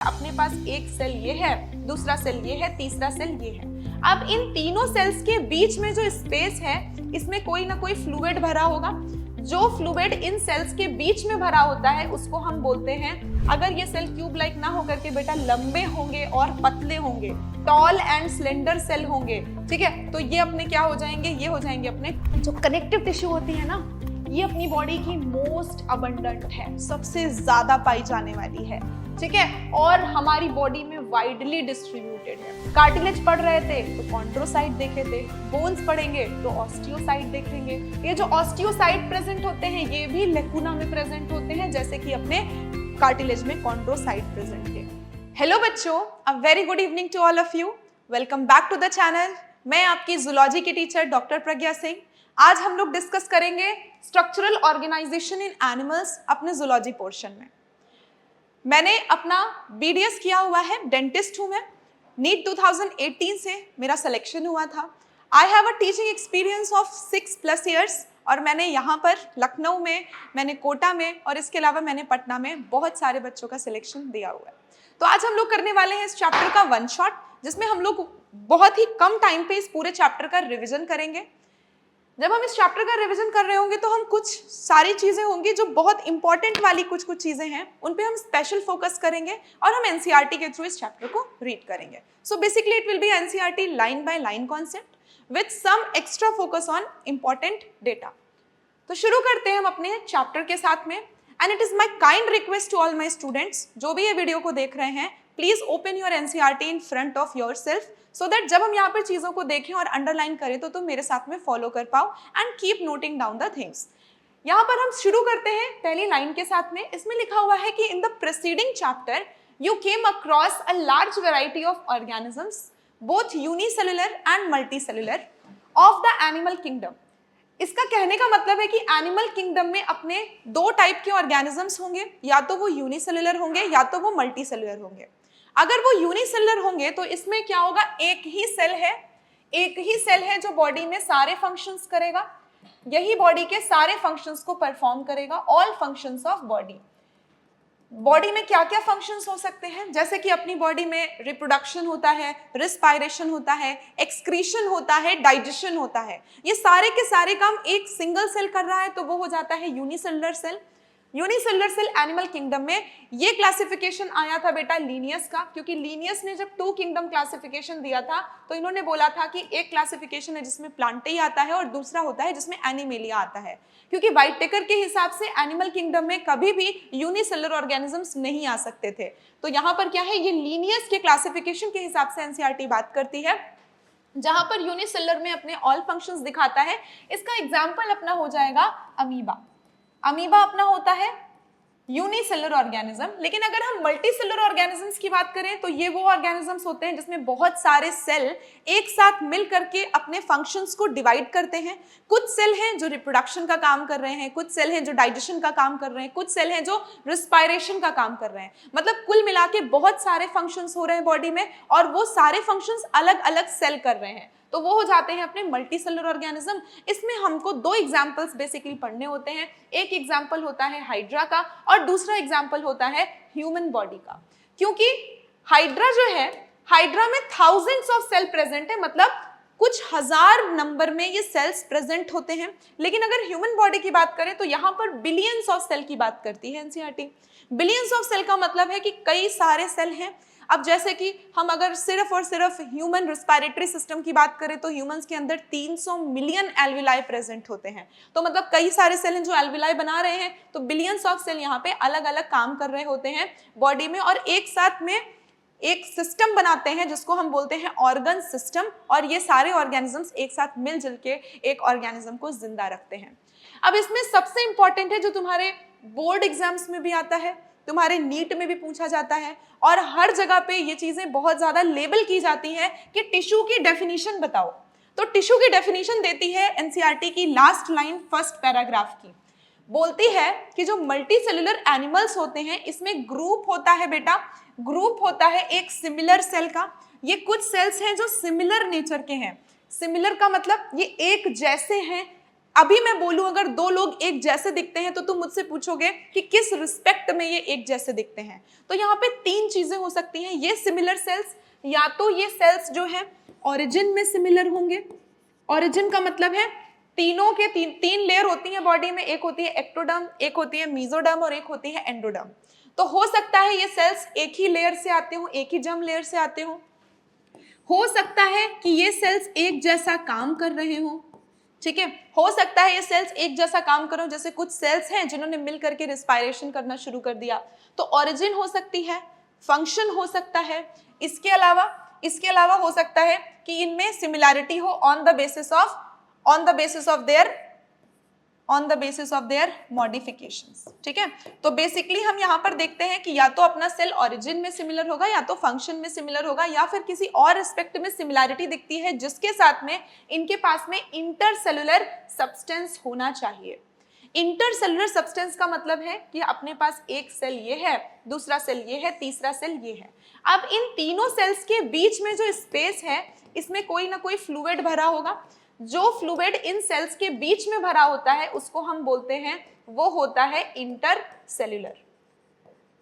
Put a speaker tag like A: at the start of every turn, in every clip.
A: अपने पास एक सेल ये है, दूसरा सेल ये है, तीसरा सेल ये है। अब इन तीनों सेल्स के बीच में जो स्पेस है, इसमें कोई ना कोई फ्लूइड भरा होगा। जो फ्लूइड इन सेल्स के बीच में भरा होता है उसको हम बोलते हैं, अगर ये सेल क्यूब लाइक ना होकर के बेटा लंबे होंगे और पतले होंगे, टॉल एंड स्लेंडर सेल होंगे, ठीक है, तो ये अपने क्या हो जाएंगे, ये हो जाएंगे अपने जो कनेक्टिव टिश्यू होती है ना, ये अपनी बॉडी की मोस्ट अबंडेंट है, सबसे ज्यादा पाई जाने वाली है, ठीक है, और हमारी बॉडी में वाइडली डिस्ट्रीब्यूटेड है। कार्टिलेज पढ़ रहे थे तो कॉन्ड्रोसाइट देखे थे, बोन्स पढ़ेंगे तो ऑस्टियोसाइट देखेंगे। ये जो ऑस्टियोसाइट प्रेजेंट होते हैं ये भी लेकुना में प्रेजेंट होते हैं, जैसे कि अपने कार्टिलेज में कॉन्ड्रोसाइट प्रेजेंट है। हेलो बच्चों, a very good evening to all of you. Welcome back to the channel. मैं आपकी जूलॉजी की टीचर डॉक्टर प्रज्ञा सिंह। आज हम लोग डिस्कस करेंगे स्ट्रक्चरल ऑर्गेनाइजेशन इन एनिमल्स अपने जूलॉजी पोर्शन में। मैंने अपना BDS किया हुआ है, डेंटिस्ट हूँ मैं। नीट 2018 से मेरा सिलेक्शन हुआ था। I have a teaching experience of 6+ years और मैंने यहाँ पर लखनऊ में, मैंने कोटा में और इसके अलावा मैंने पटना में बहुत सारे बच्चों का सिलेक्शन दिया हुआ है। तो आज हम लोग करने वाले हैं इस चैप्टर का वन शॉट, जिसमें हम लोग बहुत ही कम टाइम पे इस पूरे चैप्टर का रिविजन करेंगे। जब हम इस चैप्टर का रिवीजन कर रहे होंगे तो हम कुछ सारी चीजें होंगी जो बहुत इंपॉर्टेंट वाली कुछ चीजें हैं, उन पे हम स्पेशल फोकस करेंगे और हम एनसीईआरटी के थ्रू इस चैप्टर को रीड करेंगे। So basically it will be NCERT line by line concept with some extra focus on important data. तो शुरू करते हैं हम अपने चैप्टर के साथ में। And it is my kind request to all my students, जो भी ये वीडियो को देख रहे हैं, please open your NCERT in front of yourself, so that जब हम यहाँ पर चीजों को देखें और अंडरलाइन करें तो तुम मेरे साथ में फॉलो कर पाओ and keep noting down the things. यहाँ पर हम शुरू करते हैं पहली लाइन के साथ में। इसमें लिखा हुआ है कि in the preceding chapter you came across a large variety of organisms both unicellular and multicellular of the animal kingdom. इसका कहने का मतलब है कि एनिमल किंगडम में अपने दो टाइप के ऑर्गेनिजम्स होंगे, या तो वो यूनिसेलुलर होंगे या तो वो मल्टीसेलुलर होंगे। अगर वो यूनिसेलुलर होंगे तो इसमें क्या होगा, एक ही सेल है जो बॉडी में सारे फंक्शंस करेगा, यही बॉडी के सारे फंक्शंस को परफॉर्म करेगा। ऑल फंक्शंस ऑफ बॉडी में क्या क्या फंक्शंस हो सकते हैं, जैसे कि अपनी बॉडी में रिप्रोडक्शन होता है, रिस्पायरेशन होता है, एक्सक्रीशन होता है, डाइजेशन होता है। ये सारे के सारे काम एक सिंगल सेल कर रहा है, तो वो हो जाता है unicellular cell. Unicellular cell animal kingdom में ये क्लासिफिकेशन आया था बेटा लीनियस का, क्योंकि लीनियस ने जब 2 किंगडम क्लासिफिकेशन दिया था तो इन्होंने बोला था कि एक क्लासिफिकेशन है जिसमें प्लांटेई आता है और दूसरा होता है जिसमें एनिमेलिया आता है, क्योंकि व्हाइटटेकर के हिसाब से एनिमल किंगडम में कभी भी यूनिसेलुलर ऑर्गेनिजम्स नहीं आ सकते थे। तो यहाँ पर क्या है, ये लीनियस के क्लासिफिकेशन के हिसाब से एनसीईआरटी बात करती है, जहां पर यूनिसेलुलर में अपने ऑल फंक्शंस दिखाता है। इसका एग्जाम्पल अपना हो जाएगा अमीबा। अमीबा अपना होता है यूनिसेलुलर ऑर्गेनिज्म। लेकिन अगर हम मल्टीसेलुलर ऑर्गेनिजम्स की बात करें तो ये वो ऑर्गेनिजम्स होते हैं जिसमें बहुत सारे सेल एक साथ मिल करके अपने फंक्शंस को डिवाइड करते हैं। कुछ सेल हैं जो रिप्रोडक्शन का काम कर रहे हैं, कुछ सेल हैं जो डाइजेशन का काम कर रहे हैं, कुछ सेल हैं जो रिस्पायरेशन का काम कर रहे हैं। मतलब कुल मिला के बहुत सारे फंक्शंस हो रहे हैं बॉडी में, और वो सारे फंक्शंस अलग अलग सेल कर रहे हैं, तो वो हो जाते हैं अपने मल्टीसेलुलर ऑर्गेनिज्म। इसमें हमको 2 एग्जांपल्स बेसिकली पढ़ने होते हैं। एक एग्जांपल होता है हाइड्रा का और दूसरा एग्जांपल होता है ह्यूमन बॉडी का। क्योंकि हाइड्रा जो है, हाइड्रा में थाउजेंड्स ऑफ सेल प्रेजेंट है, मतलब कुछ हजार नंबर में ये सेल्स प्रेजेंट होते हैं। लेकिन अगर ह्यूमन बॉडी की बात करें तो यहाँ पर बिलियंस ऑफ सेल की बात करती है एनसीईआरटी। बिलियंस ऑफ सेल का मतलब है कि कई सारे सेल हैं। अब जैसे कि हम अगर सिर्फ और सिर्फ ह्यूमन रिस्पायरेटरी सिस्टम की बात करें तो ह्यूमंस के अंदर 300 मिलियन एल्विलाई प्रेजेंट होते हैं। तो मतलब कई सारे सेल हैं जो एल्विलाई बना रहे हैं, तो बिलियंस ऑफ सेल यहाँ पे अलग अलग काम कर रहे होते हैं बॉडी में, और एक साथ में एक सिस्टम बनाते हैं जिसको हम बोलते हैं ऑर्गन सिस्टम, और ये सारे ऑर्गेनिजम्स एक साथ मिलजुल के एक ऑर्गेनिज्म को जिंदा रखते हैं। अब इसमें सबसे इंपॉर्टेंट है जो तुम्हारे बोर्ड एग्जाम्स में भी आता है, तुम्हारे नीट में भी पूछा जाता है, और हर जगह पे ये चीजें बहुत ज्यादा लेबल की जाती है कि टिश्यू की डेफिनेशन बताओ। तो टिश्यू की डेफिनेशन देती है एनसीईआरटी की लास्ट लाइन फर्स्ट पैराग्राफ की। बोलती है कि जो मल्टीसेलुलर एनिमल्स होते हैं इसमें ग्रुप होता है बेटा, ग्रुप होता है एक सिमिलर सेल का। ये कुछ सेल्स हैं जो सिमिलर नेचर के हैं। सिमिलर का मतलब ये एक जैसे हैं, अभी मैं बोलूं अगर दो लोग एक जैसे दिखते हैं तो तुम मुझसे पूछोगे कि किस रिस्पेक्ट में ये एक जैसे दिखते हैं। तो यहाँ पे तीन चीजें हो सकती हैं, ये सिमिलर सेल्स, या तो ये सेल्स जो है ओरिजिन में सिमिलर होंगे। ओरिजिन का मतलब है तीनों के तीन लेयर होती है बॉडी में, एक होती है एक्टोडर्म, एक होती है मेसोडर्म और एक होती है एंडोडर्म। तो हो सकता है ये सेल्स एक ही लेयर से आते हो, एक ही जर्म लेयर से आते हो सकता है कि ये सेल्स एक जैसा काम कर रहे हो, ठीक है, हो सकता है ये सेल्स एक जैसा काम करो, जैसे कुछ सेल्स हैं जिन्होंने मिल करके रिस्पायरेशन करना शुरू कर दिया। तो ओरिजिन हो सकती है, फंक्शन हो सकता है, इसके अलावा हो सकता है कि इनमें सिमिलैरिटी हो on the basis of their modifications, ठीक है। तो बेसिकली हम यहाँ पर देखते हैं कि या तो अपना सेल ओरिजिन में सिमिलर होगा, या तो फंक्शन में सिमिलर होगा, या फिर किसी और एस्पेक्ट में सिमिलैरिटी दिखती है जिसके साथ में इनके पास में इंटरसेलुलर सब्सटेंस होना चाहिए। इंटरसेलुलर सब्सटेंस का मतलब है कि अपने पास एक सेल ये है, दूसरा सेल ये है, तीसरा सेल ये है। अब इन तीनों सेल्स के बीच में जो स्पेस है इसमें कोई ना कोई फ्लूइड भरा होगा। जो फ्लूइड इन सेल्स के बीच में भरा होता है उसको हम बोलते हैं, वो होता है इंटरसेल्युलर।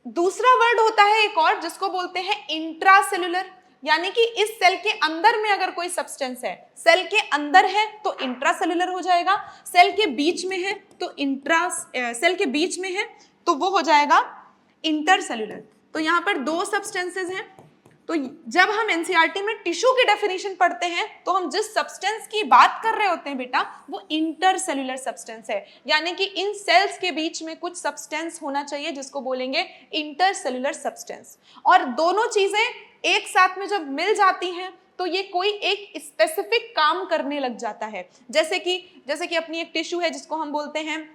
A: दूसरा वर्ड होता है एक और जिसको बोलते हैं इंट्रासेल्युलर, यानी कि इस सेल के अंदर में अगर कोई सब्सटेंस है, सेल के अंदर है तो इंट्रासेल्युलर हो जाएगा, सेल के बीच में है तो वो हो जाएगा इंटरसेल्युलर। तो यहाँ पर दो सब्सटेंसेस हैं। तो जब हम एनसीईआरटी में टिश्यू की डेफिनेशन पढ़ते हैं तो हम जिस सब्सटेंस की बात कर रहे होते हैं बेटा वो इंटरसेल्युलर सब्सटेंस है, यानी कि इन सेल्स के बीच में कुछ सब्सटेंस होना चाहिए जिसको बोलेंगे इंटरसेल्युलर सब्सटेंस। और दोनों चीजें एक साथ में जब मिल जाती हैं तो ये कोई एक स्पेसिफिक काम करने लग जाता है। जैसे कि अपनी एक टिश्यू है जिसको हम बोलते हैं,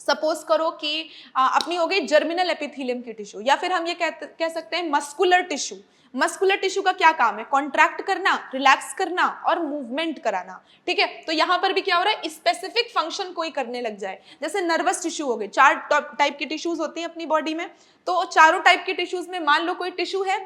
A: सपोज करो कि अपनी हो गई जर्मिनल एपिथेलियम की टिश्यू, या फिर हम ये कह सकते हैं मस्कुलर टिश्यू। मस्कुलर टिश्यू का क्या काम है? कॉन्ट्रैक्ट करना, रिलैक्स करना और मूवमेंट कराना, ठीक है। तो यहाँ पर भी क्या हो रहा है, स्पेसिफिक फंक्शन कोई करने लग जाए। जैसे नर्वस टिश्यू हो गई, 4 टाइप की टिश्यूज होती हैं अपनी बॉडी में, तो चारों टाइप की टिश्यूज में मान लो कोई टिश्यू है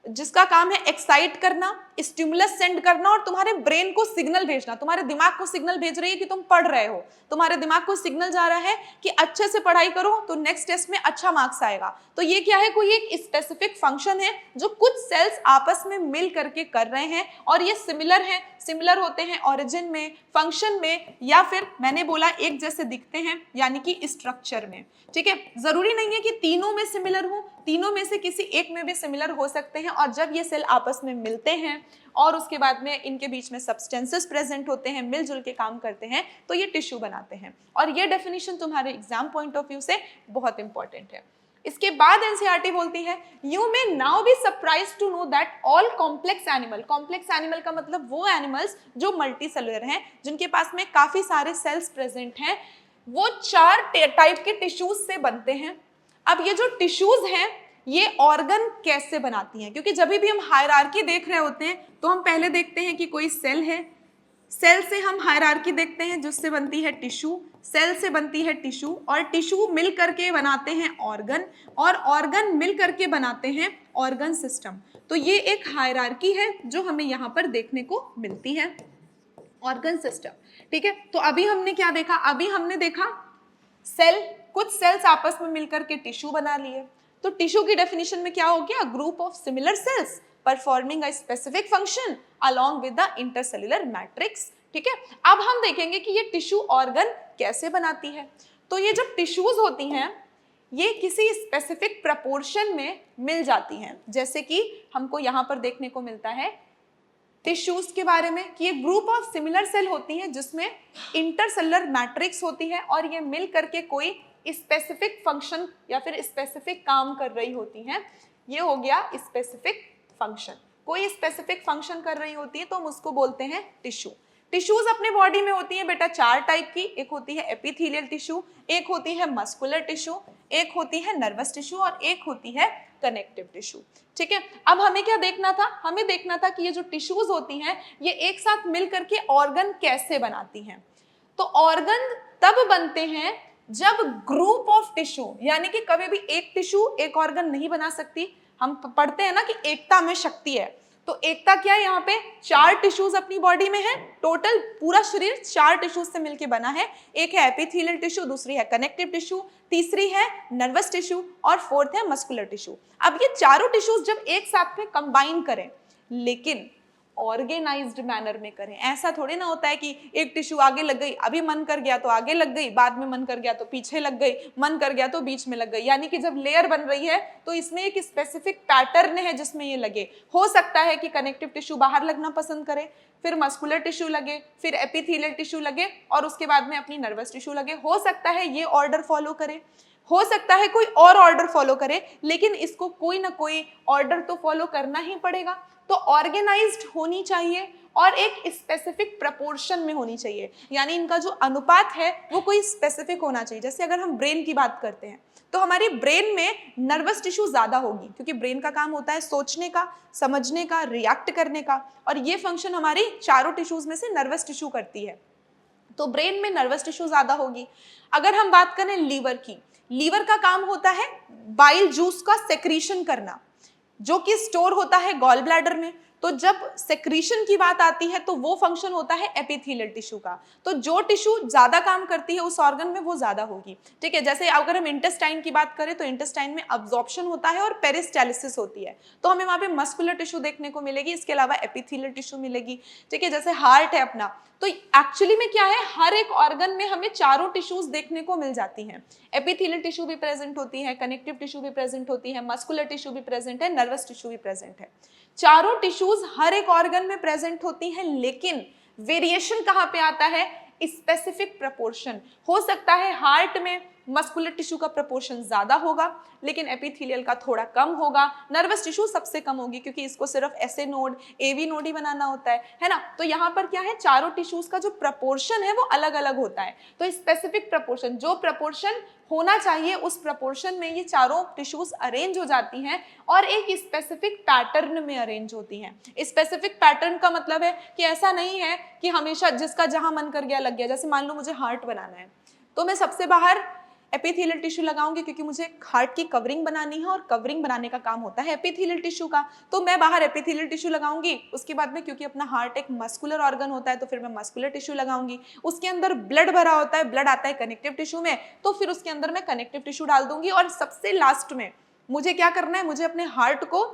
A: जिसका काम है एक्साइट करना, स्टिमुलस सेंड करना और तुम्हारे ब्रेन को सिग्नल भेजना। तुम्हारे दिमाग को सिग्नल भेज रही है कि तुम पढ़ रहे हो, तुम्हारे दिमाग को सिग्नल जा रहा है कि अच्छे से पढ़ाई करो तो नेक्स्ट टेस्ट में अच्छा मार्क्स आएगा। तो ये क्या है, कोई एक स्पेसिफिक फंक्शन है जो कुछ सेल्स आपस में मिल करके कर रहे हैं, और ये सिमिलर होते हैं ओरिजिन में, फंक्शन में, या फिर मैंने बोला एक जैसे दिखते हैं यानी कि स्ट्रक्चर में, ठीक है। जरूरी नहीं है कि तीनों में सिमिलर हो, तीनों में से किसी एक में भी सिमिलर हो सकते हैं। और जब ये सेल आपस में मिलते हैं और उसके बाद में इनके बीच में सब्सटेंसेस प्रेजेंट होते हैं, मिलजुल के काम करते हैं, तो ये टिश्यू बनाते हैं। और ये डेफिनेशन तुम्हारे एग्जाम पॉइंट ऑफ व्यू से बहुत इंपॉर्टेंट है। इसके बाद एनसीईआरटी बोलती है, you may now be surprise to know that all complex animal का मतलब वो एनिमल्स जो मल्टी सेलुलर हैं, जिनके पास में काफी सारे सेल्स प्रेजेंट हैं, वो 4 टाइप के टिश्यूज से बनते हैं। अब ये जो टिश्यूज हैं ये ऑर्गन कैसे बनाती हैं, क्योंकि जब भी हम हायरार्की देख रहे होते हैं तो हम पहले देखते हैं कि कोई सेल है, सेल से हम हायरार्की देखते हैं जिससे बनती है टिश्यू, सेल से बनती है टिश्यू, और टिश्यू मिल करके बनाते हैं ऑर्गन, और ऑर्गन मिल करके बनाते हैं ऑर्गन सिस्टम। तो ये एक हायरार्की है जो हमें यहाँ पर देखने को मिलती है, ऑर्गन सिस्टम, ठीक है। तो अभी हमने क्या देखा, अभी हमने देखा सेल, कुछ सेल्स आपस में मिलकर के टिश्यू बना लिए। तो टिश्यू की डेफिनेशन में क्या हो गया, group of similar sales performing a specific function along with the intercellular matrix, ठीक है। अब हम देखेंगे कि ये टिश्यू ऑर्गन कैसे बनाती है। तो ये जब टिश्यूज होती हैं ये किसी स्पेसिफिक प्रपोर्शन में मिल जाती हैं, जैसे कि हमको यहाँ पर देखने को मिलता है टिश्यूज के बारे में कि ये ग्रुप ऑफ सिमिलर सेल होती हैं जिसमें इंटरसेलुलर मैट्रिक्स होती है, और ये मिल करके कोई स्पेसिफिक फंक्शन या फिर स्पेसिफिक काम कर रही होती हैं। ये हो गया स्पेसिफिक फंक्शन, कोई स्पेसिफिक फंक्शन कर रही होती है तो हम उसको बोलते हैं टिश्यू। टिश्यूज अपने बॉडी में होती हैं बेटा 4 टाइप की, एक होती है एपिथेलियल टिश्यू, एक होती है मस्कुलर टिश्यू, एक होती है नर्वस टिश्यू और एक होती है कनेक्टिव टिश्यू, ठीक है। अब हमें क्या देखना था, हमें देखना था कि ये जो टिश्यूज होती हैं ये एक साथ मिल करके ऑर्गन कैसे बनाती हैं। तो ऑर्गन तब बनते हैं जब ग्रुप ऑफ टिश्यू, यानी कि कभी भी एक टिश्यू एक ऑर्गन नहीं बना सकती। हम पढ़ते हैं ना कि एकता में शक्ति है, तो एकता क्या है, यहाँ पे 4 टिश्यूज अपनी बॉडी में है, टोटल पूरा शरीर 4 टिश्यूज से मिलकर बना है। एक है एपिथेलियल टिश्यू, दूसरी है कनेक्टिव टिश्यू, तीसरी है नर्वस टिश्यू और फोर्थ है मस्कुलर टिश्यू। अब ये चारों टिश्यूज जब एक साथ में कंबाइन करें, लेकिन ऑर्गेनाइज्ड मैनर में करें। ऐसा थोड़ी ना होता है कि एक टिश्यू आगे लग गई, अभी मन कर गया तो आगे लग गई, बाद में मन कर गया तो पीछे लग गई, मन कर गया तो बीच में लग गई। यानी कि जब लेयर बन रही है तो इसमें एक स्पेसिफिक पैटर्न है जिसमें ये लगे। हो सकता है कि कनेक्टिव टिश्यू बाहर लगना पसंद करे, फिर मस्कुलर टिश्यू लगे, फिर एपिथेलियल टिश्यू लगे और उसके बाद में अपनी नर्वस टिश्यू लगे। हो सकता है ये ऑर्डर फॉलो करे, हो सकता है कोई और ऑर्डर फॉलो करे, लेकिन इसको कोई ना कोई ऑर्डर तो फॉलो करना ही पड़ेगा। तो ऑर्गेनाइज्ड होनी चाहिए और एक स्पेसिफिक प्रपोर्शन में होनी चाहिए, यानी इनका जो अनुपात है वो कोई स्पेसिफिक होना चाहिए। जैसे अगर हम ब्रेन की बात करते हैं तो हमारी ब्रेन में नर्वस टिश्यू ज्यादा होगी, क्योंकि ब्रेन का काम होता है सोचने का, समझने का, रिएक्ट करने का, और ये फंक्शन हमारी चारों टिश्यूज में से नर्वस टिश्यू करती है। तो ब्रेन में नर्वस टिश्यू ज्यादा होगी। अगर हम बात करें लीवर की, लीवर का काम होता है बाइल जूस का सेक्रीशन करना, जो कि स्टोर होता है गॉल ब्लैडर में। तो जब सेक्रीशन की बात आती है तो वो फंक्शन होता है एपिथेलियल टिश्यू का। तो जो टिश्यू ज्यादा काम करती है उस ऑर्गन में वो ज्यादा होगी, ठीक है। जैसे अगर हम इंटेस्टाइन की बात करें तो इंटेस्टाइन में अब्जॉर्प्शन होता है और पेरिस्टालिसिस होती है, तो हमें वहां पे मस्कुलर टिश्यू देखने को मिलेगी, इसके अलावा एपिथेलियल टिश्यू मिलेगी, ठीक है। जैसे हार्ट है अपना, तो एक्चुअली में क्या है, हर एक ऑर्गन में हमें चारों टिश्यूज देखने को मिल जाती हैं। एपिथेलियल टिश्यू भी प्रेजेंट होती है, कनेक्टिव टिश्यू भी प्रेजेंट होती है, मस्कुलर टिश्यू भी प्रेजेंट है, नर्वस टिश्यू भी प्रेजेंट है। चारों टिश्यूज हर एक ऑर्गन में प्रेजेंट होती हैं, लेकिन वेरिएशन कहां पे आता है, स्पेसिफिक प्रपोर्शन। हो सकता है हार्ट में मस्कुलर टिश्यू का प्रपोर्शन ज्यादा होगा, लेकिन एपिथेलियल का थोड़ा कम होगा। नर्वस टिश्यू सबसे कम होगी, क्योंकि इसको सिर्फ एसए नोड, एवी नोड ही बनाना होता है ना। तो यहाँ पर क्या है, चारों टिश्यूज का जो प्रपोर्शन है वो अलग अलग होता है। तो स्पेसिफिक प्रपोर्शन, जो प्रपोर्शन होना चाहिए उस प्रपोर्शन में ये चारों टिश्यूज अरेंज हो जाती हैं और एक स्पेसिफिक पैटर्न में अरेंज होती हैं। स्पेसिफिक पैटर्न का मतलब है कि ऐसा नहीं है कि हमेशा जिसका जहां मन कर गया लग गया। जैसे मान लो मुझे हार्ट बनाना है तो मैं सबसे बाहर एपिथेलियल टिश्यू लगाऊंगी, क्योंकि मुझे हार्ट की कवरिंग बनानी है और कवरिंग बनाने का काम होता है एपिथेलियल टिश्यू का। तो मैं बाहर एपिथेलियल टिश्यू लगाऊंगी, उसके बाद में क्योंकि अपना हार्ट एक मस्कुलर ऑर्गन होता है तो फिर मैं मस्कुलर टिश्यू लगाऊंगी। उसके अंदर ब्लड भरा होता है, ब्लड आता है कनेक्टिव टिश्यू में, तो फिर उसके अंदर मैं कनेक्टिव टिश्यू डाल दूंगी। और सबसे लास्ट में मुझे क्या करना है, मुझे अपने हार्ट को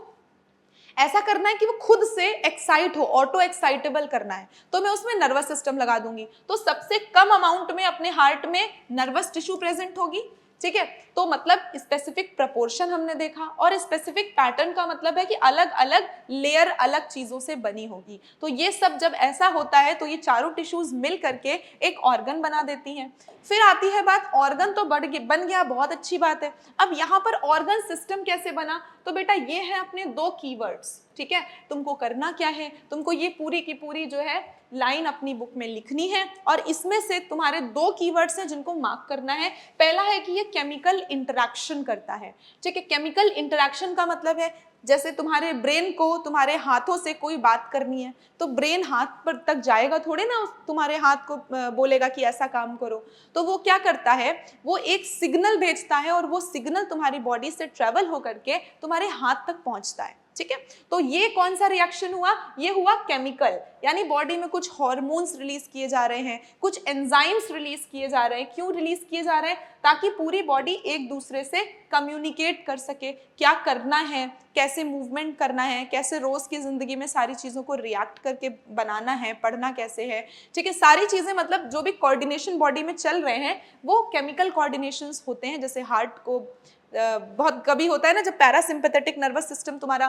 A: ऐसा करना है कि वो खुद से एक्साइट हो, ऑटो एक्साइटेबल करना है, तो मैं उसमें नर्वस सिस्टम लगा दूंगी। तो सबसे कम अमाउंट में अपने हार्ट में नर्वस टिश्यू प्रेजेंट होगी, ठीक है। तो मतलब स्पेसिफिक प्रपोर्शन हमने देखा, और स्पेसिफिक पैटर्न का मतलब है कि अलग अलग लेयर अलग चीजों से बनी होगी। तो ये सब जब ऐसा होता है तो ये चारों टिश्यूज मिल करके एक ऑर्गन बना देती हैं। फिर आती है बात, ऑर्गन तो बन गया, बहुत अच्छी बात है। अब यहाँ पर ऑर्गन सिस्टम कैसे बना, तो बेटा ये है अपने 2 कीवर्ड्स, ठीक है। तुमको करना क्या है, तुमको ये पूरी की पूरी जो है लाइन अपनी बुक में लिखनी है, और इसमें से तुम्हारे 2 कीवर्ड्स हैं जिनको मार्क करना है। पहला है कि ये केमिकल इंटरैक्शन करता है, ठीक है। केमिकल इंटरैक्शन का मतलब है जैसे तुम्हारे ब्रेन को तुम्हारे हाथों से कोई बात करनी है तो ब्रेन हाथ पर तक जाएगा थोड़े ना, तुम्हारे हाथ को बोलेगा कि ऐसा काम करो। तो वो क्या करता है, वो एक सिग्नल भेजता है और वो सिग्नल तुम्हारी बॉडी से ट्रेवल होकर के तुम्हारे हाथ तक पहुंचता है, ठीक है। तो ये कौन सा रिएक्शन हुआ, ये हुआ केमिकल, यानी बॉडी में कुछ हार्मोन्स रिलीज किए जा रहे हैं, कुछ एंजाइम्स रिलीज किए जा रहे हैं। क्यों रिलीज किए जा रहे हैं, ताकि पूरी बॉडी एक दूसरे से कम्युनिकेट कर सके, क्या करना है, कैसे मूवमेंट करना है, कैसे रोज की जिंदगी में सारी चीजों को रिएक्ट करके बनाना है, पढ़ना कैसे है, ठीक है। सारी चीजें मतलब जो भी कोऑर्डिनेशन बॉडी में चल रहे हैं वो केमिकल कोऑर्डिनेशंस होते हैं। जैसे हार्ट को बहुत कभी होता है ना, जब पैरासिम्पैथेटिक नर्वस सिस्टम तुम्हारा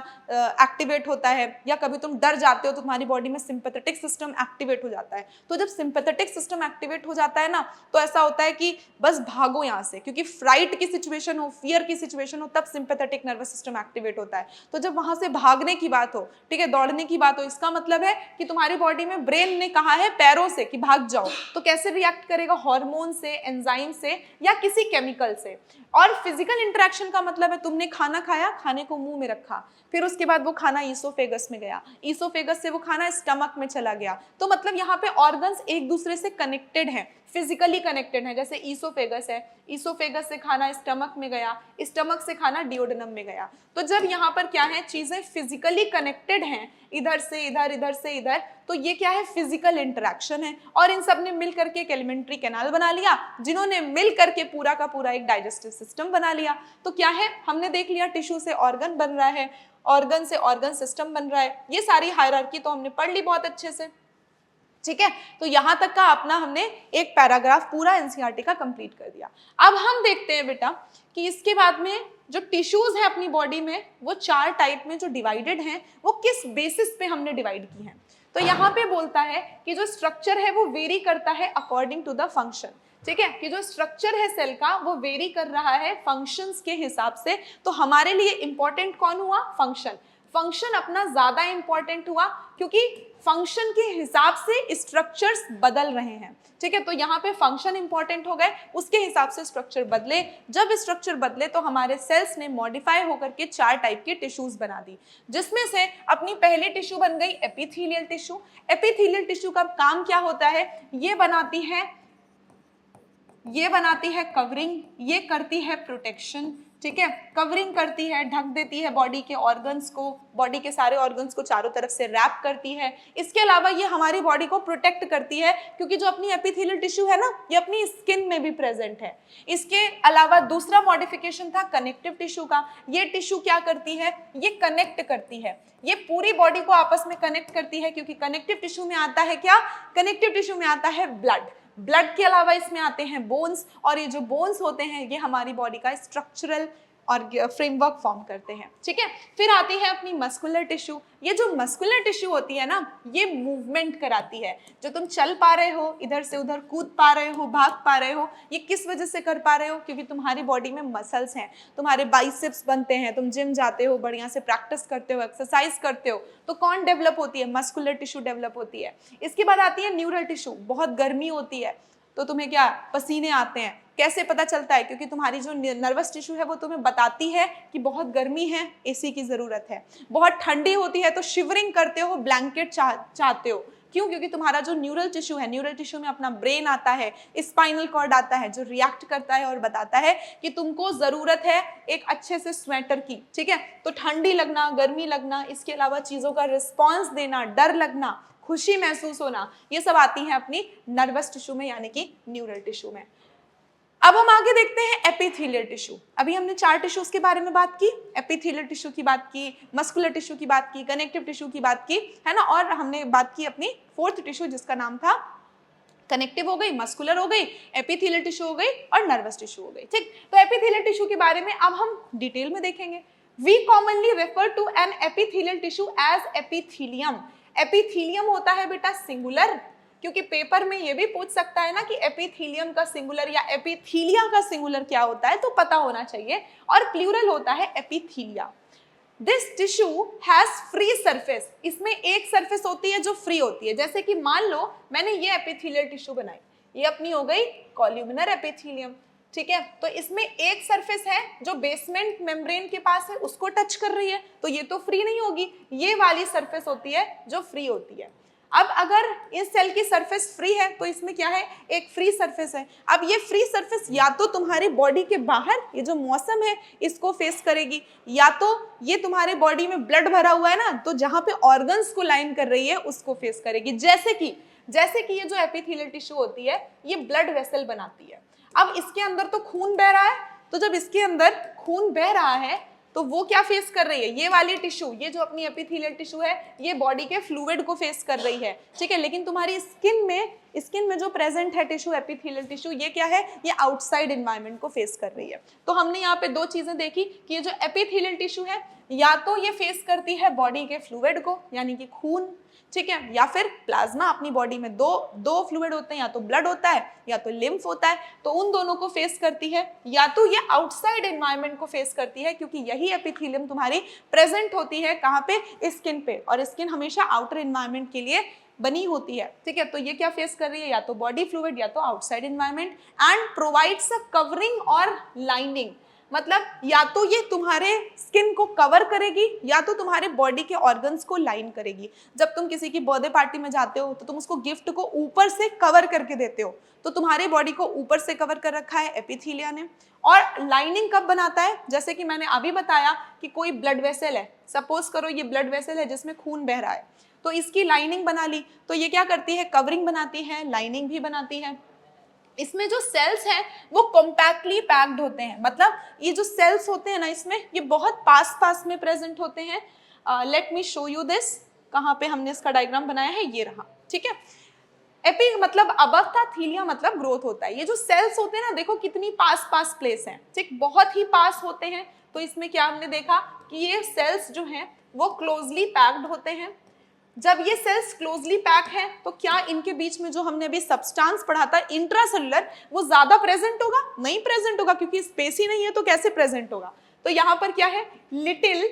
A: एक्टिवेट होता है, या कभी तुम डर जाते हो तो तुम्हारी बॉडी में सिंपैथेटिक सिस्टम एक्टिवेट हो जाता है। तो जब सिंपैथेटिक सिस्टम एक्टिवेट हो जाता है ना, तो ऐसा होता है कि बस भागो यहाँ से, क्योंकि फ्राइट की सिचुएशन हो, फियर की सिचुएशन हो, तब सिंपैथेटिक नर्वस सिस्टम एक्टिवेट होता है। तो जब वहां से भागने की बात हो, ठीक है, दौड़ने की बात हो, इसका मतलब है कि तुम्हारी बॉडी में ब्रेन ने कहा है पैरों से कि भाग जाओ, तो कैसे रिएक्ट करेगा, हार्मोन से, एंजाइम से, या किसी केमिकल से। और फिजिकल इंटरेक्शन का मतलब है तुमने खाना खाया, खाने को मुंह में रखा, फिर उसके बाद वो खाना ईसोफेगस में गया, ईसोफेगस से वो खाना स्टमक में चला गया। तो मतलब यहाँ पे ऑर्गन्स एक दूसरे से कनेक्टेड हैं, फिजिकली कनेक्टेड है। जैसे ईसोफेगस है, ईसोफेगस से खाना स्टमक में गया, स्टमक से खाना डिओडेनम में गया। तो जब यहाँ पर क्या है, चीजें फिजिकली कनेक्टेड हैं, इधर से इधर, इधर से इधर, तो ये क्या है, फिजिकल इंटरेक्शन है। और इन सब ने मिल करके एक एलिमेंट्री कैनाल बना लिया, जिन्होंने मिल करके पूरा का पूरा एक डाइजेस्टिव सिस्टम बना लिया। तो क्या है, हमने देख लिया टिश्यू से ऑर्गन बन रहा है, ऑर्गन से ऑर्गन सिस्टम बन रहा है। ये सारी हायरार्की तो हमने पढ़ ली बहुत अच्छे से, ठीक है। तो यहां तक का अपना हमने एक पैराग्राफ पूरा एनसीईआरटी का कंप्लीट कर दिया। अब हम देखते हैं बेटा कि इसके बाद में जो टिश्यूज है अपनी बॉडी में, वो 4 टाइप में जो डिवाइडेड हैं, वो किस बेसिस पे हमने डिवाइड की हैं। तो यहाँ पे बोलता है कि जो स्ट्रक्चर है वो वेरी करता है अकॉर्डिंग टू द फंक्शन, ठीक है, कि जो स्ट्रक्चर है सेल का वो वेरी कर रहा है फंक्शंस के हिसाब से। तो हमारे लिए इंपॉर्टेंट कौन हुआ, फंक्शन। फंक्शन अपना ज्यादा इंपॉर्टेंट हुआ क्योंकि फंक्शन के हिसाब से स्ट्रक्चर्स बदल रहे हैं, ठीक है। तो यहाँ पे फंक्शन इंपॉर्टेंट हो गए, उसके हिसाब से स्ट्रक्चर बदले। जब स्ट्रक्चर बदले तो हमारे सेल्स ने मॉडिफाई होकर के 4 टाइप के टिश्यूज बना दी, जिसमें से अपनी पहली टिश्यू बन गई एपिथेलियल टिश्यू। एपिथेलियल टिश्यू का काम क्या होता है, ये बनाती है कवरिंग, ये करती है प्रोटेक्शन, ठीक है, कवरिंग करती है, ढक देती है बॉडी के ऑर्गन्स को, बॉडी के सारे ऑर्गन्स को चारों तरफ से रैप करती है। इसके अलावा ये हमारी बॉडी को प्रोटेक्ट करती है, क्योंकि जो अपनी एपिथेलियल टिश्यू है ना, ये अपनी स्किन में भी प्रेजेंट है। इसके अलावा दूसरा मॉडिफिकेशन था कनेक्टिव टिश्यू का। ये टिश्यू क्या करती है, ये कनेक्ट करती है, ये पूरी बॉडी को आपस में कनेक्ट करती है, क्योंकि कनेक्टिव टिश्यू में आता है क्या, कनेक्टिव टिश्यू में आता है ब्लड। ब्लड के अलावा इसमें आते हैं बोन्स, और ये जो बोन्स होते हैं ये हमारी बॉडी का स्ट्रक्चरल और फ्रेमवर्क फॉर्म करते हैं, ठीक है। फिर आती है अपनी मस्कुलर टिश्यू। ये जो मस्कुलर टिश्यू होती है ना, ये मूवमेंट कराती है। जो तुम चल पा रहे हो, इधर से उधर कूद पा रहे हो, भाग पा रहे हो, ये किस वजह से कर पा रहे हो, क्योंकि तुम्हारी बॉडी में मसल्स हैं, तुम्हारे बाइसेप्स बनते हैं, तुम जिम जाते हो, बढ़िया से प्रैक्टिस करते हो, एक्सरसाइज करते हो, तो कौन डेवलप होती है, मस्कुलर टिश्यू डेवलप होती है। इसके बाद आती है न्यूरल टिश्यू। बहुत गर्मी होती है तो तुम्हें क्या, पसीने आते हैं, कैसे पता चलता है, क्योंकि तुम्हारी जो नर्वस टिश्यू है वो तुम्हें बताती है कि बहुत गर्मी है, एसी की जरूरत है। बहुत ठंडी होती है तो शिवरिंग करते हो, ब्लैंकेट चाहते हो, क्यों, क्योंकि तुम्हारा जो न्यूरल टिश्यू है, न्यूरल टिश्यू में अपना ब्रेन आता है, स्पाइनल कॉर्ड आता है, जो रिएक्ट करता है और बताता है कि तुमको जरूरत है एक अच्छे से स्वेटर की, ठीक है। तो ठंडी लगना, गर्मी लगना, इसके अलावा चीजों का रिस्पॉन्स देना, डर लगना, खुशी महसूस होना, ये सब आती हैं अपनी नर्वस टिश्यू में, यानी कि न्यूरल टिश्यू में। अब हम आगे देखते हैं एपिथेलियल टिश्यू। अभी हमने 4 टिश्यूज के बारे में बात की, एपिथेलियल टिश्यू की बात की, मस्कुलर टिश्यू की बात की, कनेक्टिव टिश्यू की बात की, है ना, और हमने बात की अपनी 4th टिश्यू जिसका नाम था कनेक्टिव हो गई, मस्कुलर हो गई, एपिथेलियल टिश्यू हो गई और नर्वस टिश्यू हो गई, ठीक। तो एपिथेलियल टिश्यू के बारे में अब हम डिटेल में देखेंगे। We commonly refer to an epithelial tissue as epithelium. Epithelium होता है बेटा सिंगुलर, क्योंकि पेपर में ये भी पूछ सकता है ना कि एपिथेलियम का सिंगुलर या एपिथेलिया का सिंगुलर क्या होता है, तो पता होना चाहिए। और प्लूरल होता है epithelia. This tissue has free surface. इसमें एक सरफेस होती है जो फ्री होती है। जैसे कि मान लो मैंने ये एपिथेलियल टिश्यू बनाई, ये अपनी हो गई कॉल्यूमिनर एपिथेलियम, ठीक है। तो इसमें एक सरफेस है जो बेसमेंट मेम्ब्रेन के पास है, उसको टच कर रही है, तो ये तो फ्री नहीं होगी। ये वाली सरफेस होती है जो फ्री होती है। अब अगर इस सेल की सरफेस फ्री है तो इसमें क्या है, एक फ्री सरफेस है। अब ये फ्री सरफेस या तो तुम्हारी बॉडी के बाहर, ये जो मौसम है इसको फेस करेगी, या तो ये तुम्हारे बॉडी में ब्लड भरा हुआ है ना, तो जहां पे ऑर्गन्स को लाइन कर रही है उसको फेस करेगी। जैसे कि ये जो एपिथेलियल टिश्यू होती है ये ब्लड वेसल बनाती है। अब इसके अंदर तो खून बह रहा है, तो जब इसके अंदर खून बह रहा है तो वो क्या फेस कर रही है, ये वाली टिश्यू, ये जो अपनी एपिथेलियल टिश्यू है, ये बॉडी के फ्लूइड को फेस कर रही है, ठीक है। लेकिन तुम्हारी स्किन में जो प्रेजेंट है टिश्यू, एपिथेलियल टिश्यू, ये क्या है, ये आउटसाइड एनवायरनमेंट को फेस कर रही है। तो हमने यहाँ पे 2 चीजें देखी कि ये जो एपिथेलियल टिश्यू है, या तो ये फेस करती है बॉडी के फ्लूइड को, यानी कि खून, ठीक है, या फिर प्लाज्मा। अपनी बॉडी में दो फ्लूइड होते हैं, या तो ब्लड होता है या तो लिम्फ होता है, तो उन दोनों को फेस करती है। या तो ये आउटसाइड एनवायरनमेंट को फेस करती है, क्योंकि यही एपिथेलियम तुम्हारी प्रेजेंट होती है कहाँ पे, स्किन पे, और स्किन हमेशा आउटर एनवायरनमेंट के लिए बनी होती है, ठीक है। तो ये क्या फेस कर रही है, या तो बॉडी फ्लूइड या तो outside environment, and provides a covering और लाइनिंग। मतलब या तो ये तुम्हारे स्किन को कवर करेगी या तो तुम्हारे बॉडी के ऑर्गन्स को लाइन करेगी। जब तुम किसी की बर्थडे पार्टी में जाते हो तो तुम उसको गिफ्ट को ऊपर से कवर करके देते हो, तो तुम्हारे बॉडी को ऊपर से कवर कर रखा है एपिथीलिया ने। और लाइनिंग कब बनाता है, जैसे कि मैंने अभी बताया कि कोई ब्लड वेसल है, सपोज करो ये ब्लड वेसल है जिसमें खून बह रहा है, तो इसकी लाइनिंग बना ली, तो ये क्या करती है, कवरिंग बनाती है, लाइनिंग भी बनाती है। इसमें जो सेल्स हैं वो कॉम्पैक्टली पैक्ड होते हैं, मतलब ये जो सेल्स होते हैं ना इसमें, ये बहुत पास पास में प्रेजेंट होते हैं। Let me show you this, कहाँ पे हमने इसका डायग्राम बनाया है, ये रहा, ठीक है। एपी मतलब अबव था, थीलिया मतलब ग्रोथ होता है। ये जो सेल्स होते हैं ना, देखो कितनी पास पास प्लेस है, ठीक, बहुत ही पास होते हैं। तो इसमें क्या हमने देखा कि ये सेल्स जो हैं वो क्लोजली पैक्ड होते हैं। जब ये सेल्स क्लोजली पैक हैं तो क्या इनके बीच में जो हमने अभी सब्सटेंस पढ़ा था इंट्रासेलुलर, वो ज्यादा प्रेजेंट होगा? नहीं प्रेजेंट होगा, क्योंकि स्पेस ही नहीं है, तो कैसे प्रेजेंट होगा? तो यहाँ पर क्या है, लिटिल,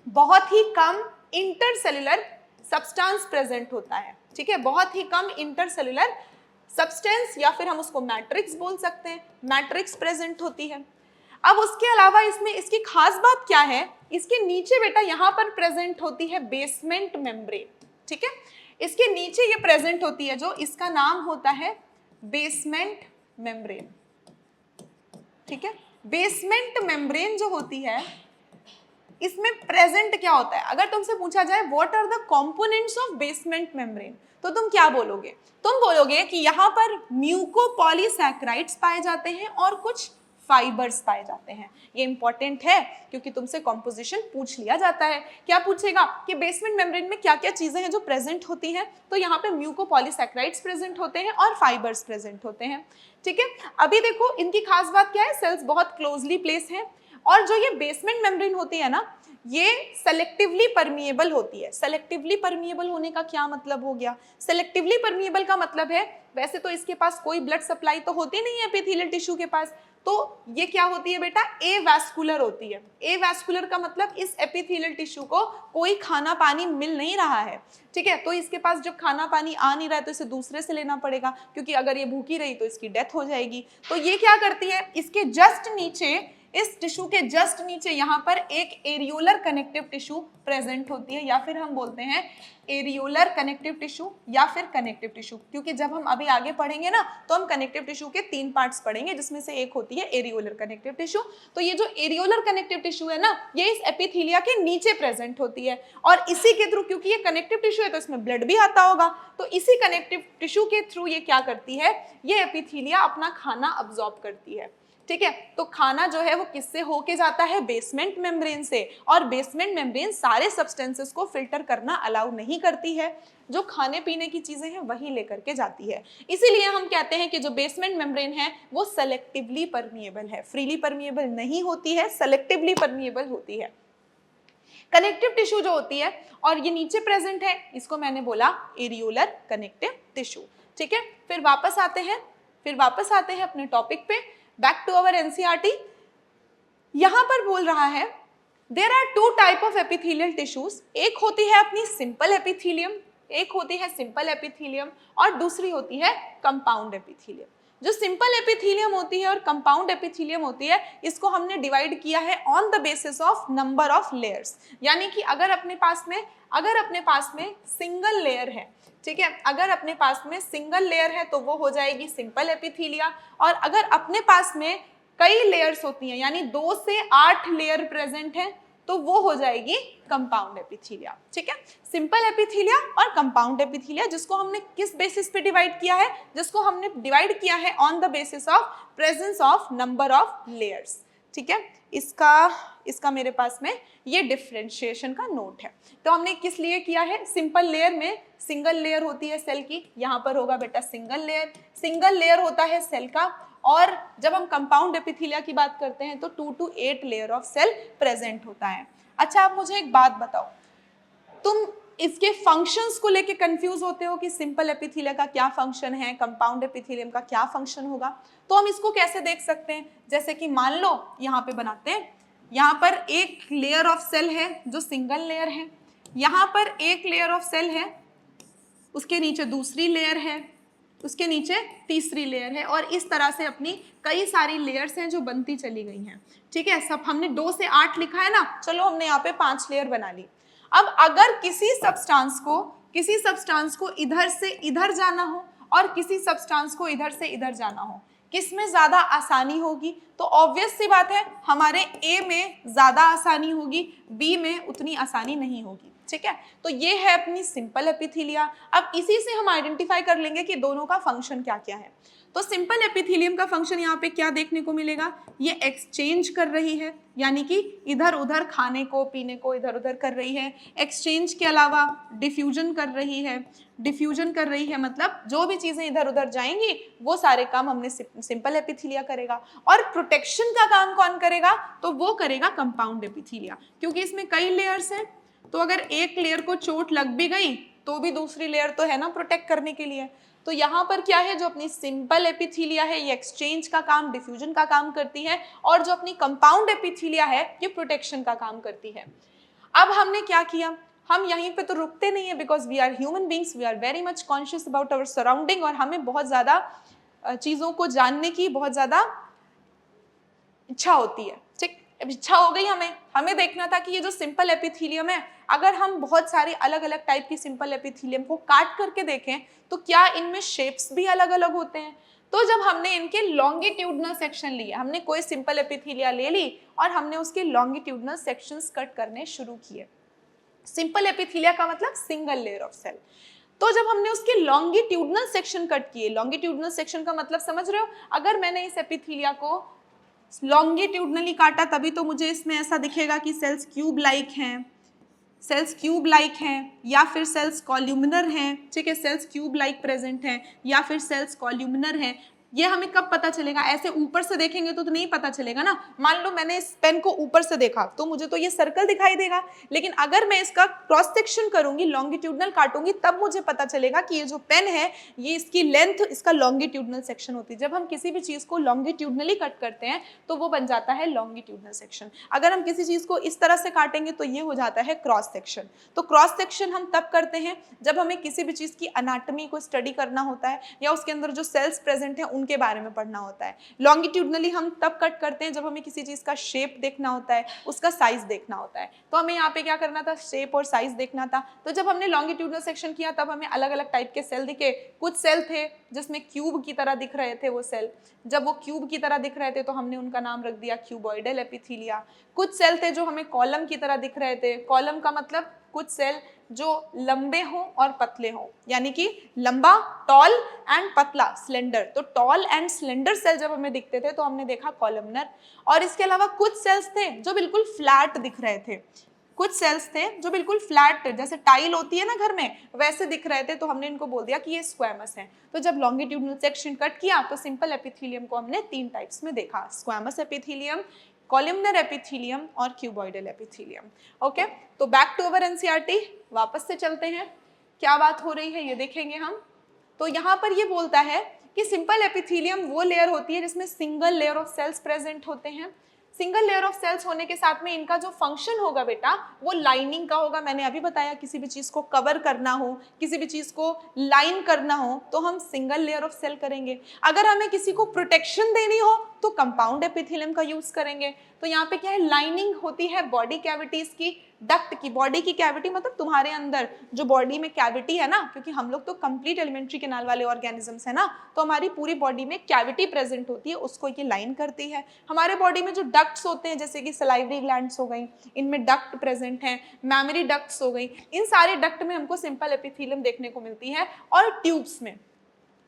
A: बहुत ही कम इंटरसेलुलर सब्सटेंस प्रेजेंट होता है, ठीक है, बहुत ही कम इंटरसेलुलर सब्सटेंस, या फिर हम उसको मैट्रिक्स बोल सकते हैं, मैट्रिक्स प्रेजेंट होती है। अब उसके अलावा इसमें इसकी खास बात क्या है, इसके नीचे बेटा यहाँ पर प्रेजेंट होती है बेसमेंट मेम्ब्रेन, ठीक है, इसके नीचे ये प्रेजेंट होती है, जो इसका नाम होता है बेसमेंट मेम्ब्रेन, ठीक है। बेसमेंट मेम्ब्रेन जो होती है, इसमें प्रेजेंट क्या होता है? अगर तुमसे पूछा जाए what are the components of basement membrane, तो तुम क्या बोलोगे? तुम बोलोगे कि यहाँ पर म्यूकोपॉलीसैकेराइड्स पाए जाते हैं और कुछ फाइबर्स पाए जाते हैं। ये इंपॉर्टेंट है क्योंकि तुमसे कॉम्पोजिशन पूछ लिया जाता है। क्या पूछेगा कि बेसमेंट मेम्ब्रेन में क्या क्या चीजें हैं जो प्रेजेंट होती हैं, तो यहाँ पे म्यूकोपॉलीसैकेराइड्स प्रेजेंट होते हैं और फाइबर्स प्रेजेंट होते हैं, ठीक है। अभी देखो इनकी खास बात क्या है, सेल्स बहुत क्लोजली प्लेस हैं, और जो ये बेसमेंट मेम्ब्रेन होती है ना, ये सेलेक्टिवली परमिएबल होती है। सेलेक्टिवली परमिएबल होने का क्या मतलब हो गया? सेलेक्टिवली परमिएबल का मतलब है, वैसे तो इसके पास कोई ब्लड सप्लाई तो होती नहीं है एपिथेलियल टिश्यू के पास, तो ये क्या होती है बेटा, एवास्कुलर होती है। एवास्कुलर का मतलब इस एपिथेलियल टिश्यू को कोई खाना पानी मिल नहीं रहा है, ठीक है, तो इसके पास जब खाना पानी आ नहीं रहा है तो इसे दूसरे से लेना पड़ेगा, क्योंकि अगर ये भूखी रही तो इसकी डेथ हो जाएगी। तो ये क्या करती है, इसके जस्ट नीचे, इस टिश्यू के जस्ट नीचे यहाँ पर एक एरियोलर कनेक्टिव टिश्यू प्रेजेंट होती है, या फिर हम बोलते हैं एरियोलर कनेक्टिव टिश्यू या फिर कनेक्टिव टिश्यू, क्योंकि जब हम अभी आगे पढ़ेंगे ना तो हम कनेक्टिव टिश्यू के 3 पार्ट्स पढ़ेंगे, जिसमें से एक होती है एरियोलर कनेक्टिव टिश्यू। तो ये जो एरियोलर कनेक्टिव टिश्यू है ना, ये इस एपिथेलिया के नीचे प्रेजेंट होती है, और इसी के थ्रू, क्योंकि ये कनेक्टिव टिश्यू है तो इसमें ब्लड भी आता होगा, तो इसी कनेक्टिव टिश्यू के थ्रू ये क्या करती है, ये एपिथेलिया अपना खाना अब्सॉर्ब करती है, ठीक है। तो खाना जो है वो किससे होके जाता है, बेसमेंट मेम्ब्रेन से, और बेसमेंट मेम्ब्रेन सारे सब्सटेंसेस को फिल्टर करना अलाउ नहीं करती है, जो खाने पीने की चीजें हैं वही लेकर के जाती है। इसीलिए हम कहते हैं कि जो बेसमेंट मेम्ब्रेन है वो सेलेक्टिवली परमिएबल है, फ्रीली परमिएबल नहीं होती है, सेलेक्टिवली परमिएबल होती है। कनेक्टिव टिश्यू जो होती है और ये नीचे प्रेजेंट है, इसको मैंने बोला एरियोलर कनेक्टिव टिश्यू, ठीक है। फिर वापस आते हैं अपने टॉपिक पे, बैक टू अवर एनसीईआरटी। यहां पर बोल रहा है there are 2 type of epithelial tissues, एक होती है अपनी सिंपल एपिथेलियम, एक होती है सिंपल एपिथेलियम, और दूसरी होती है कंपाउंड एपिथेलियम। जो सिंपल एपिथेलियम होती है और कंपाउंड एपिथेलियम होती है, इसको हमने डिवाइड किया है on the basis of number of layers, यानी कि अगर अपने पास में सिंगल लेयर है, ठीक है, अगर अपने पास में सिंगल लेयर है तो वो हो जाएगी सिंपल एपिथेलिया, और अगर अपने पास में कई लेयर्स होती हैं, यानी 2 से 8 लेयर प्रेजेंट है, तो वो हो जाएगी कंपाउंड एपिथेलिया, ठीक है। सिंपल एपिथेलिया और कंपाउंड एपिथेलिया, जिसको हमने किस बेसिस पे डिवाइड किया है, जिसको हमने डिवाइड किया है on the basis of presence of number of layers, ठीक है। इसका मेरे पास में ये डिफरेंशिएशन का नोट है। तो हमने किस लिए किया है, सिंपल लेयर में सिंगल लेयर होती है सेल की, यहाँ पर होगा बेटा सिंगल लेयर होता है सेल का, और जब हम कंपाउंड एपिथेलिया की बात करते हैं तो 2 to 8 layer of cell present होता है। अच्छा, आप मुझे एक बात बताओ, तुम इसके फंक्शंस को लेके कंफ्यूज होते हो कि सिंपल एपिथेलिया का क्या फंक्शन है, कंपाउंड एपिथेलियम का क्या फंक्शन होगा? तो हम इसको कैसे देख सकते हैं, जैसे कि मान लो यहाँ पे बनाते हैं, यहाँ पर एक लेयर ऑफ सेल है जो सिंगल लेयर है, यहाँ पर एक लेयर ऑफ सेल है, उसके नीचे दूसरी लेयर है, उसके नीचे तीसरी लेयर है, और इस तरह से अपनी कई सारी लेयर्स हैं जो बनती चली गई हैं। ठीक है, सब हमने 2 से 8 लिखा है ना, चलो हमने यहाँ पे 5 लेयर बना ली। अब अगर किसी सब्सटेंस को इधर से इधर जाना हो और किसी सब्सटेंस को इधर से इधर जाना हो, किसमें ज्यादा आसानी होगी? तो ऑब्वियस सी बात है, हमारे ए में ज्यादा आसानी होगी, बी में उतनी आसानी नहीं होगी। ठीक है, तो ये है अपनी सिंपल एपिथीलिया। अब इसी से हम आइडेंटिफाई कर लेंगे कि दोनों का फंक्शन क्या क्या है। तो सिंपल एपिथीलियम का फंक्शन यहाँ पे क्या देखने को मिलेगा? ये एक्सचेंज कर रही है, यानी कि इधर उधर खाने को पीने को इधर उधर कर रही है। एक्सचेंज के अलावा डिफ्यूजन कर रही है। डिफ्यूजन कर रही है मतलब जो भी चीजें इधर उधर जाएंगी वो सारे काम हमने सिंपल एपिथीलिया करेगा। और प्रोटेक्शन का काम कौन करेगा? तो वो करेगा कंपाउंड एपिथीलिया, क्योंकि इसमें कई लेयर्स हैं। तो अगर एक लेयर को चोट लग भी गई तो भी दूसरी लेयर तो है ना प्रोटेक्ट करने के लिए। तो यहाँ पर क्या है, जो अपनी सिंपल एपिथीलिया है ये एक्सचेंज का काम, डिफ्यूजन का काम करती है, और जो अपनी कंपाउंड एपिथीलिया है ये प्रोटेक्शन का काम करती है। अब हमने क्या किया, हम यहीं पे तो रुकते नहीं है, because we are human beings, we are very much conscious about our surrounding, और हमें बहुत ज्यादा चीजों को जानने की बहुत ज्यादा इच्छा होती है। ठीक, अब इच्छा हो गई हमें देखना था कि ये जो सिंपल एपिथीलियम है, अगर हम बहुत सारी अलग अलग टाइप की सिंपल एपिथीलियम को काट करके देखें तो क्या इनमें शेप्स भी अलग अलग होते हैं। तो जब हमने इनके लॉन्गिट्यूडनल सेक्शन लिए, हमने कोई सिंपल एपिथीलिया ले ली और हमने उसके लॉन्गिट्यूडनल सेक्शंस कट करने शुरू किए। सिंपल एपिथीलिया का मतलब सिंगल लेयर ऑफ सेल। तो जब हमने उसके लॉन्गिट्यूडनल सेक्शन कट किए, लॉन्गिट्यूडनल सेक्शन का मतलब समझ रहे हो, अगर मैंने इस एपिथीलिया को लॉन्गिट्यूडनली काटा तभी तो मुझे इसमें ऐसा दिखेगा कि सेल्स क्यूब लाइक हैं, सेल्स क्यूब लाइक हैं, या फिर सेल्स कॉल्यूमिनर हैं। ठीक है, सेल्स क्यूब लाइक प्रेजेंट हैं या फिर सेल्स कॉल्यूमिनर हैं। ये हमें कब पता चलेगा? ऐसे ऊपर से देखेंगे तो नहीं पता चलेगा ना। मान लो मैंने इस पेन को ऊपर से देखा तो मुझे तो ये सर्कल दिखाई देगा, लेकिन अगर मैं इसका क्रॉस सेक्शन करूंगी, लॉन्गिट्यूडनल काटूंगी, तब मुझे पता चलेगा कि ये जो पेन है ये इसकी लेंथ, इसका लॉन्गिट्यूडनल सेक्शन होती है। जब हम किसी भी चीज को लॉन्गिट्यूडनली कट करते हैं तो वो बन जाता है लॉन्गिट्यूडनल सेक्शन। अगर हम किसी चीज को इस तरह से काटेंगे तो ये हो जाता है क्रॉस सेक्शन। तो क्रॉस सेक्शन हम तब करते हैं जब हमें किसी भी चीज की अनाटमी को स्टडी करना होता है या उसके अंदर जो सेल्स प्रेजेंट है उनके बारे में पढ़ना होता है। लॉन्गिट्यूडनली हम तब कट करते हैं जब हमें किसी चीज का शेप देखना होता है, उसका साइज देखना होता है। तो हमें यहाँ पे क्या करना था, शेप और साइज देखना था। तो जब हमने लॉन्गिट्यूडनल सेक्शन किया तब हमें अलग अलग टाइप के सेल दिखे। कुछ सेल थे जिसमें क्यूब की तरह दिख रहे थे वो सेल, जब वो क्यूब की तरह दिख रहे थे तो हमने उनका नाम रख दिया क्यूबॉइडल एपिथीलिया। कुछ सेल थे जो हमें कॉलम की तरह दिख रहे थे। कॉलम का मतलब कुछ सेल जो लंबे हों और पतले हों, यानी कि लंबा, टॉल एंड पतला, स्लेंडर। तो टॉल एंड स्लेंडर सेल जब हमें दिखते थे तो हमने देखा कॉलमनर। और इसके अलावा कुछ सेल्स थे जो बिल्कुल फ्लैट दिख रहे थे। कुछ सेल्स थे जो बिल्कुल फ्लैट, जैसे टाइल होती है ना घर में, वैसे दिख रहे थे, तो हमने इनको बोल दिया कि ये स्क्वैमस है। तो जब लॉन्गिट्यूडनल सेक्शन कट किया तो सिंपल एपिथीलियम को हमने 3 टाइप्स में देखा, स्क्वैमस एपिथीलियम, कॉलमनर एपिथीलियम और क्यूबॉइडल एपिथीलियम। ओके, तो बैक टू अवर एनसीईआरटी, वापस से चलते हैं, क्या बात हो रही है ये देखेंगे हम। तो यहाँ पर ये बोलता है कि सिंपल एपिथीलियम वो लेयर होती है जिसमें single layer of cells present होते हैं। सिंगल लेयर ऑफ सेल्स होने के साथ में इनका जो फंक्शन होगा बेटा वो लाइनिंग का होगा। मैंने अभी बताया किसी भी चीज को कवर करना हो, किसी भी चीज को लाइन करना हो तो हम सिंगल लेयर ऑफ सेल करेंगे। अगर हमें किसी को प्रोटेक्शन देनी हो तो कंपाउंड एपिथेलियम का यूज करेंगे। तो यहाँ पे क्या है, लाइनिंग होती है बॉडी कैविटीज की, डक्ट की। बॉडी की कैविटी मतलब तुम्हारे अंदर जो बॉडी में कैविटी है ना, क्योंकि हम लोग तो कंप्लीट एलिमेंट्री कैनाल वाले ऑर्गेनिजम्स है ना, तो हमारी पूरी बॉडी में कैविटी प्रेजेंट होती है, उसको ये लाइन करती है। हमारे बॉडी में जो डक्ट्स होते हैं जैसे कि सलाइवरी ग्लैंड्स हो गई, इनमें डक्ट प्रेजेंट है, मैमरी डक्ट्स हो गई, इन सारे डक्ट में हमको सिंपल एपिथेलियम देखने को मिलती है। और ट्यूब्स में,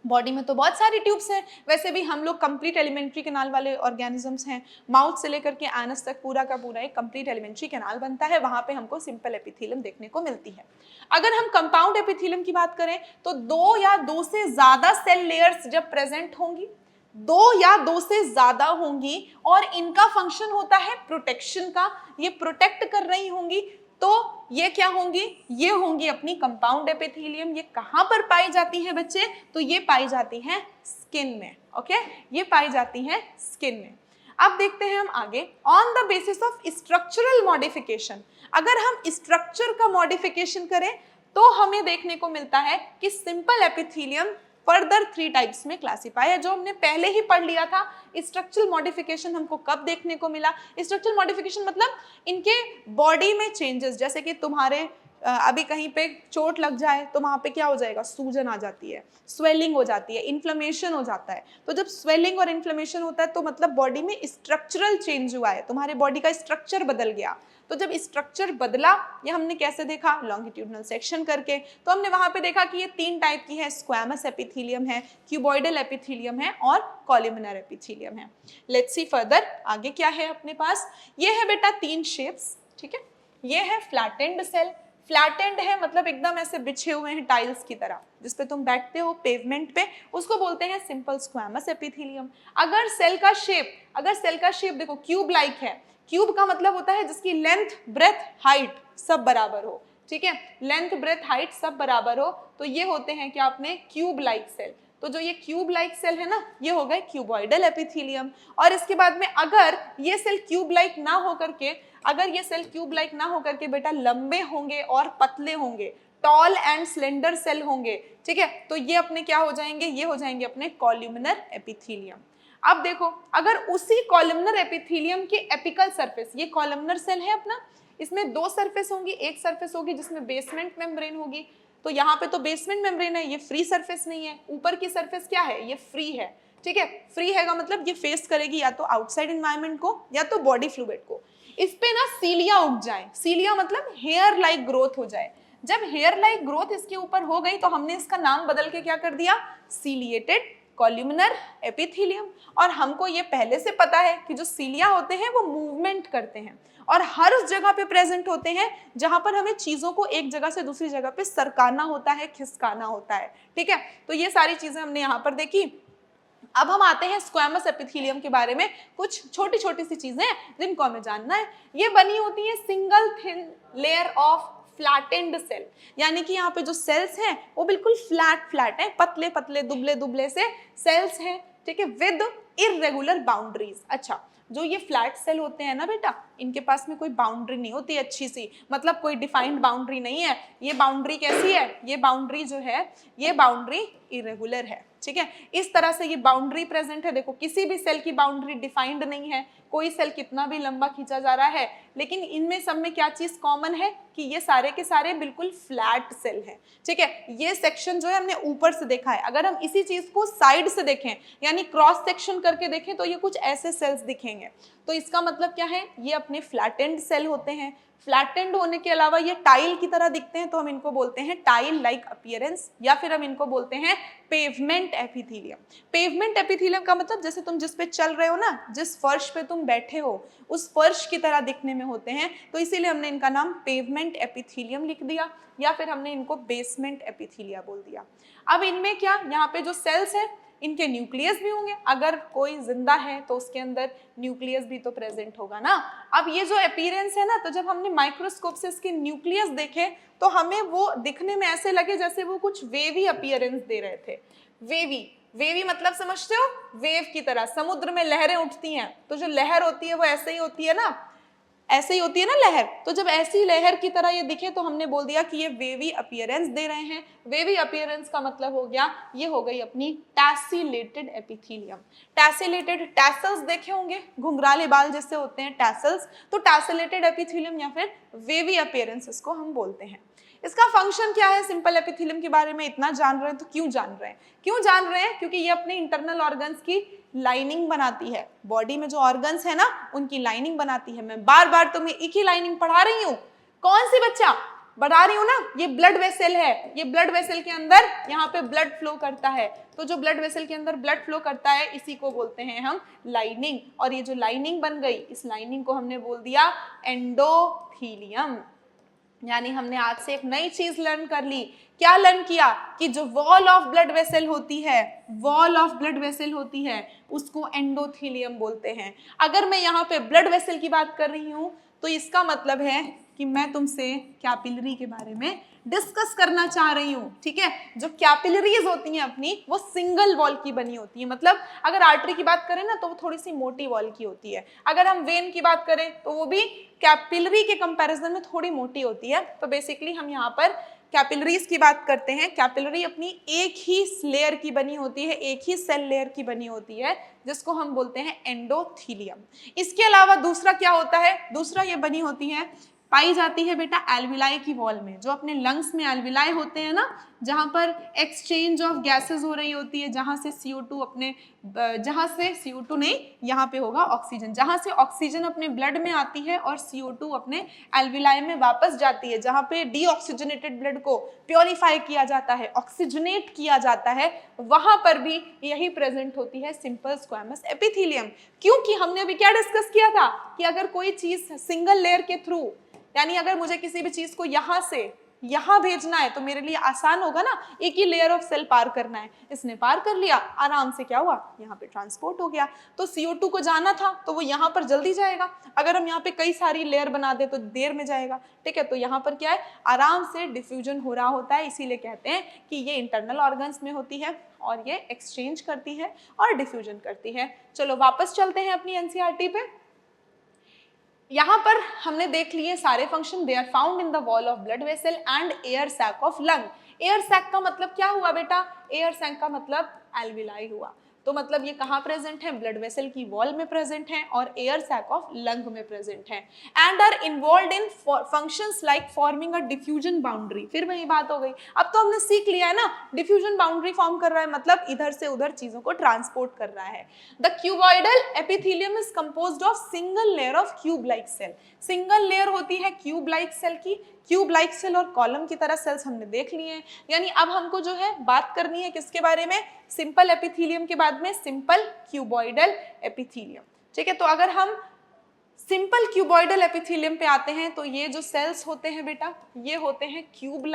A: बॉडी में तो बहुत सारी ट्यूब्स हैं, वैसे भी हम लोग कंप्लीट एलिमेंट्री कैनाल वाले ऑर्गेनिजम्स हैं। माउथ से लेकर के एनस तक पूरा का पूरा एक कंप्लीट एलिमेंट्री कैनाल बनता है, वहां पे हमको सिंपल एपिथेलियम देखने को मिलती है। अगर हम कंपाउंड एपिथेलियम की बात करें तो 2 या 2 से ज्यादा सेल लेयर्स जब प्रेजेंट होंगी, 2 या 2 से ज्यादा होंगी और इनका फंक्शन होता है प्रोटेक्शन का, ये प्रोटेक्ट कर रही होंगी, तो ये क्या होंगी, ये होंगी अपनी कंपाउंड एपिथेलियम। ये कहां पर पाई जाती है बच्चे, तो ये पाई जाती हैं स्किन में। ओके, ये पाई जाती हैं स्किन में। अब देखते हैं हम आगे, on the basis of structural modification. अगर हम स्ट्रक्चर का मॉडिफिकेशन करें तो हमें देखने को मिलता है कि सिंपल एपिथेलियम फर्दर 3 टाइप्स में क्लासिफाई है, जो हमने पहले ही पढ़ लिया था। स्ट्रक्चरल मॉडिफिकेशन हमको कब देखने को मिला? स्ट्रक्चरल मॉडिफिकेशन मतलब इनके बॉडी में चेंजेस, जैसे कि तुम्हारे अभी कहीं पे चोट लग जाए तो वहां पे क्या हो जाएगा, सूजन आ जाती है, स्वेलिंग हो जाती है, इन्फ्लेमेशन हो जाता है। तो जब स्वेलिंग और इन्फ्लेमेशन होता है तो मतलब बॉडी में स्ट्रक्चरल चेंज हुआ है, तुम्हारे बॉडी का स्ट्रक्चर बदल गया। तो जब स्ट्रक्चर बदला, ये हमने कैसे देखा, लॉन्गिट्यूडनल सेक्शन करके। तो हमने वहां पे देखा कि ये 3 टाइप की है, स्क्वैमस एपिथेलियम है, क्यूबॉइडल एपिथेलियम है और कॉलमनार एपिथेलियम है। लेट्स सी फर्दर आगे क्या है अपने पास। ये है बेटा 3 शेप्स, ठीक है। ये है फ्लैटेंड सेल, फ्लैटेंड है मतलब एकदम ऐसे बिछे हुए हैं टाइल्स की तरह, जिसपे तुम बैठते हो पेवमेंट पे, उसको बोलते हैं सिंपल स्क्वैमस एपिथेलियम। अगर सेल का शेप देखो क्यूब लाइक है, क्यूब का मतलब होता है जिसकी लेंथ ब्रेथ हाइट सब बराबर हो, ठीक है, लेंथ ब्रेथ हाइट सब बराबर हो, तो ये होते हैं क्या अपने क्यूब लाइक सेल। तो जो ये क्यूब लाइक सेल है ना, ये हो गए क्यूबॉइडल एपिथेलियम। और इसके बाद में अगर ये सेल क्यूब लाइक ना होकर के बेटा लंबे होंगे और पतले होंगे, टॉल एंड स्लेंडर सेल होंगे, ठीक है, तो ये अपने क्या हो जाएंगे, ये हो जाएंगे अपने कॉलमनर एपिथेलियम। अब देखो, अगर उसी कॉलमनर एपिथेलियम के एपिकल सरफेस, ये कॉलमनर सेल है अपना, इसमें 2 सरफेस होंगी, एक सरफेस होगी जिसमें बेसमेंट मेम्ब्रेन होगी, तो यहाँ पे तो बेसमेंट मेम्ब्रेन है, ये फ्री सरफेस नहीं है। ऊपर की सरफेस क्या है, ये फ्री है, ठीक है। फ्री है का मतलब ये फेस करेगी या तो आउटसाइड एनवायरनमेंट को या तो बॉडी फ्लूइड को। इस पे ना सीलिया उग जाए, सीलिया मतलब हेयर लाइक ग्रोथ हो जाए। जब हेयर लाइक ग्रोथ इसके ऊपर हो गई तो हमने इसका नाम बदल के क्या कर दिया, सीलिएटेड कॉलमनर एपिथेलियम। और हमको ये पहले से पता है कि जो सीलिया होते हैं वो मूवमेंट करते हैं और हर उस जगह पे प्रेजेंट होते हैं जहां पर हमें चीजों को एक जगह से दूसरी जगह पे सरकाना होता है, खिसकाना होता है, ठीक है। तो ये सारी चीजें हमने यहाँ पर देखी। अब हम आते हैं स्क्वैमस एपिथेलियम के बारे में, कुछ छोटी छोटी सी चीजें जिनको हमें जानना है। ये बनी होती है single thin layer of flattened cell, यानी कि यहाँ पे जो सेल्स हैं वो बिल्कुल फ्लैट है, पतले पतले दुबले दुबले से सेल्स हैं, ठीक है, विद इररेगुलर बाउंड्रीज। अच्छा, जो ये फ्लैट सेल होते हैं ना बेटा, इनके पास में कोई बाउंड्री नहीं होती अच्छी सी, मतलब कोई डिफाइंड बाउंड्री नहीं है। ये बाउंड्री कैसी है, ये बाउंड्री जो है ये बाउंड्री इरेगुलर है, ठीक है। इस तरह से ये बाउंड्री प्रेजेंट है। देखो, किसी भी सेल की बाउंड्री डिफाइंड नहीं है, कोई सेल कितना भी लंबा खींचा जा रहा है, लेकिन इनमें सब में क्या चीज कॉमन है कि ये सारे के सारे बिल्कुल फ्लैट सेल हैं, ठीक है। ये सेक्शन जो है हमने ऊपर से देखा है, अगर हम इसी चीज को साइड से देखें यानी क्रॉस सेक्शन करके देखें तो ये कुछ ऐसे सेल्स दिखेंगे। तो इसका मतलब क्या है, ये अपने फ्लैटेंड सेल होते हैं। फ्लैटेंड होने के अलावा ये टाइल की तरह दिखते हैं, तो हम इनको बोलते हैं टाइल लाइक अपीयरेंस, या फिर हम इनको बोलते हैं पेवमेंट एपिथेलियम। पेवमेंट एपिथेलियम का मतलब जैसे तुम जिस पे चल रहे हो ना, जिस फर्श पे तुम बैठे हो उस फर्श की तरह दिखने में होते हैं, तो इसीलिए हमने इनका नाम पेवमेंट एपिथेलियम लिख दिया, या फिर हमने इनको बेसमेंट एपिथेलिया बोल दिया। अब इनमें क्या, यहाँ पे जो सेल्स है इनके न्यूक्लियस भी होंगे, अगर कोई जिंदा है तो उसके अंदर न्यूक्लियस भी तो प्रेजेंट होगा ना। अब ये जो अपीयरेंस है ना, तो जब हमने माइक्रोस्कोप से इसके न्यूक्लियस देखे तो हमें वो दिखने में ऐसे लगे जैसे वो कुछ वेवी अपीयरेंस दे रहे थे। वेवी मतलब समझते हो, वेव की तरह, समुद्र में लहरें उठती हैं तो जो लहर होती है वो ऐसे ही होती है ना, ऐसे ही होती है ना लहर। तो जब ऐसी लहर की तरह ये दिखे तो हमने बोल दिया कि ये वेवी अपीयरेंस दे रहे हैं। वेवी अपीयरेंस का मतलब हो गया, ये हो गई अपनी टैसिलेटेड एपिथेलियम। टैसिलेटेड, टैसल्स देखे होंगे, घुंघराले बाल जैसे होते हैं टैसल्स, तो टैसिलेटेड एपिथेलियम या फिर वेवी अपीयरेंस इसको हम बोलते हैं। इसका फंक्शन क्या है, सिंपल एपिथेलियम के बारे में इतना जान रहे हैं तो क्यों जान रहे हैं, क्योंकि ये अपने इंटरनल ऑर्गन्स की लाइनिंग बनाती है। बॉडी में जो ऑर्गन्स है ना उनकी लाइनिंग बनाती है। मैं बार बार तुम्हें एक ही लाइनिंग पढ़ा रही हूँ, कौन सी बच्चा बता रही हूँ ना, ये ब्लड वेसल है, ये ब्लड वेसल के अंदर यहाँ पे ब्लड फ्लो करता है, तो जो ब्लड वेसल के अंदर ब्लड फ्लो करता है इसी को बोलते हैं हम लाइनिंग। और ये जो लाइनिंग बन गई, इस लाइनिंग को हमने बोल दिया एंडोथीलियम। यानी हमने आज से एक नई चीज लर्न कर ली। क्या लर्न किया कि जो वॉल ऑफ ब्लड वेसल होती है उसको एंडोथीलियम बोलते हैं। अगर मैं यहाँ पे ब्लड वेसल की बात कर रही हूँ तो इसका मतलब है कि मैं तुमसे कैपिलरी के बारे में डिस्कस करना चाह रही हूँ, ठीक है। जो कैपिलरीज होती हैं अपनी वो सिंगल वॉल की बनी होती है, मतलब अगर आर्टरी की बात करें ना तो वो थोड़ी सी मोटी वॉल की होती है, अगर हम वेन की बात करें तो वो भी कैपिलरी के कंपैरिजन में थोड़ी मोटी होती है। तो बेसिकली हम यहाँ पर कैपिलरीज की बात करते हैं। कैपिलरी अपनी एक ही लेयर की बनी होती है, एक ही सेल लेयर की बनी होती है, जिसको हम बोलते हैं एंडोथीलियम। इसके अलावा दूसरा क्या होता है, दूसरा ये बनी होती है, पाई जाती है बेटा एल्विलाई की वॉल में। जो अपने लंग्स में एल्विलाई होते हैं ना, जहां पर एक्सचेंज ऑफ गैसेस हो रही होती है, जहां से CO2 अपने, जहां से CO2 नहीं, यहाँ पे होगा ऑक्सीजन, जहां से ऑक्सीजन अपने ब्लड में आती है और CO2 अपने एल्विलाई में वापस जाती है, जहां पे डीऑक्सीजनेटेड ब्लड को प्योरीफाई किया जाता है, ऑक्सीजनेट किया जाता है, वहां पर भी यही प्रेजेंट होती है सिंपल स्क्वैमस एपिथेलियम। क्योंकि हमने अभी क्या डिस्कस किया था कि अगर कोई चीज सिंगल लेयर के थ्रू, यानी अगर मुझे किसी भी चीज को यहां से यहां भेजना है तो मेरे लिए आसान होगा ना, एक ही लेयर ऑफ सेल पार करना है, इसने पार कर लिया, आराम से क्या हुआ, यहाँ पे ट्रांसपोर्ट हो गया। तो CO2 को जाना था तो वो यहाँ पर जल्दी जाएगा, अगर हम यहाँ पे कई सारी लेयर बना दे तो देर में जाएगा, ठीक है। तो यहाँ पर क्या है, आराम से डिफ्यूजन हो रहा होता है, इसीलिए कहते हैं कि ये इंटरनल ऑर्गन्स में होती है और ये एक्सचेंज करती है और डिफ्यूजन करती है। चलो वापस चलते हैं अपनी NCERT पे। यहाँ पर हमने देख लिए सारे function. They are found in the wall of blood vessel and air sac of lung. Air sac का मतलब क्या हुआ बेटा, एयर सैक का मतलब एल्विलाई हुआ। तो मतलब ये कहाँ प्रेजेंट है, ब्लड वेसल की वॉल में प्रेजेंट है और एयर सैक ऑफ लंग में प्रेजेंट है। And are involve in functions like forming a diffusion boundary. फिर वही बात हो गई, अब तो हमने सीख लिया है ना, डिफ्यूजन बाउंड्री फॉर्म कर रहा है, मतलब इधर से उधर चीजों को ट्रांसपोर्ट कर रहा है। The cuboidal epithelium is composed of single layer of cube like cell. Single layer होती है क्यूब लाइक सेल की। क्यूब लाइक सेल और कॉलम की तरह सेल्स हमने देख लिए हैं। यानी अब हमको जो है बात करनी है किसके बारे में, सिंपल एपिथेलियम के बाद में सिंपल क्यूबॉइडल एपिथेलियम, ठीक है। तो अगर हम सिंपल क्यूबॉइडल एपिथेलियम पे आते हैं तो ये जो सेल्स होते हैं बेटा, ये होते हैं क्यूब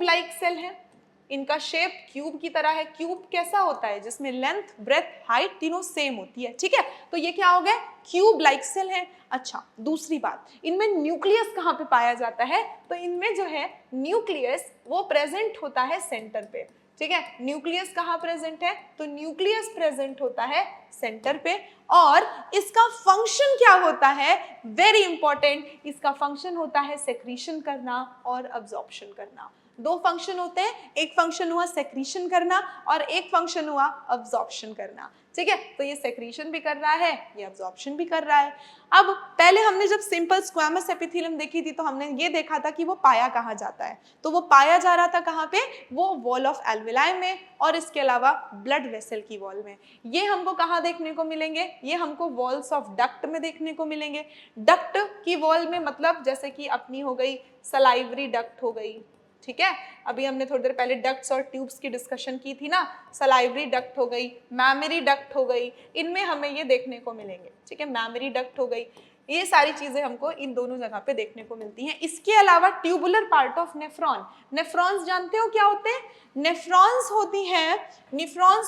A: लाइक सेल है। इनका शेप क्यूब की तरह है। क्यूब कैसा होता है, जिसमें लेंथ, ब्रेथ, हाइट तीनों सेम होती है, ठीक है। तो ये क्या हो गया, क्यूब लाइक सेल है। अच्छा, दूसरी बात, इनमें न्यूक्लियस कहाँ पे पाया जाता है, तो इनमें जो है न्यूक्लियस वो प्रेजेंट होता है सेंटर पे, ठीक है। न्यूक्लियस कहाँ प्रेजेंट है, तो न्यूक्लियस प्रेजेंट होता है सेंटर पे। और इसका फंक्शन क्या होता है, वेरी इंपॉर्टेंट, इसका फंक्शन होता है सेक्रीशन करना और अब्जॉर्प्शन करना। दो फंक्शन होते हैं, एक फंक्शन हुआ सेक्रीशन करना और एक फंक्शन हुआ अब्जॉर्प्शन करना, ठीक है। तो ये सेक्रीशन भी कर रहा है, ये अब्जॉर्प्शन भी कर रहा है। अब पहले हमने जब सिंपल स्क्वैमस एपिथेलियम देखी थी तो हमने ये देखा था कि वो पाया कहाँ जाता है, तो वो पाया जा रहा था कहाँ पे, वो वॉल ऑफ एल्विलाई में और इसके अलावा ब्लड वेसल की वॉल में। ये हमको कहाँ देखने को मिलेंगे, ये हमको वॉल्स ऑफ डक्ट में देखने को मिलेंगे। डक्ट की वॉल में मतलब जैसे कि अपनी हो गई सलाइवरी डक्ट हो गई, ठीक है। अभी हमने थोड़ी देर पहले डक्ट्स और ट्यूब्स की डिस्कशन की थी ना, सलाइवरी डक्ट हो गई, मैमरी डक्ट हो गई, इनमें हमें ये देखने को मिलेंगे, ठीक है। मैमरी डक्ट हो गई, ये सारी चीजें हमको इन दोनों जगह पे देखने को मिलती हैं। इसके अलावा tubular part of nephron. Nephrons जानते हो क्या होते हैं, नेफ्रॉन्स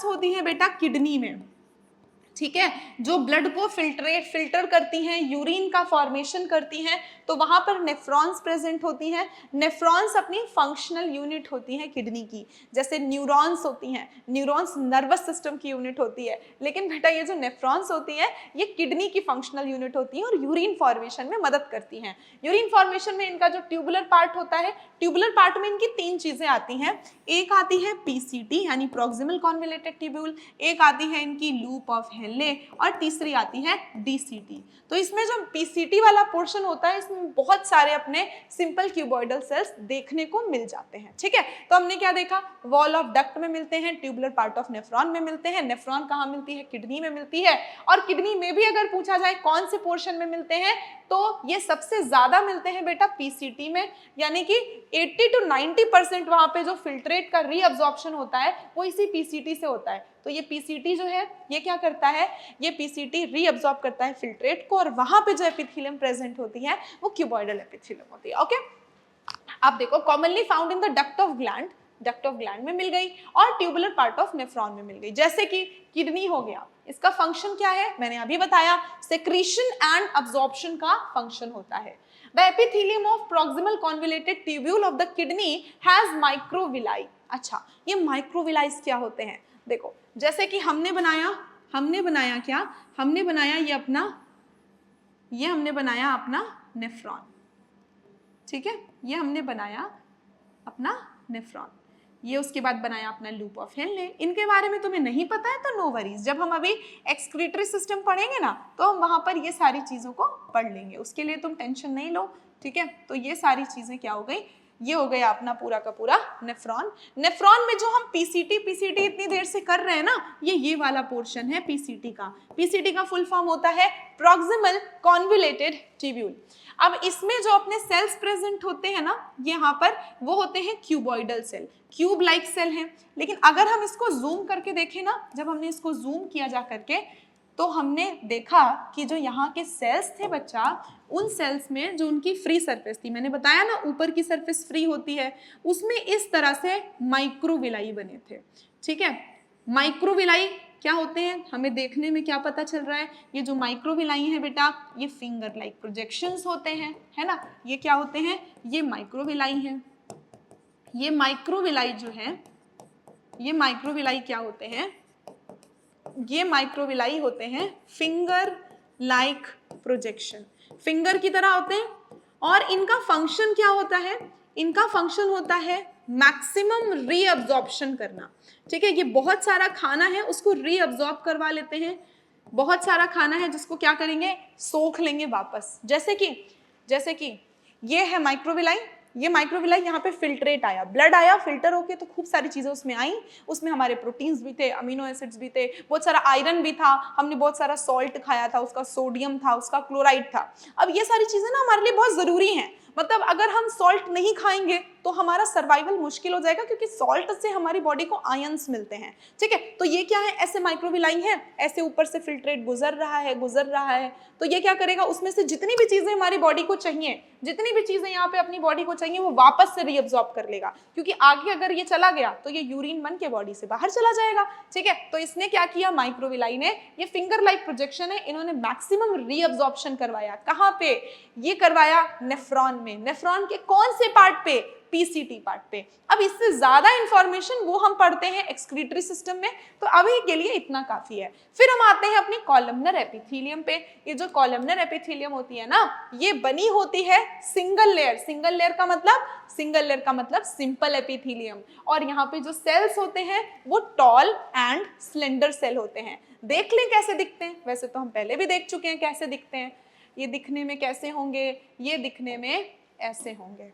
A: होती हैं बेटा किडनी में, ठीक है, जो ब्लड को फिल्टर करती हैं, यूरिन का फॉर्मेशन करती हैं, तो वहां पर नेफ्रॉन्स प्रेजेंट होती हैं। नेफ्रॉन्स अपनी फंक्शनल यूनिट होती हैं किडनी की, जैसे न्यूरॉन्स होती हैं, न्यूरॉन्स नर्वस सिस्टम की यूनिट होती है, लेकिन बेटा ये जो नेफ्रॉन्स होती हैं ये किडनी की फंक्शनल यूनिट होती हैं और यूरिन फॉर्मेशन में मदद करती हैं। यूरिन फॉर्मेशन में इनका जो ट्यूबुलर पार्ट होता है, ट्यूबुलर पार्ट में इनकी तीन चीजें आती हैं। एक आती है PCT यानी प्रॉक्सिमल कॉन्वोल्यूटेड ट्यूब्यूल, एक आती है इनकी लूप ऑफ हेनले और तीसरी आती है DCT। तो इसमें जो PCT वाला पोर्शन होता है इसमें बहुत सारे अपने सिंपल क्यूबॉइडल सेल्स देखने को मिल जाते हैं, ठीक है। तो हमने क्या देखा, वॉल ऑफ डक्ट में मिलते हैं, ट्यूबुलर पार्ट ऑफ नेफ्रॉन में मिलते हैं। नेफ्रॉन कहाँ मिलती है, किडनी में मिलती है। और किडनी में भी अगर पूछा जाए कौन से पोर्शन में मिलते हैं, तो ये सबसे ज्यादा मिलते हैं बेटा PCT में, यानी कि 80 to 90% वहां पे जो फिल्ट्रेट का रीअब्जॉर्प्शन होता है वो इसी PCT से होता है। तो ये PCT जो है ये क्या करता है, ये PCT रीअब्जॉर्ब करता है फिल्ट्रेट को और वहां पे जो एपिथेलियम प्रेजेंट होती है वो क्यूबॉइडल एपिथेलियम होती है, ओके। अब देखो, commonly found in the duct of gland में मिल गई और ट्यूबुलर पार्ट ऑफ नेफ्रॉन में मिल गई। जैसे कि किडनी हो गया, इसका फंक्शन क्या है, मैंने अभी बताया, सेक्रीशन एंड अब्जॉर्प्शन का फंक्शन होता है। The epithelium of proximal convoluted tubule of the kidney has microvilli। अच्छा, ये माइक्रोविलाई क्या होते हैं, देखो जैसे कि हमने बनाया क्या, हमने बनाया ये हमने बनाया अपना नेफ्रॉन, ठीक है, ये हमने बनाया अपना नेफ्रॉन। ये उसके बाद बनाया अपना लूप ऑफ हेनले। इनके बारे में तुम्हें नहीं पता है तो नो वरीज, जब हम अभी एक्सक्रीटरी सिस्टम पढ़ेंगे ना तो हम वहां पर ये सारी चीजों को पढ़ लेंगे, उसके लिए तुम टेंशन नहीं लो, ठीक है। तो ये सारी चीजें क्या हो गई, ये हो गया अपना पूरा का पूरा नेफ्रॉन। नेफ्रॉन में जो हम पीसीटी इतनी देर से कर रहे हैं ना, ये वाला पोर्शन है पीसीटी का। पीसीटी का फुल फॉर्म होता है प्रॉक्सिमल कॉन्वोल्यूटेड ट्यूब्यूल। अब इसमें जो अपने सेल्स प्रेजेंट होते हैं ना यहाँ पर, वो होते हैं cuboidal cell, cube like cell हैं। लेकिन अगर हम इसको जूम करके देखें ना, जब हमने इसको जूम किया जा करके, तो हमने देखा कि जो यहाँ के सेल्स थे बच्चा, उन सेल्स में जो उनकी फ्री सरफेस थी, मैंने बताया ना ऊपर की सरफेस फ्री होती है, उसमें इस तरह से माइक्रोविलाई बने थे, ठीक है। माइक्रोविलाई क्या होते हैं, हमें देखने में क्या पता चल रहा है, ये जो माइक्रोविलाई है बेटा, ये फिंगर लाइक प्रोजेक्शंस होते हैं, है ना। ये क्या होते हैं, ये माइक्रोविलाई हैं। ये माइक्रोविलाई जो है, ये माइक्रोविलाई क्या होते हैं, ये माइक्रोविलाई होते हैं फिंगर लाइक प्रोजेक्शन, फिंगर की तरह होते हैं। और इनका फंक्शन क्या होता है, इनका फंक्शन होता है मैक्सिमम रीअब्जॉर्प्शन करना, ठीक है। ये बहुत सारा खाना है उसको रीअब्जॉर्ब करवा लेते हैं, बहुत सारा खाना है जिसको क्या करेंगे, सोख लेंगे वापस। जैसे कि ये है माइक्रोविलाई, ये माइक्रोविलाई यहाँ पे फिल्ट्रेट आया, ब्लड आया, फिल्टर होके तो खूब सारी चीजें उसमें आई, उसमें हमारे प्रोटीन्स भी थे, अमीनो एसिड्स भी थे, बहुत सारा आयरन भी था, हमने बहुत सारा सॉल्ट खाया था, उसका सोडियम था, उसका क्लोराइड था। अब ये सारी चीजें ना हमारे लिए बहुत जरूरी हैं, मतलब अगर हम सॉल्ट नहीं खाएंगे तो हमारा सर्वाइवल मुश्किल हो जाएगा, क्योंकि सॉल्ट से हमारी बॉडी को आयंस मिलते हैं, ठीक है। तो ये क्या है, ऐसे माइक्रोविलाई है, ऐसे ऊपर से फिल्ट्रेट गुजर रहा है, तो ये क्या करेगा, उसमें से जितनी भी चीजें हमारी बॉडी को चाहिए, जितनी भी चीजें यहाँ पे अपनी बॉडी को चाहिए, वो वापस से रीअब्सॉर्ब कर लेगा, क्योंकि आगे अगर ये चला गया तो ये यूरिन बन के बॉडी से बाहर चला जाएगा, ठीक है। तो इसने क्या किया, माइक्रोविलाई ने, ये फिंगर लाइक प्रोजेक्शन है, इन्होंने मैक्सिमम रीअब्सॉर्प्शन करवाया। कहाँ पे, ये करवाया नेफ्रॉन में। नेफ्रॉन के कौन से पार्ट पे, पीसीटी पार्ट पे। अब इससे ज्यादा इंफॉर्मेशन वो हम पढ़ते हैं एक्सक्रीटरी सिस्टम में, तो अभी के लिए इतना काफी है। फिर हम आते हैं अपनी कॉलमनर एपिथेलियम पे। ये जो कॉलमनर एपिथेलियम होती है ना, ये बनी होती है सिंगल लेयर। सिंगल लेयर का मतलब सिंपल एपिथेलियम। और यहाँ पे जो सेल्स होते हैं वो टॉल एंड स्लेंडर सेल होते हैं। देख लें कैसे दिखते हैं, वैसे तो हम पहले भी देख चुके हैं कैसे दिखते हैं। ये दिखने में कैसे होंगे, ये दिखने में ऐसे होंगे,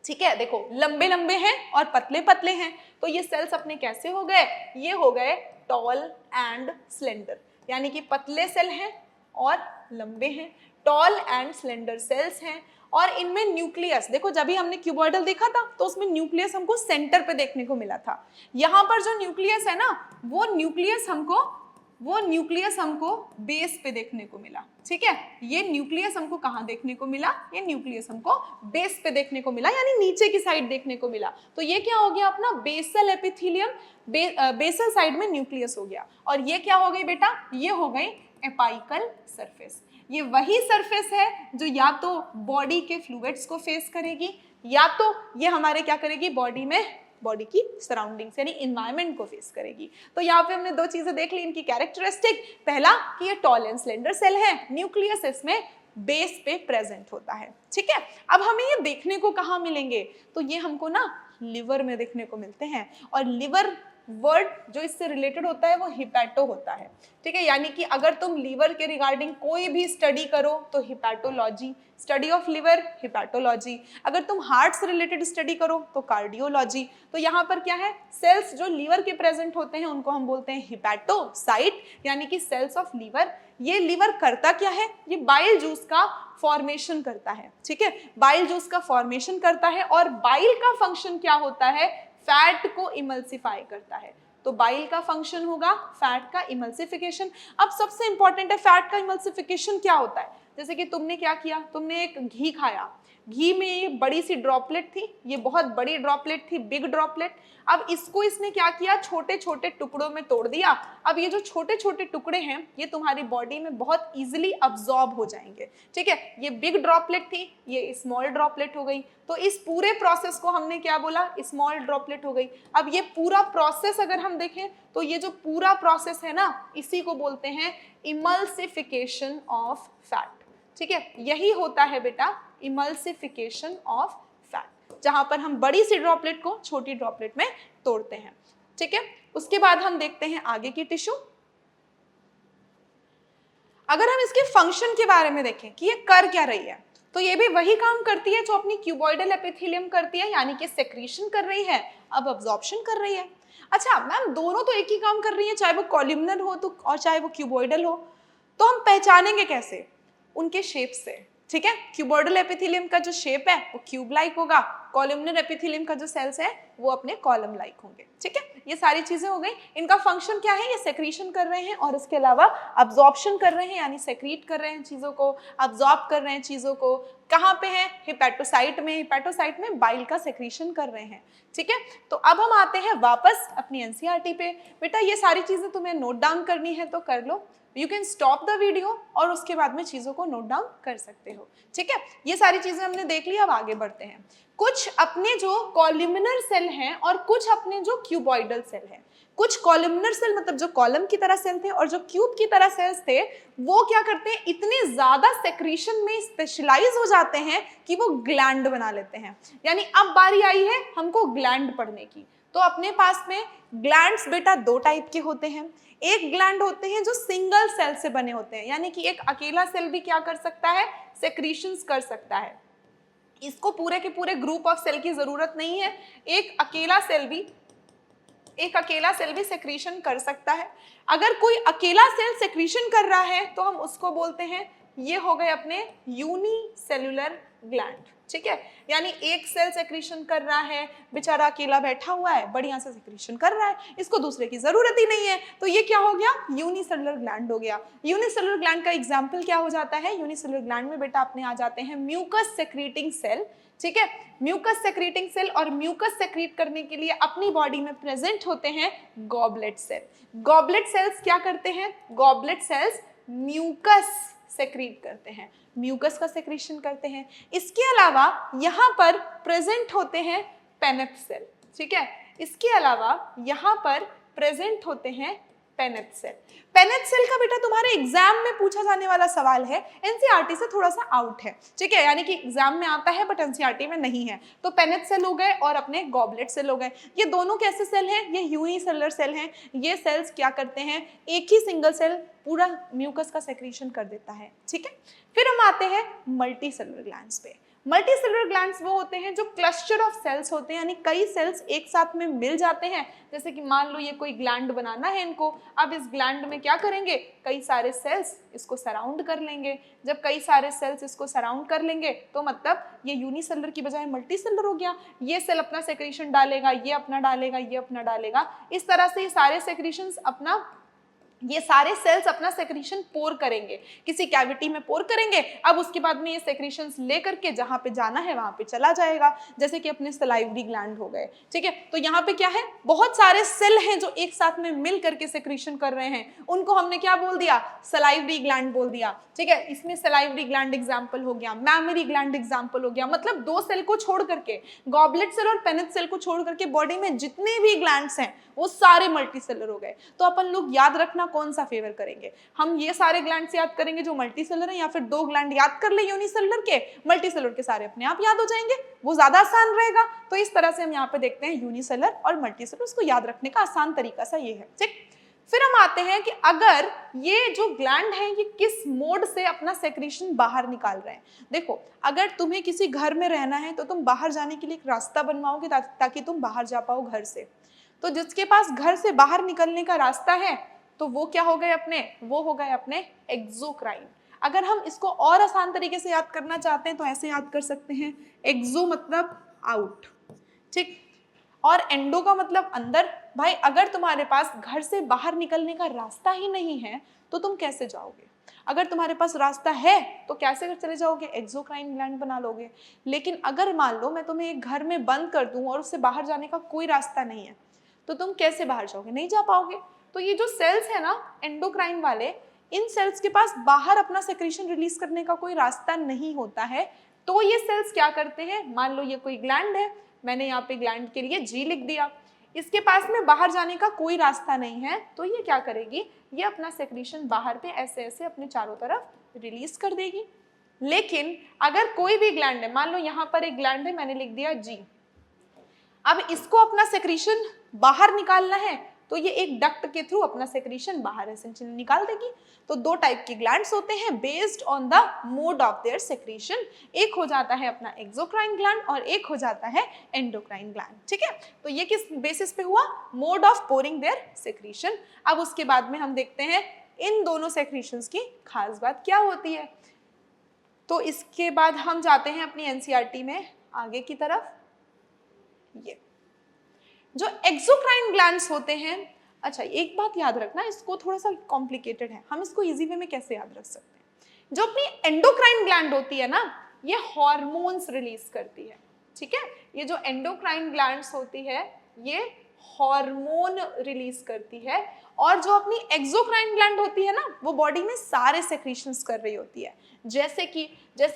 A: ठीक है। देखो लंबे लंबे हैं और पतले पतले हैं, तो ये सेल्स अपने कैसे हो गए, ये हो गए टॉल एंड स्लेंडर, यानी कि पतले सेल हैं और लंबे हैं, टॉल एंड स्लेंडर सेल्स हैं। और इनमें न्यूक्लियस, देखो जब भी हमने क्यूबॉइडल देखा था तो उसमें न्यूक्लियस हमको सेंटर पे देखने को मिला था। यहाँ पर जो न्यूक्लियस है ना, वो न्यूक्लियस हमको बेस पे देखने को मिला, ठीक है। ये न्यूक्लियस हमको कहाँ देखने को मिला, ये न्यूक्लियस हमको बेस पे देखने को मिला, यानी नीचे की साइड देखने को मिला। तो ये क्या हो गया अपना बेसल एपिथेलियम, बेसल साइड में न्यूक्लियस हो गया। और ये क्या हो गई बेटा, ये हो गई एपाइकल सरफेस। ये वही सरफेस है जो या तो बॉडी के फ्लूइड्स को फेस करेगी, या तो ये हमारे क्या करेगी, बॉडी की सराउंडिंग्स यानी इन्वायरमेंट को फेस करेगी। तो यहाँ पे हमने दो चीजें देख ली इनकी कैरेक्टरिस्टिक। पहला कि ये टॉल एंड स्लेंडर सेल है, न्यूक्लियस इसमें बेस पे प्रेजेंट होता है, ठीक है। अब हमें ये देखने को कहाँ मिलेंगे, तो ये हमको ना लिवर में देखने को मिलते हैं। और लिवर वर्ड जो इससे रिलेटेड होता है वो हिपैटो होता है, ठीक है। यानी कि अगर तुम लीवर के रिगार्डिंग कोई भी स्टडी करो तो हिपैटोलॉजी, स्टडी ऑफ लिवर हिपैटोलॉजी। अगर तुम हार्ट से रिलेटेड स्टडी करो तो कार्डियोलॉजी। तो यहाँ पर क्या है, सेल्स जो लीवर के प्रेजेंट होते हैं उनको हम बोलते हैं हिपैटोसाइट, यानी कि सेल्स ऑफ लीवर। ये लीवर करता क्या है, ये बाइल जूस का फॉर्मेशन करता है, ठीक है। बाइल जूस का फॉर्मेशन करता है और बाइल का फंक्शन क्या होता है, फैट को इमल्सिफाई करता है। तो बाइल का फंक्शन होगा फैट का इमल्सिफिकेशन। अब सबसे इंपॉर्टेंट है फैट का इमल्सिफिकेशन क्या होता है। जैसे कि तुमने क्या किया, तुमने एक घी खाया, घी में ये बड़ी सी ड्रॉपलेट थी, ये बहुत बड़ी ड्रॉपलेट थी, बिग ड्रॉपलेट। अब इसको इसने क्या किया, छोटे छोटे टुकड़ों में तोड़ दिया। अब ये जो छोटे छोटे टुकड़े हैं ये तुम्हारी बॉडी में बहुत इजीली अब्सॉर्ब हो जाएंगे, ठीक है। ये बिग ड्रॉपलेट थी, ये स्मॉल ड्रॉपलेट हो गई। तो इस पूरे प्रोसेस को हमने क्या बोला, स्मॉल ड्रॉपलेट हो गई। अब ये पूरा प्रोसेस अगर हम देखें तो ये जो पूरा प्रोसेस है ना, इसी को बोलते हैं इमल्सिफिकेशन ऑफ फैट, ठीक है। यही होता है बेटा इमल्सिफिकेशन ऑफ फैट, जहां पर हम बड़ी सी ड्रॉपलेट को छोटी ड्रॉपलेट में तोड़ते हैं। ठीक है, उसके बाद हम देखते हैं आगे की टिश्यू। अगर हम इसके फंक्शन के बारे में देखें कि ये कर क्या रही है, तो ये भी वही काम करती है जो अपनी क्यूबॉइडल एपिथेलियम करती है, यानी कि सेक्रीशन कर रही है, अब अब्जॉर्प्शन कर रही है। अच्छा मैम, दोनों तो एक ही काम कर रही है, चाहे वो कॉलमनर हो तो और चाहे वो क्यूबॉइडल हो, तो हम पहचानेंगे कैसे? उनके शेप से। ठीक है, क्यूबॉइडल एपिथेलियम का जो शेप है वो क्यूब लाइक होगा, कॉलमनर एपिथेलियम का जो सेल्स है वो अपने कॉलम लाइक होंगे। ठीक है, ये सारी चीजें हो गई। इनका फंक्शन क्या है? ये सेक्रीशन कर रहे हैं और इसके अलावा अब्जॉर्प्शन कर रहे हैं, यानी सेक्रीट कर रहे हैं चीजों को, अब्जॉर्ब कर रहे हैं चीजों को। कहाँ पे है? हिपैटोसाइट में। हिपैटोसाइट में बाइल का सेक्रीशन कर रहे हैं। ठीक है, तो अब हम आते हैं वापस अपनी एनसीईआरटी पे। बेटा ये सारी चीजें तुम्हें नोट डाउन करनी है तो कर लो, you can stop the video और उसके बाद में चीजों को नोट डाउन कर सकते हो। ठीक है, ये सारी चीजें हमने देख ली, अब आगे बढ़ते हैं। कुछ अपने जो कॉलमनर सेल हैं और कुछ अपने जो क्यूबॉइडल सेल हैं। कुछ कॉलमनर सेल मतलब जो कॉलम की तरह सेल थे और जो क्यूब की तरह सेल्स थे, वो क्या करते हैं, इतने ज्यादा सेक्रीशन में स्पेशलाइज हो जाते हैं कि वो ग्लैंड बना लेते हैं। यानी अब बारी आई है हमको ग्लैंड पढ़ने की। तो अपने पास में ग्लैंड्स बेटा दो टाइप के होते हैं। एक ग्लैंड होते हैं जो सिंगल सेल से बने होते हैं, यानी कि एक अकेला सेल भी क्या कर सकता है? सेक्रीशंस कर सकता है। इसको पूरे के पूरे ग्रुप ऑफ सेल की जरूरत नहीं है, एक अकेला सेल भी सेक्रीशन कर सकता है। अगर कोई अकेला सेल सेक्रीशन कर रहा है तो हम उसको बोलते हैं, ये हो गए अपने यूनिसेल्युलर ग्लैंड। ठीक है, यानी एक सेल सेक्रीशन कर रहा है, बेचारा अकेला बैठा हुआ है, बढ़िया से सेक्रीशन कर रहा है, इसको दूसरे की जरूरत ही नहीं है, तो ये क्या हो गया? यूनिसेलुलर ग्लैंड हो गया। यूनिसेलुलर ग्लैंड का एग्जांपल क्या हो जाता है? यूनिसेलुलर ग्लैंड में बेटा अपने आ जाते हैं म्यूकस सेक्रीटिंग सेल। ठीक है, म्यूकस सेक्रीटिंग सेल, और म्यूकस सेक्रीट करने के लिए अपनी बॉडी में प्रेजेंट होते हैं गॉबलेट सेल। गॉबलेट सेल्स क्या करते हैं? गॉबलेट सेल्स म्यूकस सेक्रीट करते हैं, म्यूकस का सेक्रीशन करते हैं। इसके अलावा यहाँ पर प्रेजेंट होते हैं पेनेट सेल। ठीक है, इसके अलावा यहाँ पर प्रेजेंट होते हैं पेनेट सेल। पेनेट सेल का बेटा तुम्हारे एग्जाम में पूछा जाने वाला सवाल है, एनसीईआरटी से थोड़ा सा आउट है। ठीक है, यानी कि एग्जाम में आता है बट एनसीईआरटी में नहीं है। तो पेनेट सेल हो गए और अपने गॉबलेट सेल हो गए। ये दोनों कैसे सेल हैं? ये यूनिसेलुलर सेल हैं। ये सेल्स क्या करते हैं? एक ही सिंगल सेल पूरा म्यूकस का सेक्रीशन कर देता है। ठीक है, फिर हम आते हैं मल्टी सेलुलर ग्लैंड्स पे। मल्टी सेलुलर ग्लैंड्स वो होते हैं जो क्लस्टर ऑफ सेल्स होते हैं, यानी कई सेल्स एक साथ में मिल जाते हैं। जैसे कि मान लो ये कोई ग्लैंड बनाना है इनको, अब इस ग्लैंड में क्या करेंगे? कई सारे सेल्स इसको सराउंड कर लेंगे। जब कई सारे सेल्स इसको सराउंड कर लेंगे तो मतलब ये यूनिसेलुलर की बजाय मल्टी सेलुलर हो गया। ये सेल अपना सेक्रीशन डालेगा, ये अपना डालेगा, ये अपना डालेगा। इस तरह से ये सारे सेक्रीशंस ये सारे सेल्स अपना सेक्रीशन पोर करेंगे, किसी कैविटी में पोर करेंगे। अब उसके बाद में ये सेक्रीशंस लेकर के जहां पे जाना है वहां पे चला जाएगा, जैसे कि अपने सलाइवरी ग्लैंड हो गए। ठीक है, तो यहाँ पे क्या है? बहुत सारे सेल हैं जो एक साथ में मिल करके सेक्रीशन कर रहे हैं, उनको हमने क्या बोल दिया? सलाइवरी ग्लैंड बोल दिया। ठीक है, इसमें सलाइवरी ग्लैंड एग्जाम्पल हो गया, मैमरी ग्लैंड एग्जाम्पल हो गया। मतलब दो सेल को छोड़ करके, गॉबलेट सेल और पेनेट सेल को छोड़ करके बॉडी में जितने भी ग्लैंड्स हैं वो सारे मल्टी सेलुलर हो गए। तो अपन लोग याद रखना कौन सा फेवर करेंगे? हम ये सारे ग्लैंड्स याद करेंगे जो मल्टी सेलुलर हैं, या फिर दो ग्लैंड याद कर ले यूनिसेलुलर के, मल्टी सेलुलर के सारे अपने आप याद हो जाएंगे, वो ज्यादा आसान रहेगा। तो इस तरह से हम यहाँ पे देखते हैं यूनिसेलुलर और मल्टी सेलुलर, उसको याद रखने का आसान तरीका सा ये है। ठीक, फिर हम आते हैं कि अगर ये जो ग्लैंड है ये किस मोड से अपना सेक्रीशन बाहर निकाल रहे हैं। देखो, अगर तुम्हें किसी घर में रहना है तो तुम बाहर जाने के लिए एक रास्ता बनवाओगे ताकि तुम बाहर जा पाओ घर से। तो जिसके पास घर से बाहर निकलने का रास्ता है तो वो क्या हो गए अपने? वो हो गए अपने एक्सोक्राइन। अगर हम इसको और आसान तरीके से याद करना चाहते हैं तो ऐसे याद कर सकते हैं, एक्सो मतलब आउट, ठीक, और एंडो का मतलब अंदर। भाई अगर तुम्हारे पास घर से बाहर निकलने का रास्ता ही नहीं है तो तुम कैसे जाओगे? अगर तुम्हारे पास रास्ता है तो कैसे चले जाओगे? एक्सोक्राइन ग्लैंड बना लोगे। लेकिन अगर मान लो मैं तुम्हें एक घर में बंद कर दूं और उससे बाहर जाने का कोई रास्ता नहीं है तो तुम कैसे बाहर जाओगे? नहीं जा पाओगे। तो ये जो सेल्स है ना एंडोक्राइन वाले, इन सेल्स के पास बाहर अपना सेक्रीशन रिलीज करने का कोई रास्ता नहीं होता है। तो ये सेल्स क्या करते हैं? मान लो ये कोई ग्लैंड है, मैंने यहाँ पे ग्लैंड के लिए G लिख दिया, इसके पास में बाहर जाने का कोई रास्ता नहीं है, तो ये क्या करेगी? ये अपना सेक्रीशन बाहर पे ऐसे ऐसे अपने चारों तरफ रिलीज कर देगी। लेकिन अगर कोई भी ग्लैंड है, मान लो यहाँ पर एक ग्लैंड है, मैंने लिख दिया G, अब इसको अपना सेक्रीशन बाहर निकालना है तो ये एक डक्ट के थ्रू अपना सेक्रीशन बाहर एसेंशियली निकाल देगी। तो दो टाइप के ग्लैंड्स होते हैं based on the mode of their secretion, एक हो जाता है अपना एक्सोक्राइन ग्लैंड और एक हो जाता है एंडोक्राइन ग्लैंड, ठीक है। तो ये किस बेसिस पे हुआ, mode of pouring their secretion. अब उसके बाद में हम देखते हैं इन दोनों सेक्रीशंस की खास बात क्या होती है। तो इसके बाद हम जाते हैं अपनी एनसीईआरटी में आगे की तरफ। ये जो एक्सोक्राइन ग्लैंड्स होते हैं, अच्छा एक बात याद रखना, इसको थोड़ा सा कॉम्प्लिकेटेड है, हम इसको इजी वे में कैसे याद रख सकते हैं। जो अपनी एंडोक्राइन ग्लैंड होती है ना, ये हार्मोन्स रिलीज करती है, ठीक है। ये जो एंडोक्राइन ग्लैंड्स होती है ये हार्मोन रिलीज करती है, और जो अपनी एक्सोक्राइन ग्लैंड होती है ना, वो बॉडी में सारे सेक्रीशंस कर रही होती है, जैसे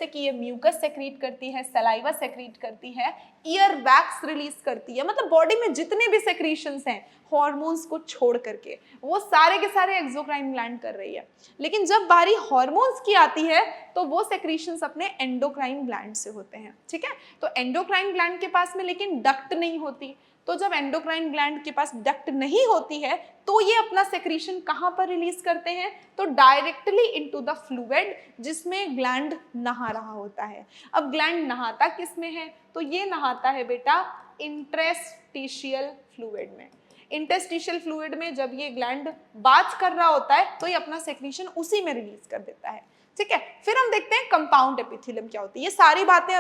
A: कि ये म्यूकस सेक्रीट करती है, सलाइवा सेक्रीट करती है, ईयर वैक्स रिलीज करती है, मतलब बॉडी में जितने भी सेक्रीशंस हैं हार्मोन्स को छोड़ करके वो सारे के सारे एक्सोक्राइन ग्लैंड कर रही है। लेकिन जब बारी हार्मोन्स की आती है तो वो सेक्रीशंस अपने एंडोक्राइन ग्लैंड से होते हैं, ठीक है। तो एंडोक्राइन ग्लैंड के पास में लेकिन डक्ट नहीं होती, तो जब एंडोक्राइन ग्लैंड के पास डक्ट नहीं होती है तो ये अपना सेक्रीशन कहाँ पर रिलीज करते हैं, तो डायरेक्टली इनटू द फ्लूइड जिसमें ग्लैंड नहा रहा होता है। अब ग्लैंड नहाता किस में है, तो ये नहाता है बेटा इंटरस्टिशियल फ्लूइड में। इंटरस्टिशियल फ्लूइड में जब ये ग्लैंड बाथ कर रहा होता है तो ये अपना सेक्रीशन उसी में रिलीज कर देता है, ठीक है। फिर हम देखते हैं कंपाउंड एपिथेलियम क्या होती है। ये सारी बातें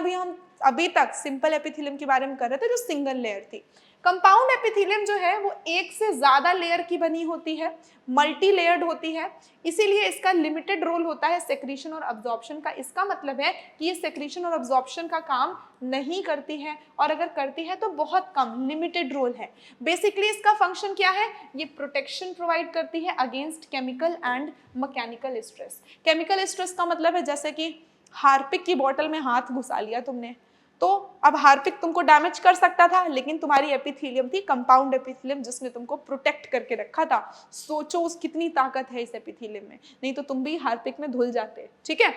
A: अभी तक सिंपल एपिथेलियम के बारे में कर रहे थे जो सिंगल लेयर थी। कंपाउंड एपिथेलियम जो है वो एक से ज्यादा लेयर की बनी होती है, मल्टी लेयर्ड होती है, इसीलिए इसका लिमिटेड रोल होता है सेक्रीशन और अब्जॉर्प्शन का। इसका मतलब है कि ये सेक्रीशन और अब्जॉर्प्शन का काम नहीं करती है, और अगर करती है तो बहुत कम, लिमिटेड रोल है। बेसिकली इसका फंक्शन क्या है, ये प्रोटेक्शन प्रोवाइड करती है against chemical and mechanical stress. Chemical stress का मतलब है जैसे कि हार्पिक की बोतल में हाथ घुसा लिया तुमने, तो अब हार्पिक तुमको डैमेज कर सकता था, लेकिन तुम्हारी एपिथेलियम थी कंपाउंड एपिथेलियम जिसने तुमको प्रोटेक्ट करके रखा था। सोचो उस कितनी ताकत है इस एपिथेलियम में, नहीं तो तुम भी हार्पिक में धुल जाते, ठीक है।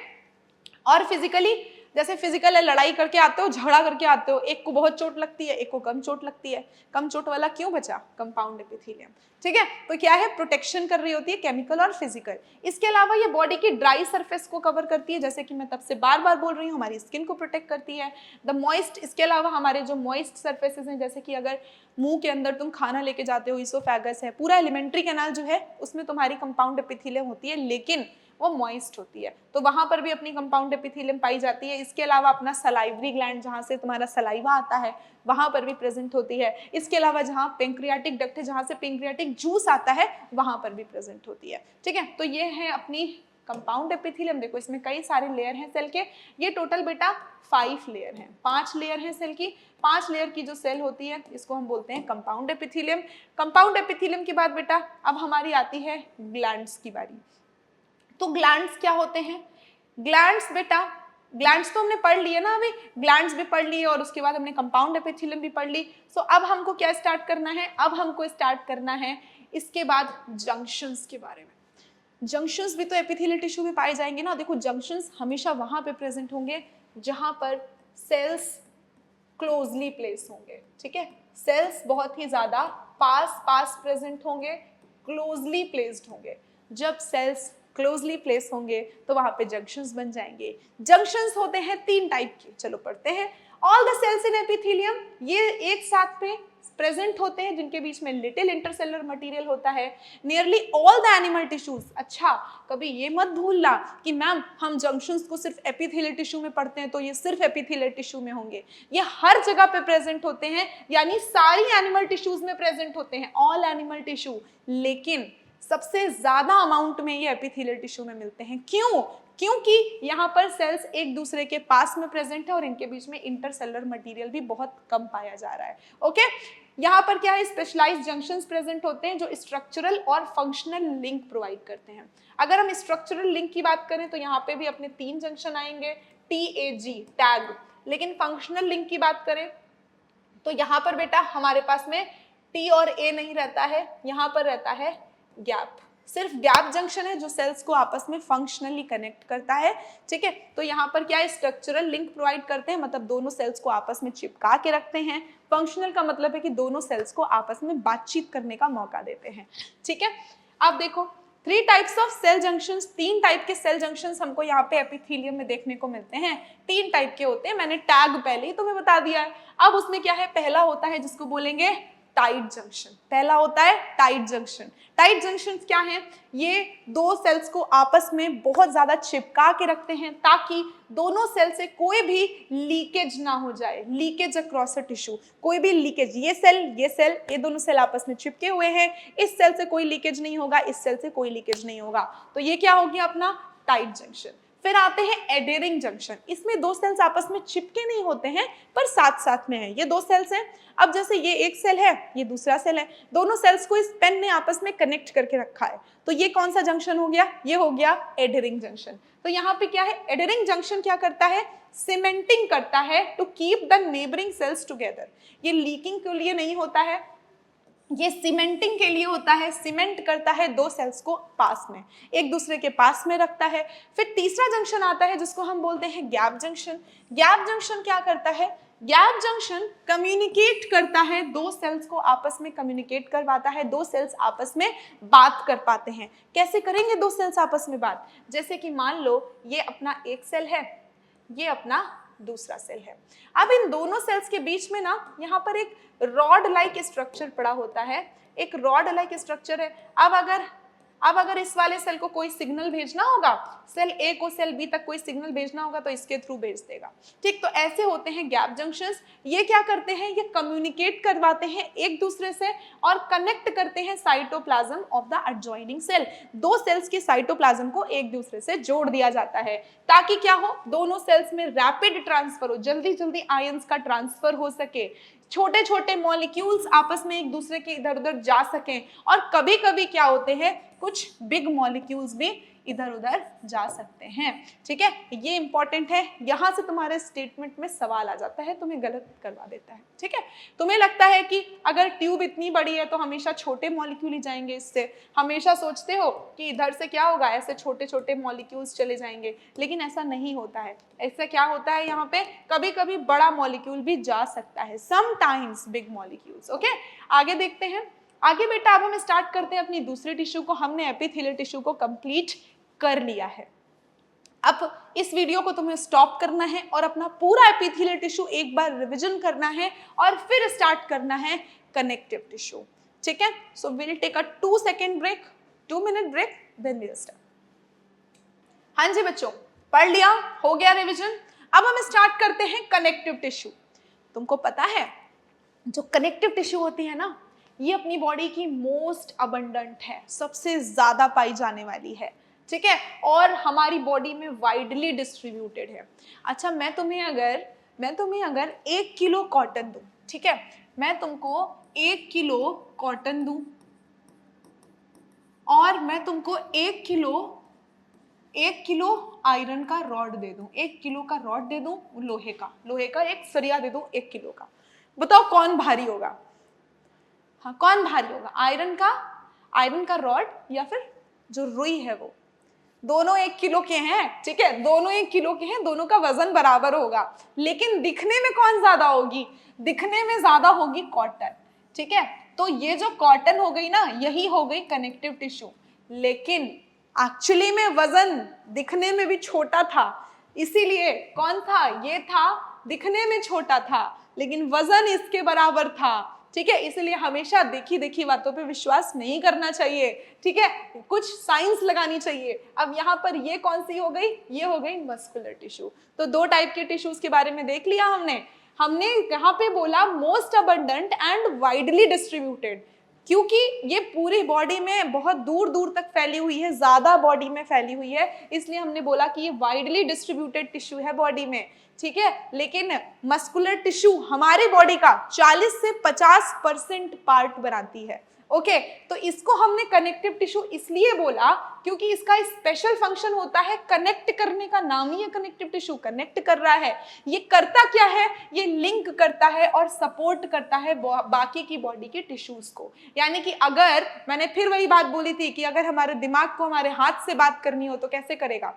A: और फिजिकली, जैसे फिजिकल लड़ाई करके आते हो, झगड़ा करके आते हो, एक को बहुत चोट लगती है, एक को कम चोट लगती है, कम चोट वाला क्यों बचा, कंपाउंड एपिथेलियम, ठीक है। तो क्या है, प्रोटेक्शन कर रही होती है केमिकल और फिजिकल। इसके अलावा ये बॉडी की ड्राई सरफेस को कवर करती है, जैसे कि मैं तब से बार बार बोल रही हूँ, हमारी स्किन को प्रोटेक्ट करती है। द मॉइस्ट, इसके अलावा हमारे जो मॉइस्ट सरफेसेस हैं, जैसे कि अगर मुंह के अंदर तुम खाना लेके जाते हो, इसोफेगस है, पूरा एलिमेंट्री कैनाल जो है उसमें तुम्हारी कंपाउंड एपिथेलियम होती है, लेकिन वो मॉइस्ट होती है, तो वहां पर भी अपनी कंपाउंड एपिथेलियम पाई जाती है। इसके अलावा अपना सलाइवरी ग्लैंड जहां से तुम्हारा सलाइवा आता है वहां पर भी प्रेजेंट होती है। इसके अलावा जहां पेंक्रियाटिक डक्ट है, जहां से पेंक्रियाटिक जूस आता है, वहां पर भी प्रेजेंट होती है, ठीक है। तो ये है अपनी कंपाउंड एपिथेलियम। देखो इसमें कई सारे लेयर हैं सेल के, ये टोटल बेटा 5 लेयर हैं, 5 लेयर हैं सेल की। 5 लेयर की जो सेल होती है इसको हम बोलते हैं कंपाउंड एपिथेलियम। कंपाउंड एपिथेलियम के बाद बेटा अब हमारी आती है ग्लैंड्स की बारी। तो ग्लैंड्स क्या होते हैं, ग्लैंड्स बेटा, ग्लैंड्स तो हमने पढ़ लिए ना, अभी ग्लैंड्स भी पढ़ लिए और उसके बाद हमने कंपाउंड एपिथेलियम भी पढ़ ली। सो अब हमको क्या स्टार्ट करना है, अब हमको स्टार्ट करना है इसके बाद जंक्शंस के बारे में। जंक्शंस भी तो एपिथेलियल टिश्यू में पाए जाएंगे ना। देखो जंक्शंस हमेशा वहां पे प्रेजेंट होंगे जहां पर सेल्स क्लोजली प्लेस होंगे, ठीक है। सेल्स बहुत ही ज्यादा पास प्रेजेंट होंगे, क्लोजली प्लेस्ड होंगे। जब सेल्स क्लोजली प्लेस होंगे तो वहां पे जंक्शंस बन जाएंगे। जंक्शंस होते हैं 3 टाइप के, चलो पढ़ते हैं। All the cells in epithelium, ये एक साथ पे प्रेजेंट होते हैं जिनके बीच में लिटिल इंटरसेलुलर मटेरियल होता है। Nearly all the animal tissues, अच्छा कभी ये मत भूलना कि मैम हम जंक्शंस को सिर्फ एपिथेलियल टिश्यू में पढ़ते हैं तो ये सिर्फ एपिथेलियल टिश्यू में होंगे, ये हर जगह पे प्रेजेंट होते हैं, यानी सारी एनिमल टिश्यूज में प्रेजेंट होते हैं, ऑल एनिमल टिश्यू। लेकिन सबसे ज्यादा अमाउंट में ये एपिथेलियल टिश्यू में मिलते हैं। क्यों? क्योंकि यहाँ पर सेल्स एक दूसरे के पास में प्रेजेंट है और इनके बीच में इंटरसेलुलर मटेरियल भी बहुत कम पाया जा रहा है। ओके, यहाँ पर क्या है, स्पेशलाइज्ड जंक्शंस प्रेजेंट होते हैं जो स्ट्रक्चरल और फंक्शनल लिंक प्रोवाइड करते हैं। अगर हम स्ट्रक्चरल लिंक की बात करें तो यहाँ पे भी अपने 3 जंक्शन आएंगे, TAG टैग। लेकिन फंक्शनल लिंक की बात करें तो यहाँ पर बेटा हमारे पास में T और A नहीं रहता है, यहाँ पर रहता है गैप, सिर्फ गैप जंक्शन है जो सेल्स को आपस में फंक्शनली कनेक्ट करता है, ठीक है। तो यहाँ पर क्या है, स्ट्रक्चरल लिंक प्रोवाइड करते हैं, मतलब दोनों सेल्स को आपस में चिपका के रखते हैं। फंक्शनल का मतलब है कि दोनों सेल्स को आपस में बातचीत करने का मौका देते हैं, ठीक है। अब देखो 3 types of cell junctions, 3 type के सेल जंक्शंस हमको यहाँ पे एपिथेलियम में देखने को मिलते हैं। 3 टाइप के होते हैं, मैंने टैग पहले ही तुम्हें बता दिया है। अब उसमें क्या है, पहला होता है जिसको बोलेंगे टाइट जंक्शन। पहला होता है टाइट जंक्शन। टाइट जंक्शन क्या है, ये दो सेल्स को आपस में बहुत ज्यादा चिपका के रखते हैं ताकि दोनों सेल से कोई भी लीकेज ना हो जाए, लीकेज अक्रॉस अ टिश्यू, कोई भी लीकेज, ये सेल ये दोनों सेल आपस में चिपके हुए हैं, इस सेल से कोई लीकेज नहीं होगा, इस सेल से कोई लीकेज नहीं होगा, तो ये क्या हो गया अपना टाइट जंक्शन। फिर आते हैं एडेरिंग जंक्शन। इसमें दो सेल्स आपस में चिपके नहीं होते हैं पर साथ साथ में है। ये दो सेल्स हैं, अब जैसे ये एक सेल है, ये दूसरा सेल है, दोनों सेल्स को इस पेन ने आपस में कनेक्ट करके रखा है, तो ये कौन सा जंक्शन हो गया, ये हो गया एडेरिंग जंक्शन। तो यहाँ पे क्या है, एडेरिंग जंक्शन क्या करता है, सीमेंटिंग करता है to keep the neighbouring cells together. ये लीकिंग के लिए नहीं होता है, ये सीमेंटिंग के लिए होता है, सीमेंट करता है दो सेल्स को पास में, एक दूसरे के पास में रखता है। फिर तीसरा जंक्शन आता है जिसको हम बोलते हैं गैप जंक्शन। गैप जंक्शन क्या करता है, गैप जंक्शन कम्युनिकेट करता है, दो सेल्स को आपस में कम्युनिकेट करवाता है, दो सेल्स आपस में बात कर पाते हैं। कैसे करेंगे दो सेल्स आपस में बात, जैसे कि मान लो ये अपना एक सेल है, ये अपना दूसरा सेल है। अब इन दोनों सेल्स के बीच में ना यहाँ पर एक रॉड लाइक स्ट्रक्चर पड़ा होता है, एक रॉड लाइक स्ट्रक्चर है। अब अगर इस वाले सेल को कोई सिग्नल भेजना होगा, सेल ए को सेल बी तक कोई सिग्नल भेजना होगा तो इसके थ्रू भेज देगा, ठीक। तो ऐसे होते हैं गैप जंक्शंस। ये क्या करते हैं, ये कम्युनिकेट करवाते हैं एक दूसरे से और कनेक्ट करते हैं cytoplasm of the adjoining cell. दो सेल्स की साइटोप्लाज्म को एक दूसरे से जोड़ दिया जाता है ताकि क्या हो, दोनों सेल्स में रैपिड ट्रांसफर हो, जल्दी जल्दी आयंस का ट्रांसफर हो सके, छोटे छोटे मॉलिक्यूल्स आपस में एक दूसरे के इधर उधर जा सकें, और कभी कभी क्या होते हैं, कुछ बिग मॉलिक्यूल्स भी इधर उधर जा सकते हैं, ठीक है। ये इंपॉर्टेंट है, यहां से तुम्हारे स्टेटमेंट में सवाल आ जाता है, तुम्हें गलत करवा देता है, ठीक है। तुम्हें लगता है कि अगर ट्यूब इतनी बड़ी है तो हमेशा छोटे मॉलिक्यूल ही जाएंगे, इससे हमेशा सोचते हो कि इधर से क्या होगा, ऐसे छोटे छोटे मॉलिक्यूल्स चले जाएंगे, लेकिन ऐसा नहीं होता है। ऐसा क्या होता है, यहाँ पे कभी कभी बड़ा मॉलिक्यूल भी जा सकता है, समटाइम्स बिग मॉलिक्यूल्स, ओके। आगे देखते हैं, आगे बेटा अब हम स्टार्ट करते हैं अपनी दूसरी टिश्यू को। हमने एपिथेलियल टिश्यू को कंप्लीट कर लिया है। अब इस वीडियो को तुम्हें स्टॉप करना है और अपना पूरा एपिथेलियल टिश्यू एक बार रिवीजन करना है और फिर स्टार्ट करना है कनेक्टिव टिश्यू, ठीक है। So will take a 2 second break, 2 minute break, then we start. हाँ जी बच्चों, पढ़ लिया, हो गया रिवीजन। अब हम स्टार्ट करते हैं कनेक्टिव टिश्यू। तुमको पता है जो कनेक्टिव टिश्यू होती है ना, ये अपनी बॉडी की मोस्ट अबंडेंट है, सबसे ज्यादा पाई जाने वाली है, ठीक है, और हमारी बॉडी में वाइडली डिस्ट्रीब्यूटेड है। अच्छा, मैं तुम्हें अगर 1 किलो कॉटन दूं, ठीक है, मैं तुमको 1 किलो कॉटन दूं और मैं तुमको 1 किलो आयरन का रॉड दे दूं, 1 किलो का रॉड दे दूं, लोहे का एक सरिया दे दूं 1 किलो का, बताओ कौन भारी होगा? हाँ, कौन भारी होगा? आयरन का रॉड या फिर जो रुई है वो? दोनों 1 किलो के हैं, ठीक है, दोनों 1 किलो के हैं, दोनों का वजन बराबर होगा, लेकिन दिखने में कौन ज्यादा होगी? दिखने में ज्यादा होगी कॉटन, ठीक है। तो ये जो कॉटन हो गई ना, यही हो गई कनेक्टिव टिश्यू, लेकिन एक्चुअली में वजन दिखने में भी छोटा था, इसीलिए कौन था? ये था, दिखने में छोटा था लेकिन वजन इसके बराबर था, ठीक है। इसलिए हमेशा देखी बातों पे विश्वास नहीं करना चाहिए, ठीक है, कुछ साइंस लगानी चाहिए। अब यहाँ पर ये कौन सी हो गई? ये हो गई मस्कुलर टिश्यू। तो 2 टाइप के टिश्यूज के बारे में देख लिया हमने यहाँ पे बोला most abundant and widely distributed, क्योंकि ये पूरी बॉडी में बहुत दूर दूर तक फैली हुई है, ज्यादा बॉडी में फैली हुई है, इसलिए हमने बोला कि ये वाइडली डिस्ट्रीब्यूटेड टिश्यू है बॉडी में। ठीक है, लेकिन मस्कुलर टिश्यू हमारे बॉडी का 40 से 50% पार्ट बनाती है। ओके, तो इसको हमने कनेक्टिव टिश्यू इसलिए बोला क्योंकि इसका स्पेशल फंक्शन होता है कनेक्ट करने का, नाम ही है कनेक्टिव टिश्यू, कनेक्ट कर रहा है। ये करता क्या है, ये लिंक करता है और सपोर्ट करता है बाकी की बॉडी के टिश्यूज को। यानी कि अगर मैंने फिर वही बात बोली थी कि अगर हमारे दिमाग को हमारे हाथ से बात करनी हो तो कैसे करेगा,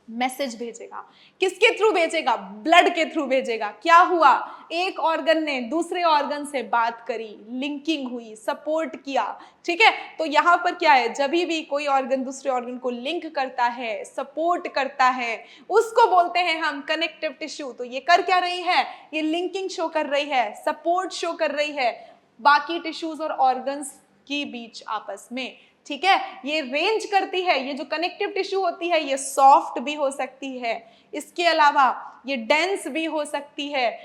A: मैसेज भेजेगा। किसके थ्रू भेजेगा, ब्लड के थ्रू भेजेगा। क्या हुआ, एक ऑर्गन ने दूसरे ऑर्गन से बात करी, लिंकिंग हुई, सपोर्ट किया। ठीक है, तो यहाँ पर क्या है, जब भी कोई ऑर्गन दूसरे ऑर्गन को लिंक करता है, सपोर्ट करता है, उसको बोलते हैं हम कनेक्टिव टिश्यू। तो ये कर क्या रही है, ये लिंकिंग शो कर रही है, सपोर्ट शो कर रही है बाकी टिश्यूज और ऑर्गन्स के बीच आपस में। ठीक है, ये रेंज करती है। ये जो कनेक्टिव टिश्यू होती है ये सॉफ्ट भी हो सकती है, इसके अलावा ये डेंस भी हो सकती है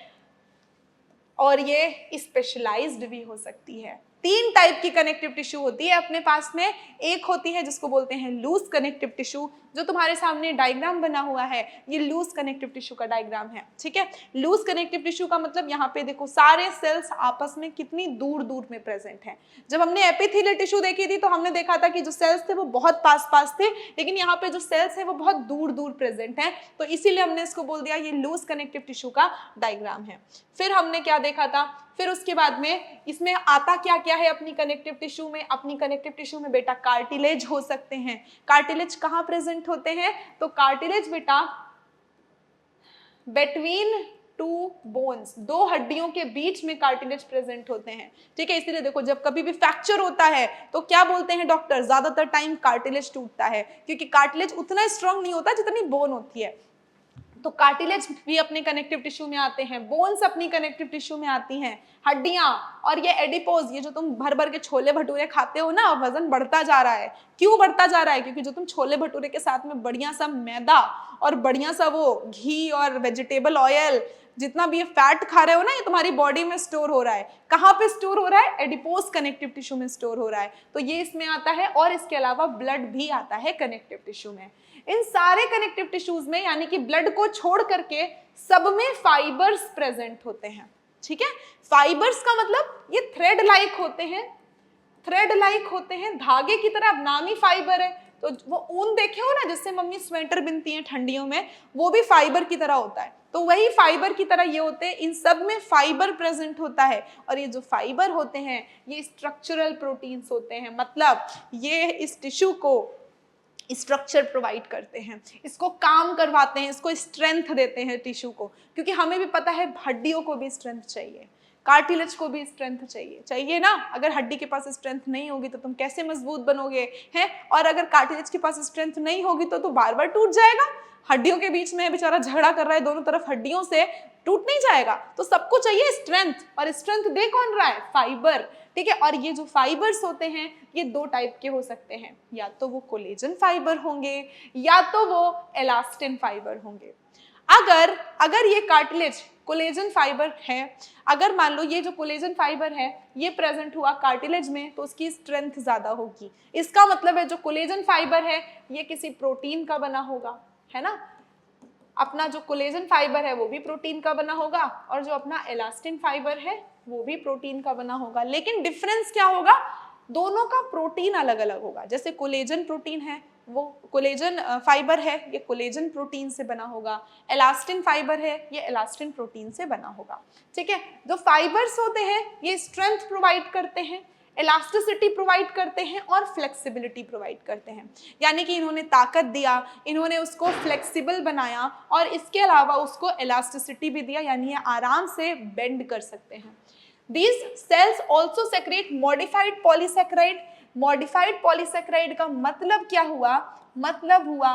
A: और ये स्पेशलाइज्ड भी हो सकती है। 3 टाइप की कनेक्टिव टिश्यू होती है अपने पास में। एक होती है जिसको बोलते हैं लूज कनेक्टिव टिश्यू, जो तुम्हारे सामने डायग्राम बना हुआ है, ये लूज कनेक्टिव टिश्यू का डायग्राम है। ठीक है, लूज कनेक्टिव टिश्यू का मतलब यहाँ पे देखो सारे सेल्स आपस में कितनी दूर दूर में प्रेजेंट हैं। जब हमने एपिथेलियल टिश्यू देखी थी तो हमने देखा था कि जो सेल्स थे वो बहुत पास पास थे, लेकिन यहाँ पे जो सेल्स है वो बहुत दूर दूर प्रेजेंट हैं, तो इसीलिए हमने इसको बोल दिया ये लूज कनेक्टिव टिश्यू का डायग्राम है। फिर हमने क्या देखा था, फिर उसके बाद में इसमें आता क्या क्या है अपनी कनेक्टिव टिश्यू में। अपनी कनेक्टिव टिश्यू में बेटा कार्टिलेज हो सकते हैं। कार्टिलेज कहाँ प्रेजेंट होते हैं, तो कार्टिलेज बेटा बिटवीन 2 बोन्स, 2 हड्डियों के बीच में कार्टिलेज प्रेजेंट होते हैं। ठीक है, इसीलिए देखो जब कभी भी फ्रैक्चर होता है तो क्या बोलते हैं डॉक्टर, ज्यादातर टाइम कार्टिलेज टूटता है, क्योंकि कार्टिलेज उतना स्ट्रांग नहीं होता जितनी बोन होती है। तो कार्टिलेज भी अपने कनेक्टिव टिश्यू में आते हैं, बोन्स अपनी कनेक्टिव टिश्यू में आती हैं, हड्डियां, और ये एडिपोज, ये जो तुम भर भर के छोले भटूरे खाते हो ना, वजन बढ़ता जा रहा है। क्यों बढ़ता जा रहा है, क्योंकि जो तुम छोले भटूरे के साथ में बढ़िया सा मैदा और बढ़िया सा वो घी और वेजिटेबल ऑयल, जितना भी ये फैट खा रहे हो ना, ये तुम्हारी बॉडी में स्टोर हो रहा है। कहाँ पे स्टोर हो रहा है, एडिपोज कनेक्टिव टिश्यू में स्टोर हो रहा है। तो ये इसमें आता है, और इसके अलावा ब्लड भी आता है कनेक्टिव टिश्यू में। इन सारे कनेक्टिव टिश्यूज में, यानी कि ब्लड को छोड़ करके सब में फाइबर्स प्रेजेंट होते हैं। ठीक है, फाइबर्स का मतलब ये थ्रेड लाइक होते हैं, थ्रेड लाइक होते हैं, धागे की तरह। नाम ही फाइबर है, तो वो ऊन देखे हो ना जिससे मम्मी स्वेटर बिनती हैं ठंडियों में, वो भी फाइबर की तरह होता है। तो वही फाइबर की तरह ये होते हैं, इन सब में फाइबर प्रेजेंट होता है। और ये जो फाइबर होते हैं ये स्ट्रक्चरल प्रोटीन्स होते हैं, मतलब ये इस टिश्यू को स्ट्रक्चर प्रोवाइड करते हैं, इसको काम करवाते हैं, इसको स्ट्रेंथ देते हैं टिश्यू को। क्योंकि हमें भी पता है हड्डियों को भी स्ट्रेंथ चाहिए, कार्टिलेज को भी स्ट्रेंथ चाहिए ना। अगर हड्डी के पास स्ट्रेंथ नहीं होगी तो तुम कैसे मजबूत बनोगे, हैं? और अगर कार्टिलेज के पास स्ट्रेंथ नहीं होगी तो बार बार टूट जाएगा। हड्डियों के बीच में बेचारा झगड़ा कर रहा है दोनों तरफ हड्डियों से, टूट नहीं जाएगा। तो सबको चाहिए स्ट्रेंथ, और स्ट्रेंथ दे कौन रहा है, फाइबर। ठीक है, और ये जो फाइबर्स होते हैं ये 2 टाइप के हो सकते हैं, या तो वो कोलेजन फाइबर होंगे या तो वो एलास्टिन फाइबर होंगे। अगर ये कार्टिलेज कोलेजन फाइबर है, अगर मान लो ये जो कोलेजन फाइबर है ये प्रेजेंट हुआ कार्टिलेज में, तो उसकी स्ट्रेंथ ज्यादा होगी। इसका मतलब है जो कोलेजन फाइबर है ये किसी प्रोटीन का बना होगा, है ना। अपना जो कोलेजन फाइबर है वो भी प्रोटीन का बना होगा, और जो अपना एलास्टिन फाइबर है वो भी प्रोटीन का बना होगा। लेकिन डिफरेंस क्या होगा, दोनों का प्रोटीन अलग अलग होगा। जैसे कोलेजन प्रोटीन है, वो कोलेजन फाइबर है, ये कोलेजन प्रोटीन से बना होगा। एलास्टिन फाइबर है, ये एलास्टिन प्रोटीन से बना होगा। ठीक है, जो फाइबर्स होते हैं ये स्ट्रेंथ प्रोवाइड करते हैं, इलास्टिसिटी प्रोवाइड करते हैं और फ्लेक्सिबिलिटी प्रोवाइड करते हैं। यानी कि इन्होंने ताकत दिया, इन्होंने उसको फ्लेक्सिबल बनाया, और इसके अलावा उसको इलास्टिसिटी भी दिया, यानी ये आराम से बेंड कर सकते हैं। These cells also secrete modified polysaccharide। modified polysaccharide का मतलब क्या हुआ, मतलब हुआ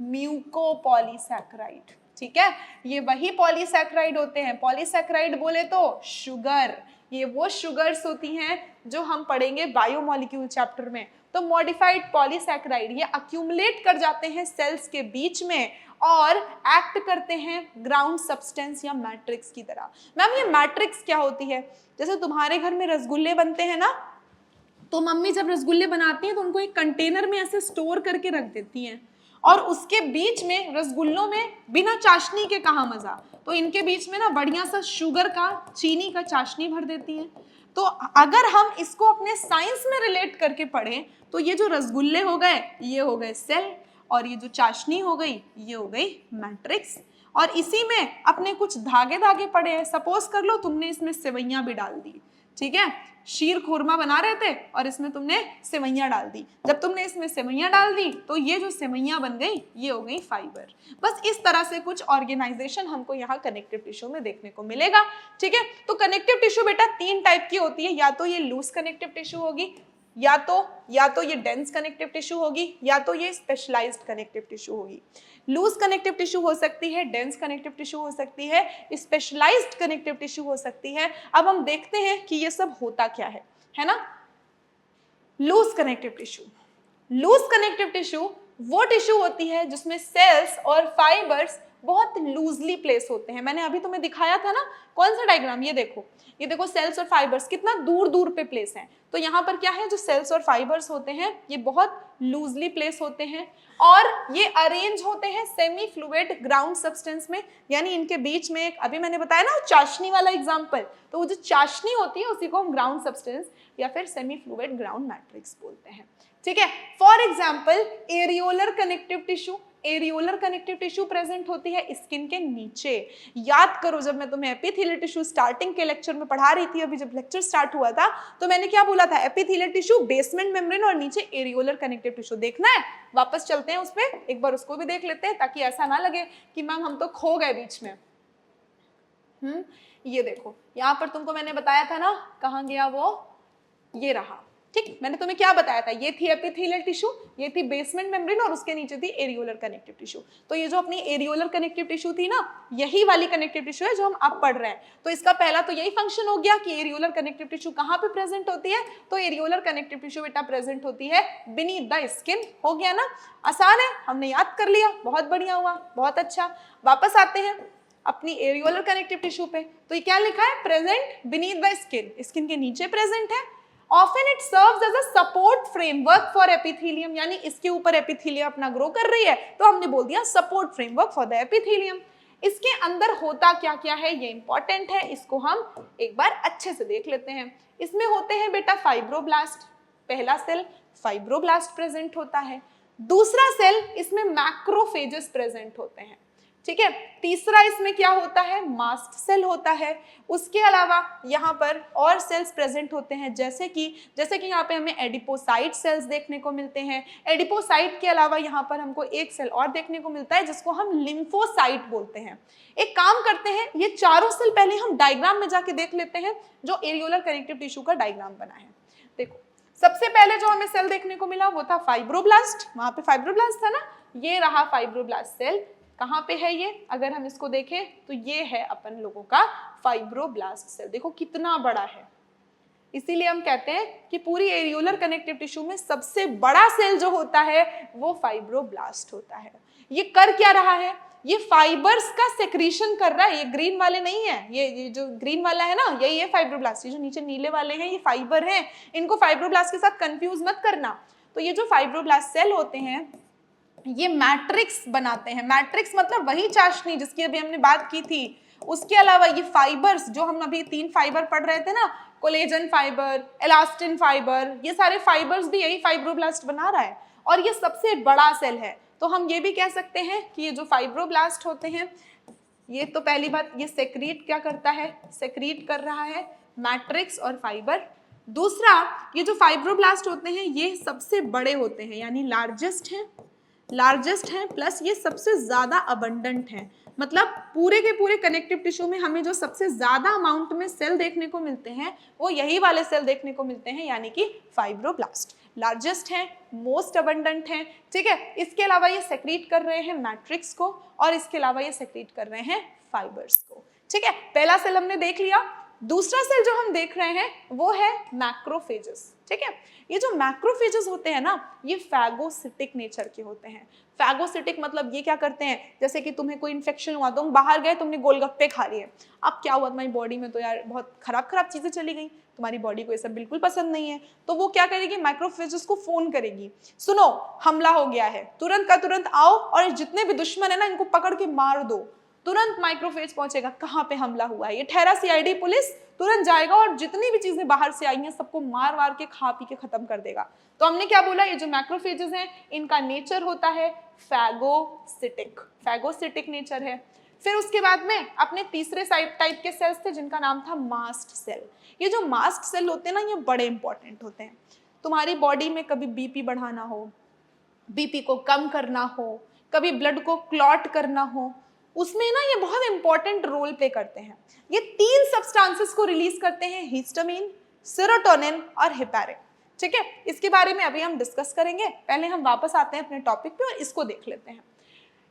A: म्यूकोपॉलीसैकेराइड। ठीक है, ये वही पॉलीसैकेराइड होते हैं। पॉलीसैकेराइड बोले तो शुगर, ये वो शुगर्स होती हैं जो हम पढ़ेंगे बायोमोलिक्यूल चैप्टर में। तो मॉडिफाइड पॉलीसैकेराइड ये अक्यूमुलेट कर जाते हैं सेल्स के बीच में और एक्ट करते हैं ग्राउंड सब्सटेंस या मैट्रिक्स की तरह। मैम ये मैट्रिक्स क्या होती है, जैसे तुम्हारे घर में रसगुल्ले बनते हैं ना, तो मम्मी जब रसगुल्ले बनाती हैं तो उनको एक कंटेनर में ऐसे स्टोर करके रख देती हैं, और उसके बीच में रसगुल्लों में बिना चाशनी के कहाँ मजा, तो इनके बीच में ना बढ़िया सा शुगर का, चीनी का चाशनी भर देती है। तो अगर हम इसको अपने साइंस में रिलेट करके पढ़ें तो ये जो रसगुल्ले हो गए ये हो गए सेल, और ये जो चाशनी हो गई ये हो गई मैट्रिक्स। और इसी में अपने कुछ धागे धागे पड़े हैं। सपोज कर लो तुमने इसमें सेवइयां भी डाल दी, ठीक है, शीर खुरमा बना रहे थे और इसमें तुमने सेवइयां डाल दी। जब तुमने इसमें सेवइयां डाल दी तो ये जो सेवइयां बन गई ये हो गई फाइबर। बस इस तरह से कुछ ऑर्गेनाइजेशन हमको यहाँ कनेक्टिव टिश्यू में देखने को मिलेगा, ठीक है। तो कनेक्टिव टिश्यू बेटा 3 टाइप की होती है, या तो ये लूज कनेक्टिव टिश्यू होगी, या तो ये डेंस कनेक्टिव टिश्यू होगी, या तो ये स्पेशलाइज्ड कनेक्टिव टिश्यू होगी। लूज कनेक्टिव टिश्यू हो सकती है, डेंस कनेक्टिव टिश्यू हो सकती है, स्पेशलाइज्ड कनेक्टिव टिश्यू हो सकती है। अब हम देखते हैं कि ये सब होता क्या है ना। Loose connective tissue, loose connective tissue वो टिश्यू होती है जिसमें सेल्स और फाइबर्स बहुत लूजली प्लेस होते हैं। मैंने अभी तुम्हें दिखाया था ना, कौन सा डायग्राम, ये देखो सेल्स और फाइबर्स कितना दूर दूर पे प्लेस हैं। तो यहाँ पर क्या है, जो सेल्स और फाइबर्स होते हैं ये बहुत लूजली प्लेस होते हैं और ये अरेंज होते हैं सेमी फ्लूइड ग्राउंड सब्सटेंस में, यानी इनके बीच में एक, अभी मैंने बताया ना चाशनी वाला एग्जांपल, तो वो जो चाशनी होती है उसी को हम ग्राउंड सब्सटेंस या फिर सेमी फ्लूइड ग्राउंड मैट्रिक्स बोलते हैं, ठीक है। For example areolar connective tissue, areolar connective tissue present होती है स्किन के नीचे। याद करो जब मैं तुम्हें एपिथेलियल टिश्यू स्टार्टिंग के लेक्चर में पढ़ा रही थी, अभी जब लेक्चर स्टार्ट हुआ था तो मैंने क्या बोला था, एपिथेलियल टिश्यू, बेसमेंट मेम्ब्रेन और नीचे एरियोलर कनेक्टिव टिश्यू। देखना है, वापस चलते हैं उस पर, एक बार उसको भी देख लेते हैं ताकि ऐसा ना लगे कि मैम हम तो खो गए बीच में। ये देखो यहाँ पर तुमको मैंने बताया था ना, कहाँ गया वो, ये रहा, ठीक। मैंने तुम्हें क्या बताया था, ये थी एपिथेलियल टिश्यू, ये थी बेसमेंट मेम्ब्रेन और उसके नीचे थी एरियोलर कनेक्टिव टिश्यू। तो ये जो अपनी एरियोलर कनेक्टिव टिश्यू थी ना, यही वाली कनेक्टिव टिश्यू है जो हम अब पढ़ रहे हैं। तो इसका पहला तो यही फंक्शन हो गया कि एरियोलर कनेक्टिव टिश्यू कहाँ पे प्रेजेंट होती है, तो एरियोलर कनेक्टिव टिश्यू बेटा प्रेजेंट होती है बीनीथ द स्किन। हो गया ना, आसान है, हमने याद कर लिया, बहुत बढ़िया हुआ, बहुत अच्छा। वापस आते हैं अपनी एरियोलर कनेक्टिव टिश्यू पे, तो ये क्या लिखा है, present beneath the skin, skin के नीचे प्रेजेंट है। Often it serves as a support framework for epithelium, यानी इसके ऊपर एपिथेलियम अपना ग्रो कर रही है तो हमने बोल दिया support framework for the epithelium. इसके अंदर होता क्या क्या है ये इंपॉर्टेंट है, इसको हम एक बार अच्छे से देख लेते हैं। इसमें होते हैं बेटा फाइब्रोब्लास्ट, पहला सेल फाइब्रोब्लास्ट प्रेजेंट होता है। दूसरा सेल इसमें मैक्रोफेजेस प्रेजेंट होते हैं, ठीक है। तीसरा इसमें क्या होता है, मास्ट सेल होता है। उसके अलावा यहाँ पर और सेल्स प्रेजेंट होते हैं, जैसे कि यहाँ पे हमें एडिपोसाइट सेल्स देखने को मिलते हैं। एडिपोसाइट के अलावा यहाँ पर हमको एक सेल और देखने को मिलता है जिसको हम लिम्फोसाइट बोलते हैं। एक काम करते हैं, ये चारों सेल पहले हम डायग्राम में जाके देख लेते हैं जो एरियोलर कनेक्टिव टिश्यू का डायग्राम बना है। देखो सबसे पहले जो हमें सेल देखने को मिला वो था फाइब्रोब्लास्ट, वहां पे फाइब्रोब्लास्ट था ना, ये रहा फाइब्रोब्लास्ट सेल। कहाँ पे है ये, अगर हम इसको देखें तो ये है अपन लोगों का फाइब्रोब्लास्ट सेल। देखो कितना बड़ा है, इसीलिए हम कहते हैं कि पूरी एरियोलर कनेक्टिव टिश्यू में सबसे बड़ा सेल जो होता है वो फाइब्रोब्लास्ट होता है। ये कर क्या रहा है, ये फाइबर्स का सेक्रीशन कर रहा है। ये ग्रीन वाले नहीं है, ये जो ग्रीन वाला है ना यही है फाइब्रोब्लास्ट। ये जो नीचे नीले वाले हैं ये फाइबर हैं, इनको फाइब्रोब्लास्ट के साथ कंफ्यूज मत करना। तो ये जो फाइब्रोब्लास्ट सेल होते हैं ये मैट्रिक्स बनाते हैं। मैट्रिक्स मतलब वही चाशनी जिसकी अभी हमने बात की थी। उसके अलावा ये फाइबर्स जो हम अभी 3 फाइबर पढ़ रहे थे ना, कोलेजन फाइबर, एलास्टिन फाइबर, ये सारे फाइबर्स भी यही फाइब्रोब्लास्ट बना रहा है और ये सबसे बड़ा सेल है। तो हम ये भी कह सकते हैं कि ये जो फाइब्रोब्लास्ट होते हैं, ये तो पहली बात, ये सेक्रीट क्या करता है, सेक्रीट कर रहा है मैट्रिक्स और फाइबर। दूसरा, ये जो फाइब्रोब्लास्ट होते हैं ये सबसे बड़े होते हैं, यानी लार्जेस्ट हैं, प्लस ये सबसे ज्यादा अबंडेंट हैं। मतलब पूरे के पूरे कनेक्टिव टिश्यू में हमें जो सबसे ज्यादा अमाउंट में सेल देखने को मिलते हैं वो यही वाले सेल देखने को मिलते हैं, यानी कि फाइब्रोब्लास्ट। लार्जेस्ट हैं, मोस्ट अबंडेंट हैं, ठीक है। इसके अलावा ये सेक्रीट कर रहे हैं मैट्रिक्स को और इसके अलावा ये सेक्रीट कर रहे हैं फाइबर्स को, ठीक है। पहला सेल हमने देख लिया दूसरा सेल जो हम देख रहे हैं वो है मैक्रोफेजेस, ठीक है। ये जो मैक्रोफेजेस होते हैं ना, ये फैगोसिटिक नेचर के होते हैं। फैगोसिटिक मतलब ये क्या करते हैं, जैसे कि तुम्हें कोई इन्फेक्शन हुआ, तुम बाहर गए, तुमने गोलगप्पे खा लिए, अब क्या हुआ तुम्हारी बॉडी में, तो यार बहुत खराब खराब चीजें चली गई, तुम्हारी बॉडी को ये सब बिल्कुल पसंद नहीं है, तो वो क्या करेगी, मैक्रोफेजेस को फोन करेगी, सुनो हमला हो गया है, तुरंत का तुरंत आओ और जितने भी दुश्मन है ना इनको पकड़ के मार दो। तुरंत माइक्रोफेज पहुंचेगा, कहाँ पे हमला हुआ है, ये ठहरा सीआईडी पुलिस, तुरंत जाएगा और जितनी भी चीजें बाहर से आई हैं सबको मार वार के खा पी के खत्म कर देगा। तो हमने क्या बोला, ये जो मैक्रोफेजेस हैं इनका नेचर होता है फैगोसिटिक, फैगोसिटिक नेचर है। फिर उसके बाद में अपने तीसरे टाइप के सेल्स थे जिनका नाम था मास्ट सेल। ये जो मास्ट सेल होते हैं ना, ये बड़े इंपॉर्टेंट होते हैं। तुम्हारी बॉडी में कभी बीपी बढ़ाना हो, बीपी को कम करना हो, कभी ब्लड को क्लॉट करना हो, उसमें ना ये बहुत इंपॉर्टेंट रोल प्ले करते हैं। ये 3 सब्सटेंसेस को रिलीज करते हैं, हिस्टामिन, सेरोटोनिन और हेपारिन, ठीक है। इसके बारे में अभी हम डिस्कस करेंगे, पहले हम वापस आते हैं अपने टॉपिक पे और इसको देख लेते हैं।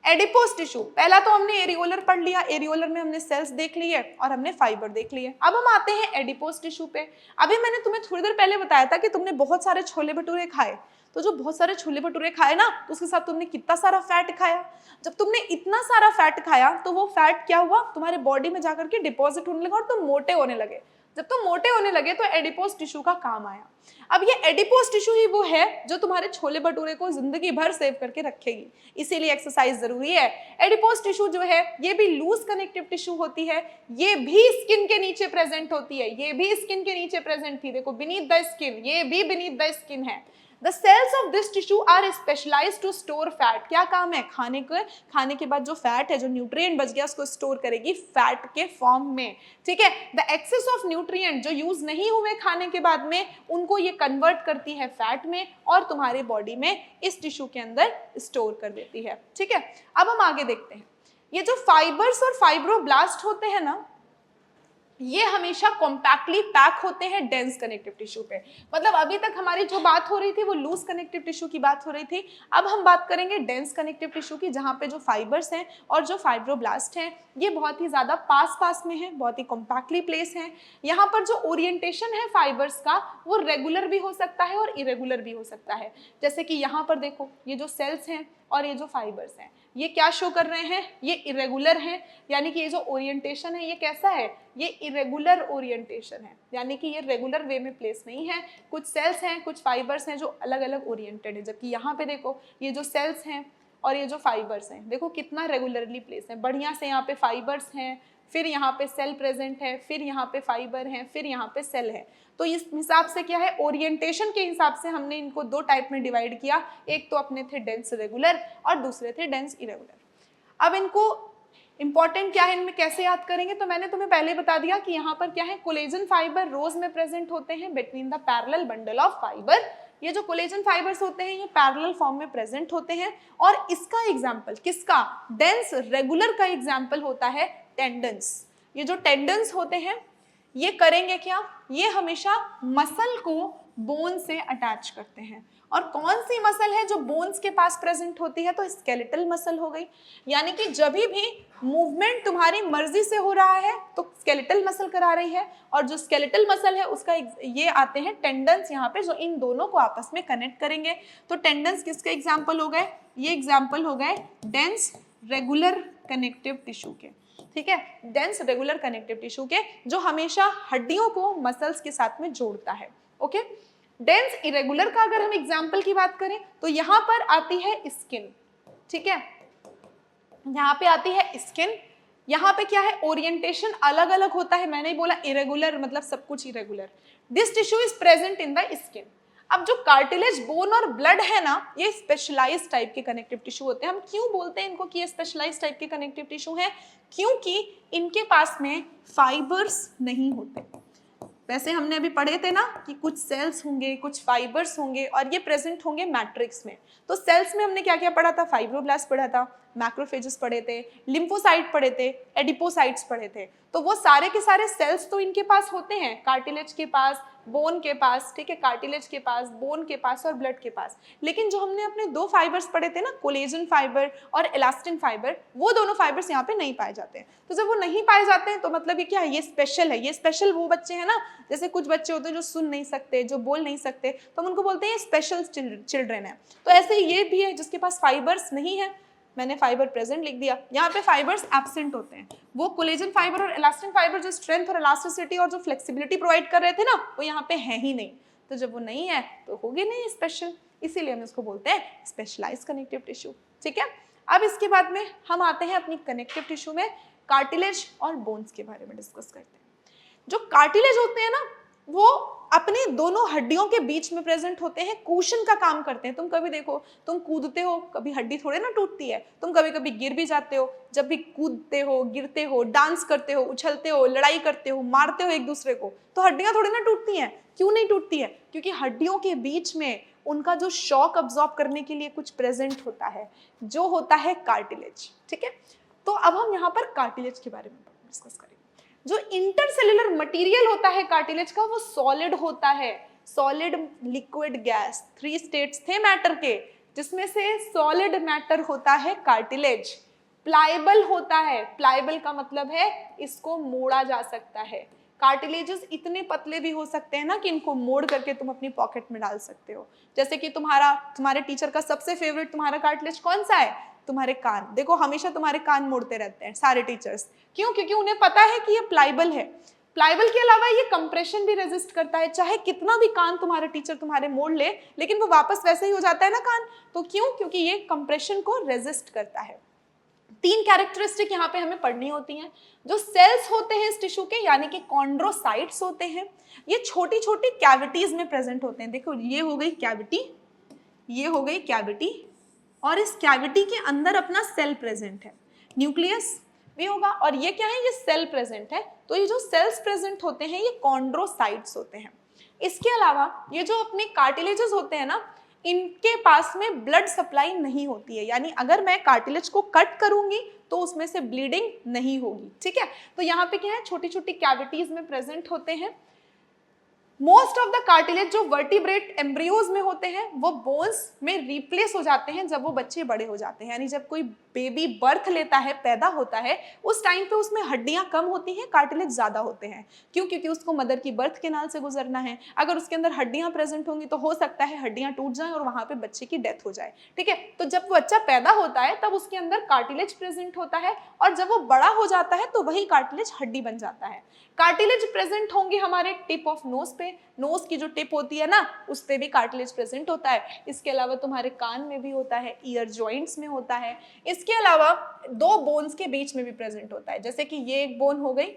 A: एडिपोस टिश्यू, पहला तो हमने एरियोलर पढ़ लिया, एरियोलर में हमने सेल्स देख लिए और हमने फाइबर देख लिए। अब हम आते हैं एडिपोस टिश्यू पे। अभी मैंने तुम्हें थोड़ी देर पहले बताया था कि तुमने बहुत सारे छोले भटूरे खाए, तो जो बहुत सारे छोले भटूरे खाए ना, तो उसके साथ तुमने कितना सारा फैट खाया। जब तुमने इतना सारा फैट खाया तो वो फैट क्या हुआ, तुम्हारे बॉडी में जाकर के डिपॉजिट होने लगा और तुम मोटे होने लगे। जब तुम मोटे होने लगे तो एडिपोस टिश्यू का काम आया। अब ये एडिपोस टिश्यू ही वो है जो तुम्हारे छोले भटूरे को जिंदगी भर सेव करके रखेगी, इसीलिए एक्सरसाइज जरूरी है। एडिपोस टिश्यू जो है ये भी लूज कनेक्टिव टिश्यू होती है, ये भी स्किन के नीचे प्रेजेंट होती है, ये भी स्किन के नीचे प्रेजेंट थी, देखो बीनीथ द स्किन, ये भी बीनीथ द स्किन है। The cells of this tissue are specialized to store fat। क्या काम है, खाने के बाद जो फैट है, जो न्यूट्रिएंट बच गया उसको स्टोर करेगी फैट के फॉर्म में, ठीक है। द एक्सेस ऑफ न्यूट्रिएंट जो यूज नहीं हुए खाने के बाद में, उनको ये कन्वर्ट करती है फैट में और तुम्हारे बॉडी में इस टिश्यू के अंदर स्टोर कर देती है, ठीक है। अब हम आगे देखते हैं, ये जो फाइबर्स और फाइब्रोब्लास्ट होते हैं ना, ये हमेशा कॉम्पैक्टली पैक होते हैं डेंस कनेक्टिव टिश्यू पे। मतलब अभी तक हमारी जो बात हो रही थी वो लूज कनेक्टिव टिश्यू की बात हो रही थी, अब हम बात करेंगे डेंस कनेक्टिव टिश्यू की, जहाँ पे जो फाइबर्स हैं और जो फाइब्रोब्लास्ट हैं ये बहुत ही ज्यादा पास में है, बहुत ही कॉम्पैक्टली प्लेस है। यहाँ पर जो ओरिएंटेशन है फाइबर्स का वो रेगुलर भी हो सकता है और इरेगुलर भी हो सकता है। जैसे कि यहाँ पर देखो, ये जो सेल्स हैं और ये जो फाइबर्स हैं ये क्या शो कर रहे हैं, ये इरेगुलर हैं, यानी कि ये जो ओरिएंटेशन है ये कैसा है, ये इरेगुलर ओरिएंटेशन है, यानी कि ये रेगुलर वे में प्लेस नहीं है। कुछ सेल्स हैं, कुछ फाइबर्स हैं जो अलग अलग ओरिएंटेड है, जबकि यहाँ पे देखो ये जो सेल्स हैं और ये जो फाइबर्स हैं, देखो कितना रेगुलरली प्लेस है, बढ़िया से यहाँ पे फाइबर्स हैं, फिर यहाँ पे सेल प्रेजेंट है, फिर यहाँ पे फाइबर है, फिर यहाँ पे सेल है। तो इस हिसाब से क्या है, ओरिएंटेशन के हिसाब से हमने इनको 2 टाइप में डिवाइड किया, एक तो अपने थे डेंस रेगुलर और दूसरे थे डेंस इरेगुलर। अब इनको इंपॉर्टेंट क्या है, इनमें कैसे याद करेंगे, तो मैंने तुम्हें पहले बता दिया कि यहाँ पर क्या है, कोलेजन फाइबर रोज में प्रेजेंट होते हैं between the parallel bundle of fibre. ये जो कोलेजन फाइबर्स होते हैं ये पैरेलल फॉर्म में प्रेजेंट होते हैं, और इसका एग्जाम्पल किसका, डेंस रेगुलर का एग्जाम्पल होता है टेंडन्स। ये जो टेंडन्स होते हैं ये करेंगे क्या, ये हमेशा मसल को बोन से अटैच करते हैं। और कौन सी मसल है जो बोन्स के पास प्रेजेंट होती है, तो स्केलेटल मसल हो गई। यानी कि जब भी मूवमेंट तुम्हारी मर्जी से हो रहा है तो स्केलेटल मसल करा रही है, और जो स्केलेटल मसल है उसका ये आते हैं टेंडन्स यहाँ पे, जो इन दोनों को आपस में कनेक्ट करेंगे। तो टेंडन्स किसके एग्जाम्पल हो गए, ये एग्जाम्पल हो गए डेंस रेगुलर कनेक्टिव टिश्यू के, ठीक है, डेंस रेगुलर कनेक्टिव टिश्यू के, जो हमेशा हड्डियों को मसल्स के साथ में जोड़ता है। ओके, डेंस इरेगुलर का अगर हम एग्जाम्पल की बात करें तो यहाँ पर आती है स्किन, ठीक है, यहाँ पे आती है स्किन। यहाँ पे क्या है, ओरिएंटेशन अलग अलग होता है, मैंने ही बोला इरेगुलर मतलब सब कुछ irregular. This tissue is present in the skin. अब जो कार्टिलेज, बोन और ब्लड है ना, ये स्पेशलाइज्ड टाइप के कनेक्टिव टिश्यू होते हैं। हम क्यों बोलते हैं इनको कि ये स्पेशलाइज्ड टाइप के कनेक्टिव टिश्यू हैं, क्योंकि इनके पास में फाइबर्स नहीं होते। वैसे हमने अभी पढ़े थे ना कि कुछ सेल्स होंगे, कुछ फाइबर्स होंगे और ये प्रेजेंट होंगे मैट्रिक्स में। तो सेल्स में हमने क्या क्या पढ़ा था, फाइब्रोब्लास्ट पढ़ा था, मैक्रोफेजेस पढ़े थे, लिम्फोसाइट पढ़े थे, एडिपोसाइट्स पढ़े थे। तो वो सारे के सारे सेल्स तो इनके पास होते हैं, कार्टिलेज के पास, बोन के पास, ठीक है, कार्टिलेज के पास, बोन के पास और ब्लड के पास। लेकिन जो हमने अपने दो फाइबर्स पढ़े थे ना, कोलेजन फाइबर और इलास्टिन फाइबर, वो दोनों फाइबर्स यहाँ पे नहीं पाए जाते हैं। तो जब वो नहीं पाए जाते हैं तो मतलब ये क्या है, ये स्पेशल है। ये स्पेशल वो बच्चे हैं ना, जैसे कुछ बच्चे होते हैं जो सुन नहीं सकते, जो बोल नहीं सकते, तो हम उनको बोलते हैं स्पेशल चिल्ड्रन है। तो ऐसे ही ये भी है जिसके पास फाइबर्स नहीं है, मैंने फाइबर प्रेजेंट लिख दिया, यहाँ पे फाइबर्स एब्सेंट होते हैं। वो कोलेजन फाइबर और इलास्टिन फाइबर जो स्ट्रेंथ और इलास्टिसिटी और जो फ्लेक्सिबिलिटी प्रोवाइड कर रहे थे ना, वो यहाँ पे है ही नहीं। तो जब वो नहीं है तो होगी नहीं स्पेशल, इसीलिए हम इसको बोलते हैं स्पेशलाइज्ड कनेक्टिव टिश्यू। ठीक है, अब इसके बाद में हम आते हैं अपनी कनेक्टिव टिश्यू में, कार्टिलेज और बोन्स के बारे में डिस्कस करते हैं। जो कार्टिलेज होते हैं ना, वो अपने दोनों हड्डियों के बीच में प्रेजेंट होते हैं, कुशन का काम करते हैं। तुम कभी देखो, तुम कूदते हो, कभी हड्डी थोड़े ना टूटती है, तुम कभी कभी गिर भी जाते हो। जब भी कूदते हो, गिरते हो, डांस करते हो, उछलते हो, लड़ाई करते हो, मारते हो एक दूसरे को, तो हड्डियां थोड़ी ना टूटती हैं। क्यों नहीं टूटती है? क्योंकि हड्डियों के बीच में उनका जो शॉक अब्सॉर्ब करने के लिए कुछ प्रेजेंट होता है, जो होता है कार्टिलेज। ठीक है, तो अब हम यहाँ पर कार्टिलेज के बारे में डिस्कस करेंगे। जो इंटरसेल्युलर मटेरियल होता है कार्टिलेज का, वो सॉलिड होता है, सॉलिड, लिक्विड, गैस, 3 स्टेट्स थे मैटर के, जिसमें से सॉलिड मैटर होता है कार्टिलेज। प्लाइबल होता है, प्लाइबल का मतलब है इसको मोड़ा जा सकता है। कार्टिलेजेस इतने पतले भी हो सकते हैं ना कि इनको मोड़ करके तुम अपनी पॉकेट में डाल सकते हो। जैसे कि तुम्हारे टीचर का सबसे फेवरेट तुम्हारा कार्टिलेज कौन सा है? तुम्हारे कान। देखो हमेशा तुम्हारे कान मोड़ते रहते हैं सारे टीचर्स। क्यों? क्योंकि उन्हें पता है कि ये प्लाइबल है। प्लाइबल के अलावा ये कंप्रेशन भी रेजिस्ट करता है, चाहे कितना भी कान तुम्हारे टीचर तुम्हारे मोड़ ले, लेकिन वो वापस वैसे ही हो जाता है ना कान। तो क्यों? क्योंकि ये कंप्रेशन को रेजिस्ट करता है। 3 कैरेक्टरिस्टिक यहाँ पे हमें पढ़नी होती हैं। जो सेल्स होते हैं इस टिश्यू के, यानी कि कॉन्ड्रोसाइट्स होते हैं, ये छोटी छोटी कैविटीज में प्रेजेंट होते हैं। देखो ये हो गई कैविटी, ये हो गई कैविटी, और इस कैविटी के अंदर अपना सेल प्रेजेंट है, न्यूक्लियस भी होगा, और ये क्या है? ये सेल प्रेजेंट है। तो ये जो सेल्स प्रेजेंट होते हैं ये कॉन्ड्रोसाइट्स होते हैं। इसके अलावा ये जो अपने कार्टिलेजेस होते हैं ना, इनके पास में ब्लड सप्लाई नहीं होती है, यानी अगर मैं कार्टिलेज को कट करूंगी तो उसमें से ब्लीडिंग नहीं होगी। ठीक है, तो यहाँ पे क्या है, छोटी छोटी कैविटीज में प्रेजेंट होते हैं। मोस्ट ऑफ द कार्टिलेज जो वर्टिब्रेट एम्ब्रियोज में होते हैं वो बोन्स में रिप्लेस हो जाते हैं जब वो बच्चे बड़े हो जाते हैं। यानी जब कोई बेबी बर्थ लेता है, पैदा होता है, उस टाइम पे उसमें हड्डियां कम होती हैं, कार्टिलेज ज्यादा होते हैं। क्यों? क्योंकि उसको मदर की बर्थ केनाल से गुजरना है। अगर उसके अंदर हड्डियां प्रेजेंट होंगी तो हो सकता है हड्डियां टूट जाएं और वहां पे बच्चे की डेथ हो जाए। ठीक है, तो जब बच्चा पैदा होता है तब उसके अंदर कार्टिलेज प्रेजेंट होता है, और जब वो बड़ा हो जाता है तो वही कार्टिलेज हड्डी बन जाता है। कार्टिलेज प्रेजेंट होंगे हमारे टिप ऑफ नोज पे, नोज की जो टिप होती है ना, उस पे भी कार्टिलेज प्रेजेंट होता है। इसके अलावा तुम्हारे कान में भी होता है, ईयर जॉइंट्स में होता है। इसके अलावा 2 बोन्स के बीच में भी प्रेजेंट होता है, जैसे कि ये एक बोन हो गई।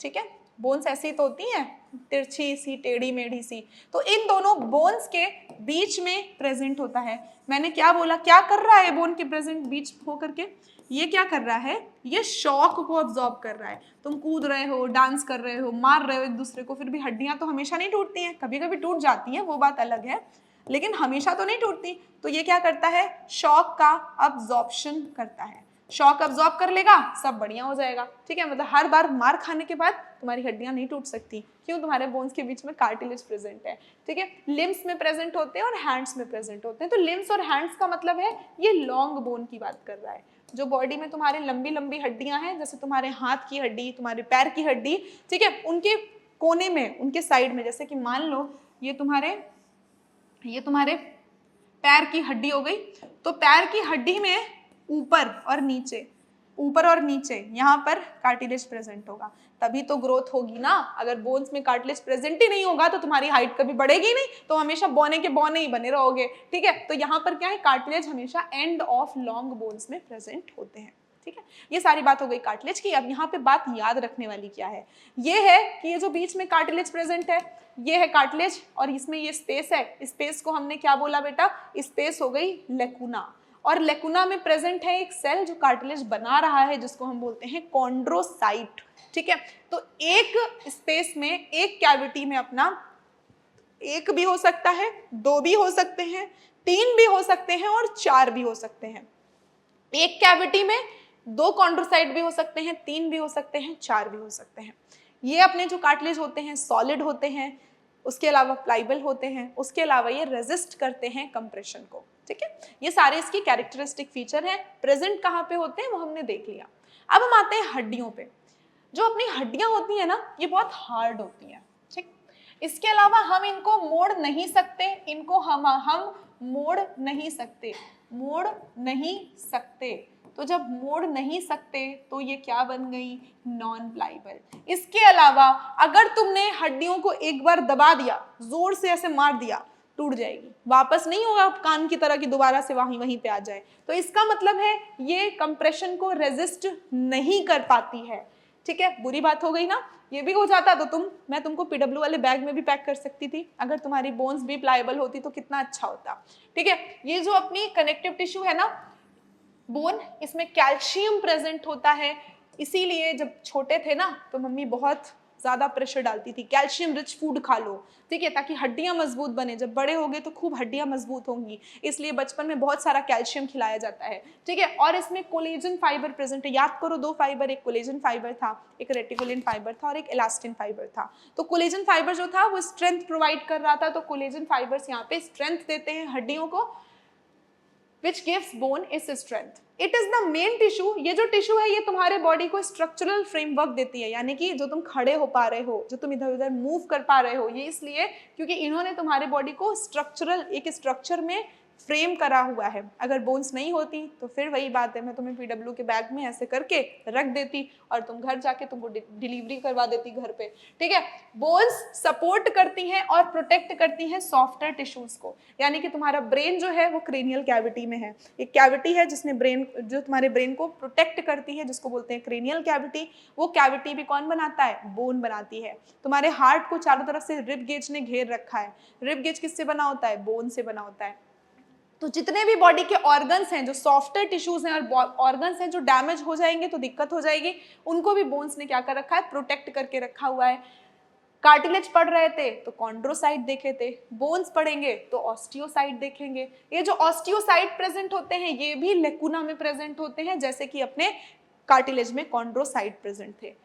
A: ठीक है, बोन्स ऐसी तो होती हैं, तिरछी सी, टेढ़ी मेढ़ी सी, तो इन दोनों बोन्स के बीच में प्रेजेंट होता है। मैंने क्या बोला, क्या कर रहा है बोन के प्रेजेंट बीच होकर के? ये क्या कर रहा है? ये शॉक को अब्सॉर्ब कर रहा है। तुम कूद रहे हो, डांस कर रहे हो, मार रहे हो एक दूसरे को, फिर भी हड्डियां तो हमेशा नहीं टूटती हैं, कभी कभी टूट जाती हैं, वो बात अलग है, लेकिन हमेशा तो नहीं टूटती। तो ये क्या करता है? शॉक का अब्सॉर्प्शन करता है। शॉक अब्सॉर्ब कर लेगा, सब बढ़िया हो जाएगा। ठीक है, मतलब हर बार मार खाने के बाद तुम्हारी हड्डियां नहीं टूट सकती। क्यों? तुम्हारे बोन्स के बीच में कार्टिलेज प्रेजेंट है। ठीक है, लिम्स में प्रेजेंट होते हैं और हैंड्स में प्रेजेंट होते हैं। तो लिम्स और हैंड्स का मतलब है ये लॉन्ग बोन की बात कर रहा है। जो बॉडी में तुम्हारे लंबी लंबी हड्डियां हैं, जैसे तुम्हारे हाथ की हड्डी, तुम्हारे पैर की हड्डी, ठीक है, उनके कोने में, उनके साइड में, जैसे कि मान लो ये तुम्हारे पैर की हड्डी हो गई, तो पैर की हड्डी में ऊपर और नीचे यहाँ पर कार्टिलेज प्रेजेंट होगा, तभी तो ग्रोथ होगी ना। अगर बोन्स में कार्टिलेज प्रेजेंट ही नहीं होगा तो तुम्हारी हाइट कभी बढ़ेगी नहीं, तो हमेशा बौने के बौने ही बने रहोगे। ठीक है, तो यहाँ पर क्या है, कार्टिलेज हमेशा एंड ऑफ लॉन्ग बोन्स में प्रेजेंट होते हैं। ठीक है, ये सारी बात हो गई कार्टिलेज की। अब यहाँ पे बात याद रखने वाली क्या है, ये है कि ये जो बीच में कार्टिलेज प्रेजेंट है, ये है कार्टिलेज, और इसमें ये स्पेस है। स्पेस को हमने क्या बोला बेटा? स्पेस हो गई लेकुना, और लेकुना में प्रेजेंट है एक सेल जो कार्टिलेज बना रहा है, जिसको हम बोलते हैं कॉन्ड्रोसाइट। ठीक है, तो एक स्पेस में, एक कैविटी में अपना 1 भी हो सकता है, 2 भी हो सकते हैं, 3 भी हो सकते हैं और 4 भी हो सकते हैं। एक कैविटी में 2 कॉन्ड्रोसाइट भी हो सकते हैं, 3 भी हो सकते हैं, 4 भी हो सकते हैं। ये अपने जो कार्टिलेज होते हैं सॉलिड होते हैं, उसके अलावा प्लाइबल होते हैं, उसके अलावा ये रेजिस्ट करते हैं कंप्रेशन को, ठीक है। ये सारे इसकी कैरेक्टरिस्टिक फीचर हैं। प्रेजेंट कहाँ पे होते हैं वो हमने देख लिया। अब हम आते हैं हड्डियों पे। जो अपनी हड्डियां होती है ना, ये बहुत हार्ड होती हैं, ठीक। इसके अलावा हम इनको मोड़ नहीं सकते, इनको हम मोड़ नहीं सकते, मोड़ नहीं सकते। तो जब मोड़ नहीं सकते तो ये क्या बन गई, नॉन प्लाइबल। इसके अलावा अगर तुमने हड्डियों को एक बार दबा दिया, जोर से ऐसे मार दिया, टूट जाएगी, वापस नहीं होगा कान की तरह की दोबारा से वहीं पे आ जाए। तो इसका मतलब है ये कंप्रेशन को रेजिस्ट नहीं कर पाती है, ठीक है। बुरी बात हो गई ना। ये भी हो जाता तो मैं तुमको पीडब्ल्यू वाले बैग में भी पैक कर सकती थी। अगर तुम्हारी बोन्स भी प्लायबल होती तो कितना अच्छा होता, ठीक है। ये जो अपनी कनेक्टिव टिश्यू है ना बोन, इसमें कैल्शियम प्रेजेंट होता है। इसीलिए जब छोटे थे ना तो मम्मी बहुत ज्यादा प्रेशर डालती थी, कैल्शियम रिच फूड खा लो, ठीक है, ताकि हड्डियां मजबूत बने। जब बड़े होगे तो खूब हड्डियां मजबूत होंगी, इसलिए बचपन में बहुत सारा कैल्शियम खिलाया जाता है, ठीक है। और इसमें कोलेजन फाइबर प्रेजेंट है। याद करो 2 फाइबर, एक कोलेजन फाइबर था, एक रेटिकुलिन फाइबर था और एक इलास्टिन फाइबर था। तो कोलेजन फाइबर जो था वो स्ट्रेंथ प्रोवाइड कर रहा था, तो कोलेजन फाइबर्स यहाँ पे स्ट्रेंथ देते हैं हड्डियों को, which gives bone its strength. It is the main tissue. ये जो टिश्यू है ये तुम्हारे बॉडी को स्ट्रक्चरल फ्रेमवर्क देती है, यानी कि जो तुम खड़े हो पा रहे हो, जो तुम इधर उधर मूव कर पा रहे हो, ये इसलिए क्योंकि इन्होंने तुम्हारे बॉडी को स्ट्रक्चरल एक स्ट्रक्चर में फ्रेम करा हुआ है। अगर बोन्स नहीं होती तो फिर वही बात है, मैं तुम्हें पीडब्ल्यू के बैग में ऐसे करके रख देती और तुम घर जाके तुमको डिलीवरी करवा देती घर पे, ठीक है। बोन्स सपोर्ट करती हैं और प्रोटेक्ट करती हैं सॉफ्टर टिश्यूज को, यानी कि तुम्हारा ब्रेन जो है वो क्रेनियल कैविटी में है। एक कैविटी है जिसने जो तुम्हारे ब्रेन को प्रोटेक्ट करती है, जिसको बोलते हैं क्रेनियल कैविटी। वो कैविटी भी कौन बनाता है, बोन बनाती है। तुम्हारे हार्ट को चारों तरफ से रिब गेज ने घेर रखा है। रिब गेज किससे बना होता है, बोन से बना होता है। तो जितने भी बॉडी के ऑर्गन्स हैं, जो सॉफ्टवेयर टिश्यूज हैं और ऑर्गन्स हैं जो डैमेज हो जाएंगे तो दिक्कत हो जाएगी, उनको भी बोन्स ने क्या कर रखा है, प्रोटेक्ट करके रखा हुआ है। कार्टिलेज पढ़ रहे थे तो कॉन्ड्रोसाइट देखे थे, बोन्स पढ़ेंगे तो ऑस्टियोसाइट देखेंगे। ये जो ऑस्टियोसाइट प्रेजेंट होते हैं ये भी लेकुना में प्रेजेंट होते हैं, जैसे कि अपने कार्टिलेज में कॉन्ड्रोसाइट प्रेजेंट थे।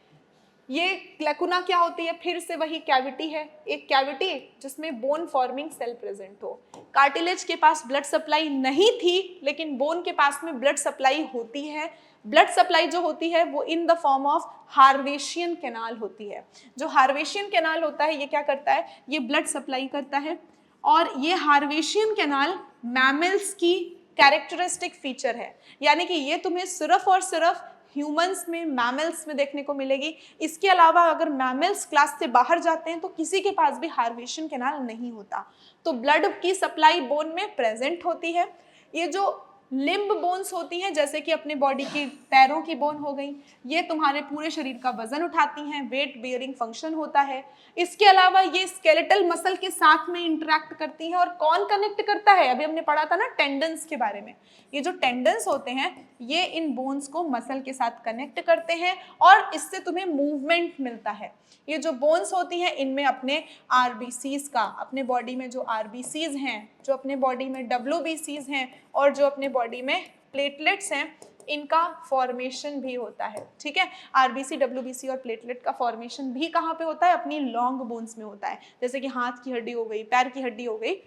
A: ये लेकुना क्या होती है, फिर से वही कैविटी है, एक कैविटी जिसमें बोन फॉर्मिंग सेल प्रेजेंट हो। कार्टिलेज के पास ब्लड सप्लाई नहीं थी, लेकिन बोन के पास में ब्लड सप्लाई होती है। ब्लड सप्लाई जो होती है वो in the form of Haversian canal होती है। जो हार्वेशियन कैनाल होता है ये क्या करता है, ये ब्लड सप्लाई करता है। और ये हार्वेशियन कैनाल मैमल्स की कैरेक्टरिस्टिक फीचर है, यानी कि ये तुम्हें सिर्फ और सिर्फ ह्यूमंस में, मैमल्स में देखने को मिलेगी। इसके अलावा अगर मैमल्स क्लास से बाहर जाते हैं तो किसी के पास भी हार्वेशियन कैनाल नहीं होता। तो ब्लड की सप्लाई बोन में प्रेजेंट होती है। ये जो लिम्ब बोन्स होती हैं, जैसे कि अपने बॉडी की पैरों की बोन हो गई, ये तुम्हारे पूरे शरीर का वजन उठाती हैं, वेट बेयरिंग फंक्शन होता है। इसके अलावा ये स्केलेटल मसल के साथ में इंटरेक्ट करती हैं। और कौन कनेक्ट करता है, अभी हमने पढ़ा था ना टेंडन्स के बारे में। ये जो टेंडन्स होते हैं ये इन बोन्स को मसल के साथ कनेक्ट करते हैं और इससे तुम्हें मूवमेंट मिलता है। ये जो बोन्स होती हैं इनमें अपने आरबीसीज का, अपने बॉडी में जो आरबीसीज हैं, जो अपने बॉडी में डब्ल्यूबीसीज हैं और जो अपने बॉडी में प्लेटलेट्स हैं, इनका फॉर्मेशन भी होता है, ठीक है। आरबीसी, डब्ल्यूबीसी और प्लेटलेट का फॉर्मेशन भी कहाँ पे होता है, अपनी लॉन्ग बोन्स में होता है, जैसे कि हाथ की हड्डी हो गई, पैर की हड्डी हो गई।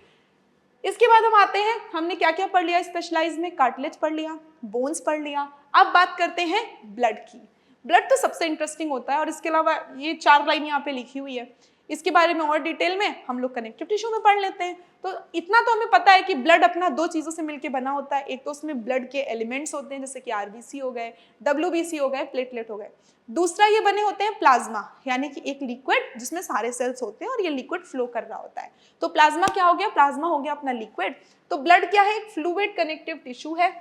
A: इसके बाद हम आते हैं, हमने क्या क्या पढ़ लिया स्पेशलाइज में, कार्टिलेज पढ़ लिया, बोन्स पढ़ लिया। अब बात करते हैं ब्लड की। ब्लड तो सबसे इंटरेस्टिंग होता है और इसके अलावा ये 4 लाइन यहाँ पे लिखी हुई है, इसके बारे में और डिटेल में हम लोग कनेक्टिव टिश्यू में पढ़ लेते हैं। तो इतना तो हमें पता है कि ब्लड अपना 2 चीज़ों से मिलकर बना होता है। एक तो उसमें ब्लड के एलिमेंट्स होते हैं, जैसे कि आरबीसी हो गए, डब्ल्यूबीसी हो गए, प्लेटलेट हो गए। दूसरा ये बने होते हैं प्लाज्मा, यानी कि एक लिक्विड जिसमें सारे सेल्स होते हैं और ये लिक्विड फ्लो कर रहा होता है। तो प्लाज्मा क्या हो गया, प्लाज्मा हो गया अपना लिक्विड। तो ब्लड क्या है, एक फ्लूइड कनेक्टिव टिश्यू है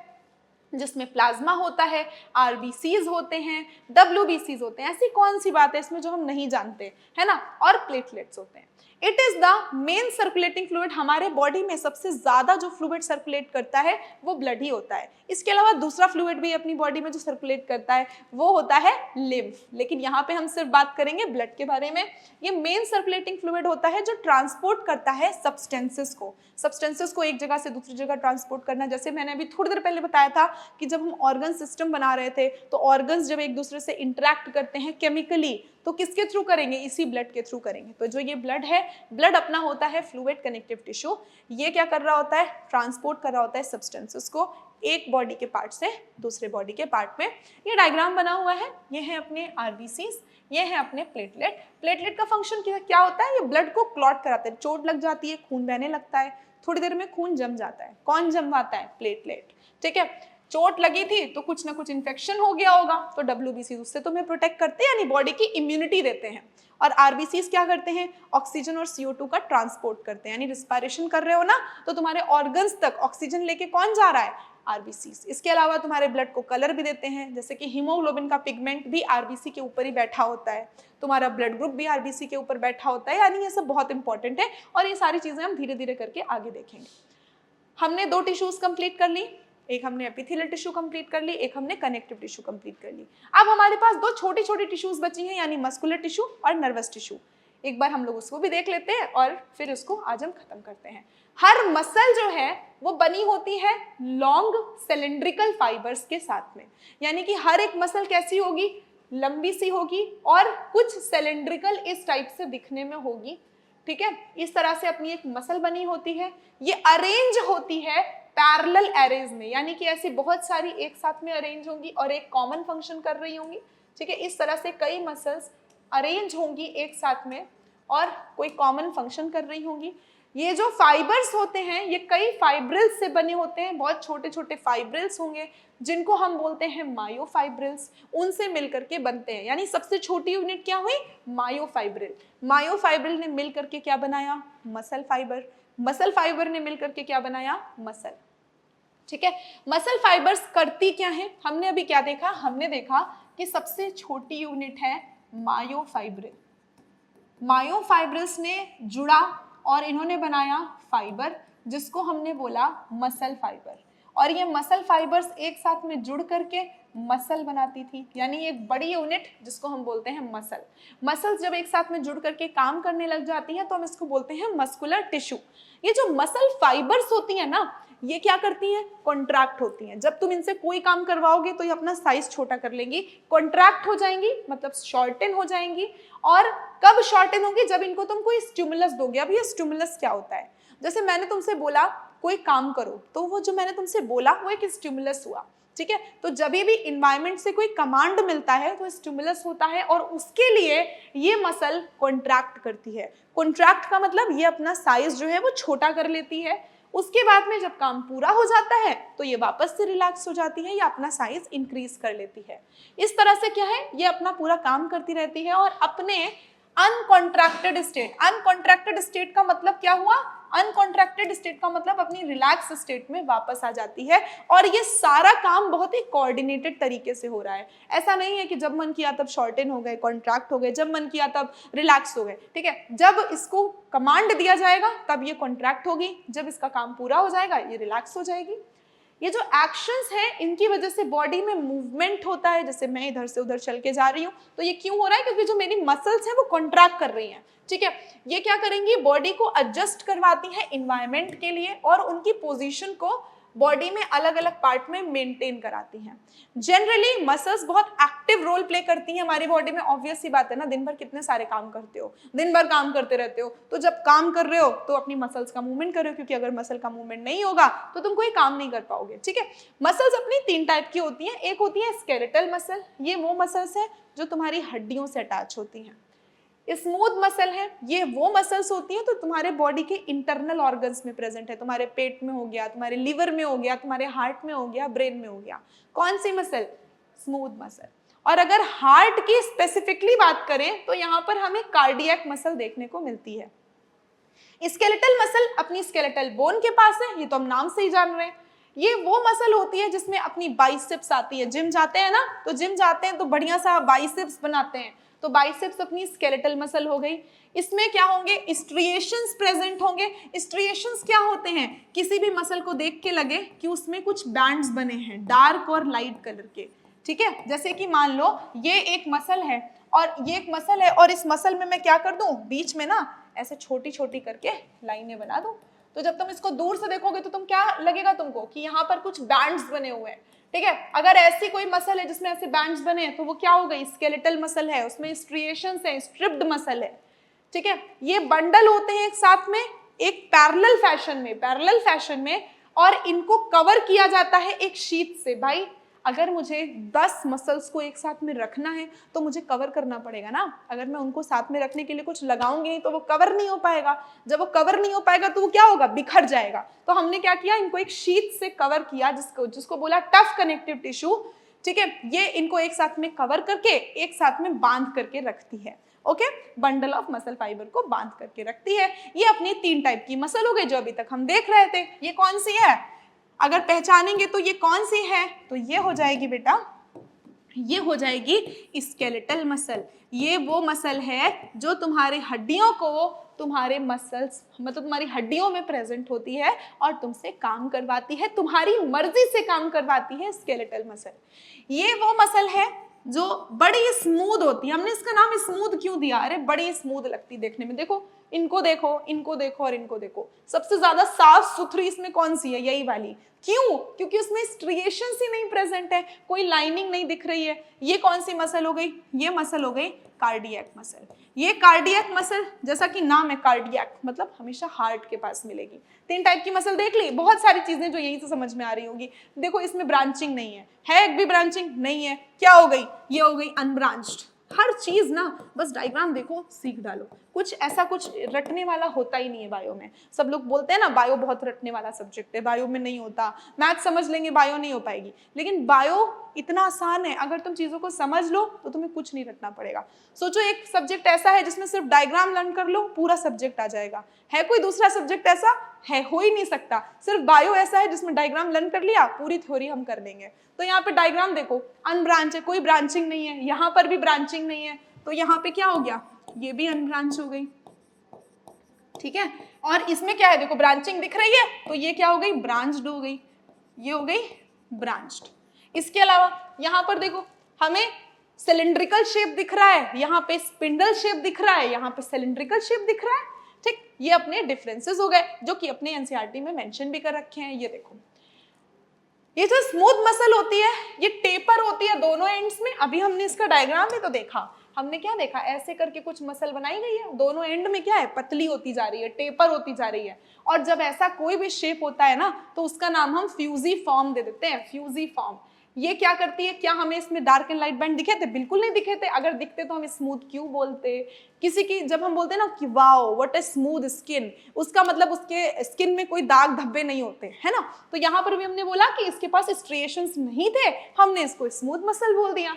A: जिसमें प्लाज्मा होता है, आरबीसीज होते हैं, डब्ल्यूबीसीज होते हैं। ऐसी कौन सी बात है इसमें जो हम नहीं जानते, है ना, और प्लेटलेट्स होते हैं। It is the main circulating fluid. हमारे बॉडी में सबसे ज्यादा जो फ्लूइड सर्कुलेट करता है वो ब्लड ही होता है। इसके अलावा दूसरा फ्लूइड भी अपनी बॉडी में जो सर्कुलेट करता है वो होता है लिम्फ, लेकिन यहाँ पे हम सिर्फ बात करेंगे ब्लड के बारे में। ये मेन सर्कुलेटिंग फ्लूइड होता है जो ट्रांसपोर्ट करता है सब्सटेंसेस को एक जगह से दूसरी जगह ट्रांसपोर्ट करना। जैसे मैंने अभी थोड़ी देर पहले बताया था कि जब हम ऑर्गन सिस्टम बना रहे थे तो ऑर्गन्स जब एक दूसरे से इंटरेक्ट करते हैं केमिकली तो किसके थ्रू करेंगे, इसी ब्लड के थ्रू करेंगे। तो जो ये ब्लड है, ब्लड अपना होता है फ्लूइड कनेक्टिव टिश्यू, ये क्या कर रहा होता है, ट्रांसपोर्ट कर रहा होता है सब्सटेंसेस को एक बॉडी के पार्ट से दूसरे बॉडी के पार्ट में। ये डायग्राम बना हुआ है, ये है अपने आरबीसीज, ये है अपने प्लेटलेट। प्लेटलेट का फंक्शन क्या होता है, ये ब्लड को क्लॉट कराते हैं, चोट लग जाती है खून बहने लगता है, थोड़ी देर में खून जम जाता है। कौन जमवाता है, प्लेटलेट, ठीक है। चोट लगी थी तो कुछ ना कुछ इन्फेक्शन हो गया होगा तो डब्ल्यूबीसी उससे तुम्हें प्रोटेक्ट करते हैं, यानी बॉडी की इम्यूनिटी देते हैं। और आरबीसीज क्या करते हैं, ऑक्सीजन और CO2 का ट्रांसपोर्ट करते हैं, यानी रिस्पायरेशन कर रहे हो ना तो तुम्हारे ऑर्गन्स तक ऑक्सीजन लेके कौन जा रहा है, आरबीसीज। इसके अलावा तुम्हारे ब्लड को कलर भी देते हैं, जैसे कि हीमोग्लोबिन का पिगमेंट भी आरबीसी के ऊपर ही बैठा होता है, तुम्हारा ब्लड ग्रुप भी आरबीसी के ऊपर बैठा होता है, यानी ये सब बहुत इंपॉर्टेंट है और ये सारी चीजें हम धीरे धीरे करके आगे देखेंगे। हमने 2 टिश्यूज कंप्लीट कर ली, एक हमने एपिथेलियल टिश्यू कंप्लीट कर ली, एक हमने कनेक्टिव टिश्यू कंप्लीट कर ली। अब हमारे पास 2 छोटी छोटी टिश्यूज बची हैं, यानी मस्कुलर टिश्यू और नर्वस टिश्यू। एक बार हम लोग उसको भी देख लेते हैं और फिर उसको आज हम खत्म करते हैं। हर मसल जो है वो बनी होती है लॉन्ग सिलेंड्रिकल फाइबर्स के साथ में, यानी कि हर एक मसल कैसी होगी, लंबी सी होगी और कुछ सिलेंड्रिकल इस टाइप से दिखने में होगी, ठीक है। इस तरह से अपनी एक मसल बनी होती है, ये अरेंज होती है पैरेलल एरेज में, यानी कि ऐसी बहुत सारी एक साथ में अरेंज होंगी और एक कॉमन फंक्शन कर रही होंगी, ठीक है। इस तरह से कई मसल्स अरेंज होंगी एक साथ में और कोई कॉमन फंक्शन कर रही होंगी। ये जो फाइबर्स होते हैं ये कई फाइब्रिल्स से बने होते हैं, बहुत छोटे छोटे फाइब्रिल्स होंगे जिनको हम बोलते हैं मायोफाइब्रिल्स, उनसे मिलकर के बनते हैं। यानी सबसे छोटी यूनिट क्या हुई, मायोफाइब्रिल। मायोफाइब्रिल ने मिलकर के क्या बनाया, मसल फाइबर। मसल फाइबर ने मिलकर के क्या बनाया, मसल, ठीक है। मसल फाइबर्स करती क्या है, हमने अभी क्या देखा, हमने देखा कि सबसे छोटी यूनिट है मायोफाइब्रिल। मायोफाइब्रिल्स ने जुड़ा और इन्होंने बनाया फाइबर जिसको हमने बोला मसल फाइबर, और ये मसल फाइबर्स एक साथ में जुड़ करके मसल बनाती थी, यानी एक बड़ी यूनिट जिसको हम बोलते हैं मसल। मसल्स जब एक साथ में जुड़ करके काम करने लग जाती हैं तो हम इसको बोलते हैं मस्कुलर टिश्यू। ये जो मसल फाइबर्स होती है ना, ये क्या करती हैं, कॉन्ट्रैक्ट होती हैं। जब तुम इनसे कोई काम करवाओगे तो ये अपना साइज छोटा कर लेंगी, कॉन्ट्रैक्ट हो जाएंगी, मतलब शॉर्टन हो जाएंगी। और कब शॉर्टन होंगी, जब इनको तुम कोई स्टिमुलस दोगे। अब ये स्टिमुलस क्या होता है, जैसे मैंने तुमसे बोला कोई काम करो, तो वो जो मैंने तुमसे बोला वो एक स्टिमुलस हुआ, ठीक है। तो जब भी इन्वायरमेंट से कोई कमांड मिलता है तो स्टिमुलस होता है और उसके लिए ये मसल कॉन्ट्रैक्ट करती है। कॉन्ट्रैक्ट का मतलब ये अपना साइज जो है वो छोटा कर लेती है, उसके बाद में जब काम पूरा हो जाता है तो ये वापस से रिलैक्स हो जाती है या अपना साइज इंक्रीज कर लेती है। इस तरह से क्या है, ये अपना पूरा काम करती रहती है और अपने अनकॉन्ट्रैक्टेड स्टेट, अनकॉन्ट्रैक्टेड स्टेट का मतलब क्या हुआ, अनकॉन्ट्रैक्टेड स्टेट का मतलब अपनी रिलैक्स स्टेट में वापस आ जाती है। और ये सारा काम बहुत ही कोऑर्डिनेटेड तरीके से हो रहा है, ऐसा नहीं है कि जब मन किया तब शॉर्टन हो गए, कॉन्ट्रैक्ट हो गए, जब मन किया तब रिलैक्स हो गए, ठीक है। जब इसको कमांड दिया जाएगा तब ये कॉन्ट्रैक्ट होगी, जब इसका काम पूरा हो जाएगा ये रिलैक्स हो जाएगी। ये जो एक्शंस हैं इनकी वजह से बॉडी में मूवमेंट होता है, जैसे मैं इधर से उधर चल के जा रही हूँ तो ये क्यों हो रहा है, क्योंकि जो मेरी मसल्स हैं वो कॉन्ट्रैक्ट कर रही हैं, ठीक है। ये क्या करेंगी, बॉडी को एडजस्ट करवाती है इन्वायरमेंट के लिए और उनकी पोजीशन को बॉडी में अलग अलग पार्ट में मेंटेन कराती हैं। जनरली मसल्स बहुत एक्टिव रोल प्ले करती हैं हमारी बॉडी में। ऑब्वियस सी बात है ना, दिन भर कितने सारे काम करते हो, दिन भर काम करते रहते हो, तो जब काम कर रहे हो तो अपनी मसल्स का मूवमेंट करो, क्योंकि अगर मसल का मूवमेंट नहीं होगा तो तुम कोई काम नहीं कर पाओगे, ठीक है। मसल्स अपनी 3 टाइप की होती हैं। एक होती है स्केलेटल मसल, ये वो मसल्स है जो तुम्हारी हड्डियों से अटैच होती हैं। स्मूथ मसल है, ये वो मसल्स होती हैं तो तुम्हारे बॉडी के इंटरनल ऑर्गन्स में प्रेजेंट है, तुम्हारे पेट में हो गया, तुम्हारे लिवर में हो गया, तुम्हारे हार्ट में हो गया, ब्रेन में हो गया। कौन सी मसल, स्मूथ मसल। और अगर हार्ट की स्पेसिफिकली बात करें तो यहाँ पर हमें कार्डियक मसल देखने को मिलती है। स्केलेटल मसल अपनी स्केलेटल बोन के पास है, ये तो हम नाम से ही जान रहे हैं। ये वो मसल होती है जिसमें अपनी बाइसेप्स आती है। जिम जाते हैं ना, तो जिम जाते हैं तो बढ़िया सा बाइसेप्स बनाते हैं, तो बाइसेप्स अपनी स्केलेटल मसल हो गई। इसमें क्या होंगे, स्ट्रिएशंस प्रेजेंट होंगे। स्ट्रिएशंस क्या होते हैं, किसी भी मसल को देख के लगे कि उसमें कुछ बैंड्स बने हैं डार्क और लाइट कलर के, ठीक है। जैसे कि मान लो ये एक मसल है और ये एक मसल है और इस मसल में मैं क्या कर दूं, बीच में ना ऐसे छोटी छोटी करके लाइनें बना दूं, तो जब तुम इसको दूर से देखोगे तो तुम क्या लगेगा तुमको कि यहाँ पर कुछ बैंड्स बने हुए हैं, ठीक है। अगर ऐसी कोई मसल है जिसमें ऐसे बैंड्स बने हैं तो वो क्या हो गई, स्केलेटल मसल है, उसमें स्ट्रिएशंस है, स्ट्रिप्ड मसल है, ठीक है। ये बंडल होते हैं एक साथ में, एक पैरेलल फैशन में, और इनको कवर किया जाता है एक शीट से। भाई अगर मुझे 10 मसल्स को एक साथ में रखना है तो मुझे कवर करना पड़ेगा ना। अगर मैं उनको साथ में रखने के लिए कुछ लगाऊंगी नहीं तो वो कवर नहीं हो पाएगा। जब वो कवर नहीं हो पाएगा तो वो क्या होगा, बिखर जाएगा। तो हमने क्या किया, इनको एक शीट से कवर किया, जिसको बोला टफ कनेक्टिव टिश्यू, ठीक है। ये इनको एक साथ में कवर करके एक साथ में बांध करके रखती है, okay. Bundle of muscle fibre को बांध करके रखती है। ये अपनी 3 टाइप की मसल हो गई जो अभी तक हम देख रहे थे। ये कौन सी है, अगर पहचानेंगे तो ये कौन सी है, तो ये हो जाएगी बेटा, ये हो जाएगी स्केलेटल मसल। ये वो मसल है जो तुम्हारे हड्डियों को, तुम्हारे मसल्स मतलब तुम्हारी हड्डियों में प्रेजेंट होती है और तुमसे काम करवाती है, तुम्हारी मर्जी से काम करवाती है स्केलेटल मसल। ये वो मसल है जो बड़ी स्मूथ होती है। हमने इसका नाम स्मूथ क्यों दिया, अरे बड़ी स्मूथ लगती देखने में। देखो इनको देखो, इनको देखो और इनको देखो, सबसे ज्यादा साफ सुथरी इसमें कौन सी है, यही वाली। क्यों, क्योंकि उसमें स्ट्रिएशंस ही नहीं प्रेजेंट है, कोई लाइनिंग नहीं दिख रही है। ये कौन सी मसल हो गई, ये मसल हो गई कार्डियक मसल। ये कार्डियक मसल, जैसा कि नाम है कार्डियक, मतलब हमेशा हार्ट के पास मिलेगी। 3 टाइप की मसल देख ली, बहुत सारी चीजें जो यहीं से समझ में आ रही होगी। देखो इसमें ब्रांचिंग नहीं है एक भी ब्रांचिंग नहीं है, क्या हो गई, ये हो गई अनब्रांच्ड। हर चीज ना बस डायग्राम देखो, सीख डालो। कुछ ऐसा कुछ रटने वाला होता ही नहीं है बायो में। सब लोग बोलते हैं ना बायो बहुत रटने वाला सब्जेक्ट है, बायो में नहीं होता, मैथ समझ लेंगे बायो नहीं हो पाएगी। लेकिन बायो इतना आसान है, अगर तुम चीजों को समझ लो तो तुम्हें कुछ नहीं रटना पड़ेगा। सोचो एक सब्जेक्ट ऐसा है जिसमें सिर्फ डायग्राम लर्न कर लो, पूरा सब्जेक्ट आ जाएगा। है कोई दूसरा सब्जेक्ट ऐसा, है हो ही नहीं सकता। सिर्फ बायो ऐसा है जिसमें डायग्राम लर्न कर लिया, पूरी थ्योरी हम कर देंगे। तो यहाँ पे डायग्राम देखो, अनब्रांच है, कोई ब्रांचिंग नहीं है, यहाँ पर भी ब्रांचिंग नहीं है, तो यहाँ पे क्या हो गया, ये भी अनब्रांच हो गई, ठीक है। और इसमें क्या है, देखो ब्रांचिंग दिख रही है, तो ये क्या हो गई, ब्रांच्ड हो गई, ये हो गई ब्रांच्ड। इसके अलावा यहाँ पर देखो हमें सिलिंड्रिकल शेप दिख रहा है, यहाँ पे स्पिंडल शेप दिख रहा है, यहाँ पे सिलिंड्रिकल शेप दिख रहा है, ठीक। ये अपने डिफरेंसेस हो गए जो कि अपने एनसीईआरटी में मेंशन भी कर रखे हैं। ये देखो, ये जो स्मूथ मसल होती है ये टेपर होती है दोनों एंड्स में। अभी हमने इसका डायग्राम भी तो देखा, हमने क्या देखा, ऐसे करके कुछ मसल बनाई गई है, दोनों एंड में क्या है, पतली होती जा रही है, टेपर होती जा रही है। और जब ऐसा कोई भी शेप होता है ना तो उसका नाम हम फ्यूजिफॉर्म दे देते हैं, फ्यूजिफॉर्म। ये क्या करती है, क्या हमें इसमें डार्क एंड लाइट बैंड दिखे थे, बिल्कुल नहीं दिखे थे। अगर दिखते तो हम स्मूथ क्यों बोलते। किसी की जब हम बोलते हैं ना कि wow what a smooth skin, उसका मतलब उसके स्किन में कोई दाग धब्बे नहीं होते, है ना। तो यहाँ पर भी हमने बोला कि इसके पास स्ट्रिएशंस नहीं थे, हमने इसको स्मूथ मसल बोल दिया।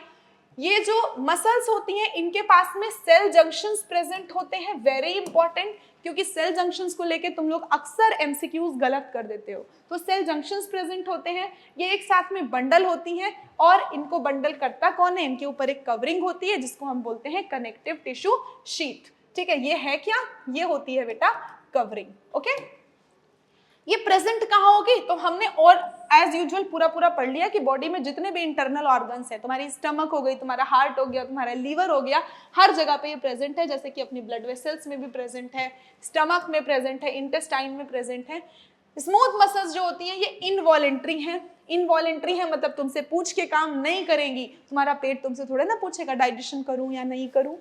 A: ये जो मसल्स होती हैं इनके पास में सेल जंक्शंस प्रेजेंट होते हैं, वेरी इंपॉर्टेंट, क्योंकि सेल जंक्शंस को लेके तुम लोग अक्सर एमसीक्यूज गलत कर देते हो। तो सेल जंक्शंस प्रेजेंट होते हैं, ये एक साथ में बंडल होती हैं और इनको बंडल करता कौन है, इनके ऊपर एक कवरिंग होती है जिसको हम बोलते हैं कनेक्टिव टिश्यू शीथ, ठीक है। ये है क्या, ये होती है बेटा कवरिंग, ओके। ये प्रेजेंट कहाँ होगी, तो हमने और एज यूजुअल पूरा पढ़ लिया कि बॉडी में जितने भी इंटरनल ऑर्गन्स है, तुम्हारी स्टमक हो गई, तुम्हारा हार्ट हो गया, तुम्हारा लीवर हो गया, हर जगह पे ये प्रेजेंट है। जैसे कि अपनी ब्लड वेसल्स में भी प्रेजेंट है, स्टमक में प्रेजेंट है, इंटेस्टाइन में प्रेजेंट है। स्मूथ मसल्स जो होती हैं ये इनवॉलेंट्री हैं। इनवॉलेंट्री है मतलब तुमसे पूछ के काम नहीं करेंगी। तुम्हारा पेट तुमसे थोड़े ना पूछेगा डाइजेशन करूं या नहीं करूं,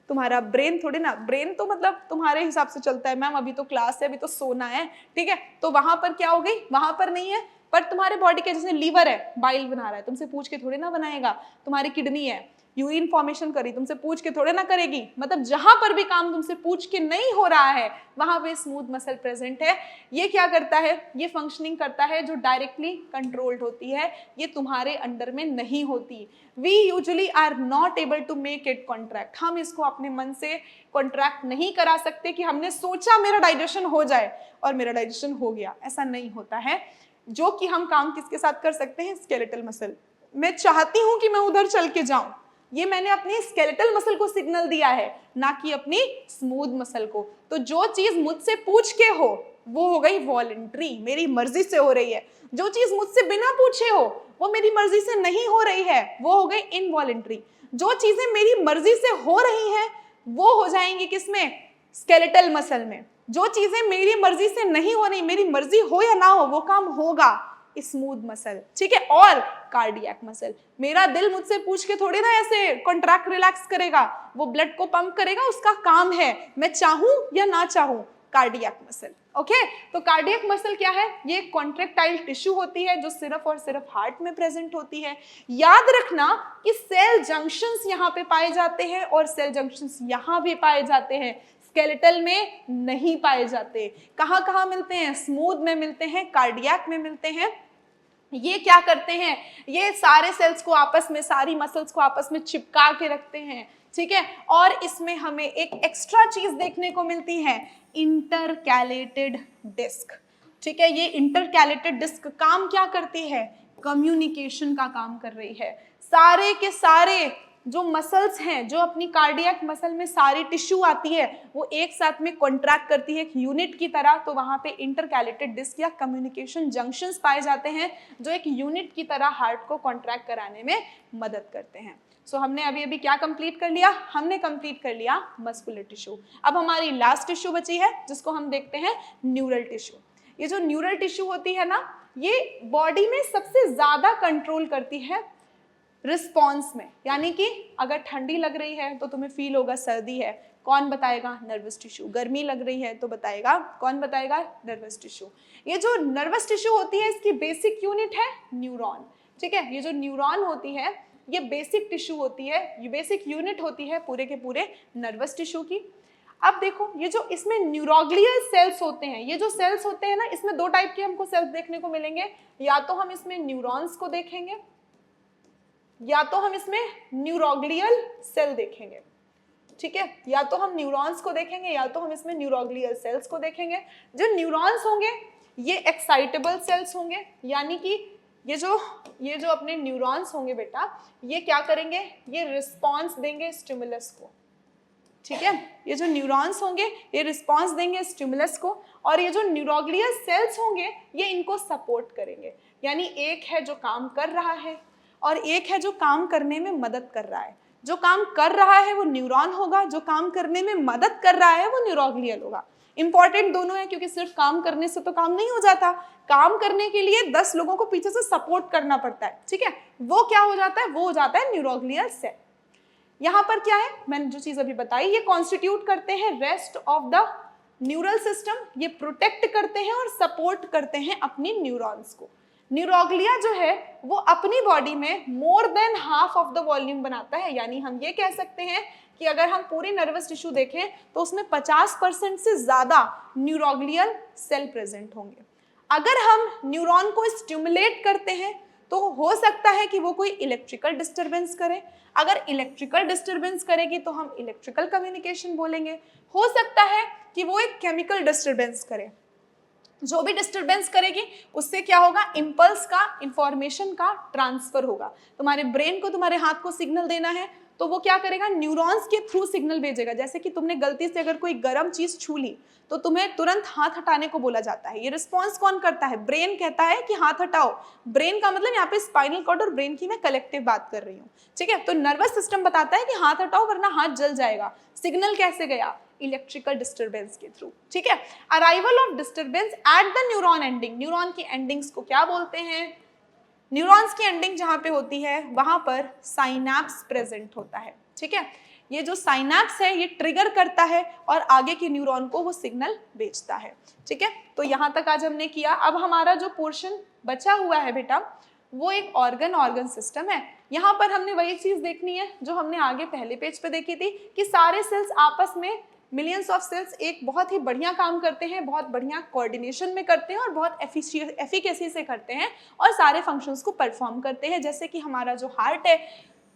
A: तुम्हारा ब्रेन थोड़े ना, ब्रेन तो मतलब तुम्हारे हिसाब से चलता है, मैम अभी तो क्लास है, अभी तो सोना है, ठीक है। तो वहां पर क्या हो गई, वहां पर नहीं है। पर तुम्हारे बॉडी के जैसे लीवर है, बाइल बना रहा है, तुमसे पूछ के थोड़े ना बनाएगा। तुम्हारी किडनी है, यूरिन फॉर्मेशन करी, तुमसे पूछ के थोड़े ना करेगी। मतलब जहां पर भी काम तुमसे पूछ के नहीं हो रहा है वहां पे स्मूथ मसल प्रेजेंट है। ये क्या करता है, ये फंक्शनिंग करता है जो डायरेक्टली कंट्रोल्ड होती है, ये तुम्हारे अंडर में नहीं होती। We usually are not able to make it contract. हम इसको अपने मन से कॉन्ट्रैक्ट नहीं करा सकते कि हमने सोचा मेरा डाइजेशन हो जाए और मेरा डाइजेशन हो गया, ऐसा नहीं होता है। जो कि हम काम किसके साथ कर सकते हैं, स्केलेटल मसल। मैं चाहती हूं कि मैं उधर चल के जाऊं, ये मैंने अपनी स्केलेटल मसल को सिग्नल दिया है, ना कि अपनी स्मूथ मसल को। तो जो चीज मुझसे पूछ के हो वो हो गई वॉलंटरी, मेरी मर्जी से हो रही है। जो चीज मुझसे बिना पूछे हो वो मेरी मर्जी से नहीं हो रही है, वो हो गई इनवॉलंटरी। जो चीजें मेरी मर्जी से हो रही हैं वो हो जाएंगी किसमें, स्केलेटल मसल में। जो चीजें मेरी मर्जी से नहीं हो रही, मेरी मर्जी हो या ना हो, वो काम होगा। स्मूथ मसल, ठीक है। और कार्डियक मसल, मेरा दिल मुझसे पूछ के थोड़ी ना ऐसे कॉन्ट्रैक्ट रिलैक्स करेगा, वो ब्लड को पंप करेगा, उसका काम है, मैं चाहूं या ना चाहूं। Cardiac muscle, okay. तो कार्डियक मसल क्या है? ये कॉन्ट्रैक्टाइल टिश्यू होती है जो सिर्फ और सिर्फ हार्ट में प्रेजेंट होती है। याद रखना कि सेल जंक्शंस यहाँ पे पाए जाते हैं और सेल जंक्शंस यहाँ भी पाए जाते हैं, स्केलेटल में नहीं पाए जाते। कहाँ कहाँ मिलते हैं? स्मूथ में मिलते हैं, कार्डियक में मिलते हैं। ये क्या करते हैं? ये सारे सेल्स को आपस में, सारी मसल्स को आपस में चिपका के रखते हैं, ठीक है। और इसमें हमें एक एक्स्ट्रा चीज देखने को मिलती है, इंटरकैलेटेड डिस्क, ठीक है। ये इंटरकैलेटेड डिस्क काम क्या करती है? कम्युनिकेशन का काम कर रही है। सारे के सारे जो मसल्स हैं, जो अपनी कार्डियक मसल में सारी टिश्यू आती है, वो एक साथ में कॉन्ट्रैक्ट करती है एक यूनिट की तरह। तो वहां पे इंटरकैलेटेड डिस्क या कम्युनिकेशन जंक्शंस पाए जाते हैं जो एक यूनिट की तरह हार्ट को कॉन्ट्रैक्ट कराने में मदद करते हैं। सो हमने अभी अभी क्या कंप्लीट कर लिया? हमने कंप्लीट कर लिया मस्कुलर टिश्यू। अब हमारी लास्ट टिश्यू बची है जिसको हम देखते हैं न्यूरल टिश्यू। ये जो न्यूरल टिश्यू होती है ना, ये बॉडी में सबसे ज्यादा कंट्रोल करती है रिस्पॉन्स में। यानी कि अगर ठंडी लग रही है तो तुम्हें फील होगा सर्दी है, कौन बताएगा? Nervous tissue. गर्मी लग रही है तो बताएगा, कौन बताएगा? Nervous tissue. ये जो नर्वस टिश्यू होती है इसकी बेसिक यूनिट है न्यूरॉन, ठीक है। ये जो न्यूरॉन होती है ये बेसिक टिश्यू होती है, ये बेसिक यूनिट होती है पूरे के पूरे नर्वस टिश्यू की। अब देखो, ये जो इसमें न्यूरोग्लियल सेल्स होते हैं, ये जो सेल्स होते हैं ना, इसमें दो टाइप के हमको सेल्स देखने को मिलेंगे। या तो हम इसमें न्यूरॉन्स को देखेंगे या तो हम इसमें न्यूरोग्लियल सेल देखेंगे, ठीक है। या तो हम न्यूरॉन्स को देखेंगे या तो हम इसमें न्यूरोग्लियल सेल्स को देखेंगे। जो न्यूरॉन्स होंगे ये एक्साइटेबल सेल्स होंगे, यानी कि ये जो अपने न्यूरॉन्स होंगे बेटा, ये क्या करेंगे? ये रिस्पॉन्स देंगे स्टिमुलस को, ठीक है। ये जो न्यूरॉन्स होंगे ये रिस्पॉन्स देंगे स्टिमुलस को, और ये जो न्यूरोग्लियल सेल्स होंगे ये इनको सपोर्ट करेंगे। यानी एक है जो काम कर रहा है और एक है जो काम करने में मदद कर रहा है। जो काम कर रहा है वो न्यूरॉन होगा, जो काम करने में मदद कर रहा है वो न्यूरोग्लियल होगा। इंपॉर्टेंट दोनों है, क्योंकि सिर्फ काम करने से तो काम नहीं हो जाता, काम करने के लिए 10 लोगों को पीछे से सपोर्ट करना पड़ता है, ठीक है। वो क्या हो जाता है? वो हो जाता है न्यूरोग्लियल सेल। यहाँ पर क्या है, मैंने जो चीज अभी बताई, ये कॉन्स्टिट्यूट करते हैं rest of the neural system. ये प्रोटेक्ट करते हैं और सपोर्ट करते हैं अपनी न्यूरॉन्स को। न्यूरोग्लिया जो है वो अपनी बॉडी में more than half of the volume बनाता है। यानी हम ये कह सकते हैं कि अगर हम पूरी नर्वस टिश्यू देखें तो उसमें 50% से ज्यादा न्यूरोग्लियल सेल प्रेजेंट होंगे। अगर हम न्यूरॉन को स्टिमुलेट करते हैं तो हो सकता है कि वो कोई इलेक्ट्रिकल डिस्टरबेंस करे। अगर इलेक्ट्रिकल डिस्टरबेंस करेगी तो हम इलेक्ट्रिकल कम्युनिकेशन बोलेंगे। हो सकता है कि वो एक केमिकल डिस्टरबेंस करे। जो भी डिस्टरबेंस करेगी उससे क्या होगा? इम्पल्स का, इंफॉर्मेशन का ट्रांसफर होगा। तुम्हारे ब्रेन को, तुम्हारे हाथ को सिग्नल देना है तो वो क्या करेगा? न्यूरॉन्स के थ्रू सिग्नल भेजेगा। जैसे कि तुमने गलती से अगर कोई गर्म चीज छू ली तो तुम्हें तुरंत हाथ हटाने को बोला जाता है। ये रिस्पॉन्स कौन करता है? ब्रेन कहता है कि हाथ हटाओ। ब्रेन का मतलब यहाँ पे स्पाइनल कॉर्ड और ब्रेन की मैं कलेक्टिव बात कर रही हूँ, ठीक है। तो नर्वस सिस्टम बताता है कि हाथ हटाओ वरना हाथ जल जाएगा। सिग्नल कैसे गया? इलेक्ट्रिकल डिस्टरबेंस के थ्रू, ठीक है। Arrival of disturbance at the neuron ending. Neuron की एंडिंग्स को क्या बोलते हैं? न्यूरॉन्स की एंडिंग जहां पे होती है वहां पर साइनैप्स प्रेजेंट होता है, ठीक है। ये जो साइनैप्स है ये ट्रिगर करता है और आगे के न्यूरॉन को वो सिग्नल भेजता है, ठीक है। तो यहाँ तक आज हमने किया। अब हमारा जो पोर्शन बचा हुआ है बेटा वो एक ऑर्गन सिस्टम है। यहाँ पर हमने वही चीज देखनी है जो हमने आगे पहले पेज पे देखी थी कि सारे सेल्स आपस में, मिलियंस ऑफ सेल्स एक बहुत ही बढ़िया काम करते हैं, बहुत बढ़िया कोऑर्डिनेशन में करते हैं और बहुत एफिकेसी से करते हैं और सारे फंक्शंस को परफॉर्म करते हैं। जैसे कि हमारा जो हार्ट है,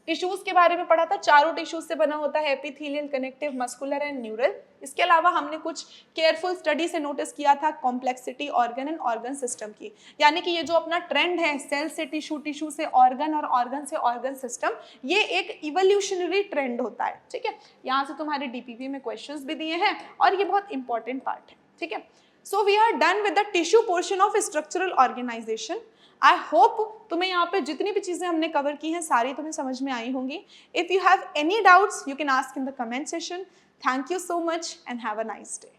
A: टिश्यूज के बारे में पढ़ा था, चारों टिश्यूज से बना होता है, epithelial, connective, muscular and neural. इसके अलावा हमने कुछ केयरफुल स्टडी से नोटिस किया था complexity organ and organ system की। यानी कि ये जो अपना ट्रेंड है सेल से टिश्यू, टिश्यू से ऑर्गन और ऑर्गन से ऑर्गन सिस्टम, ये एक इवोल्यूशनरी ट्रेंड होता है, ठीक है। यहाँ से तुम्हारे डीपीपी में क्वेश्चंस भी दिए हैं और ये बहुत इंपॉर्टेंट पार्ट है, ठीक है। So we are done with the tissue portion of structural organisation. I hope तुम्हें यहाँ पे जितनी भी चीजें हमने कवर की हैं सारी तुम्हें समझ में आई होंगी। If you have any doubts you can ask in the comment session. Thank you so much and have a nice day.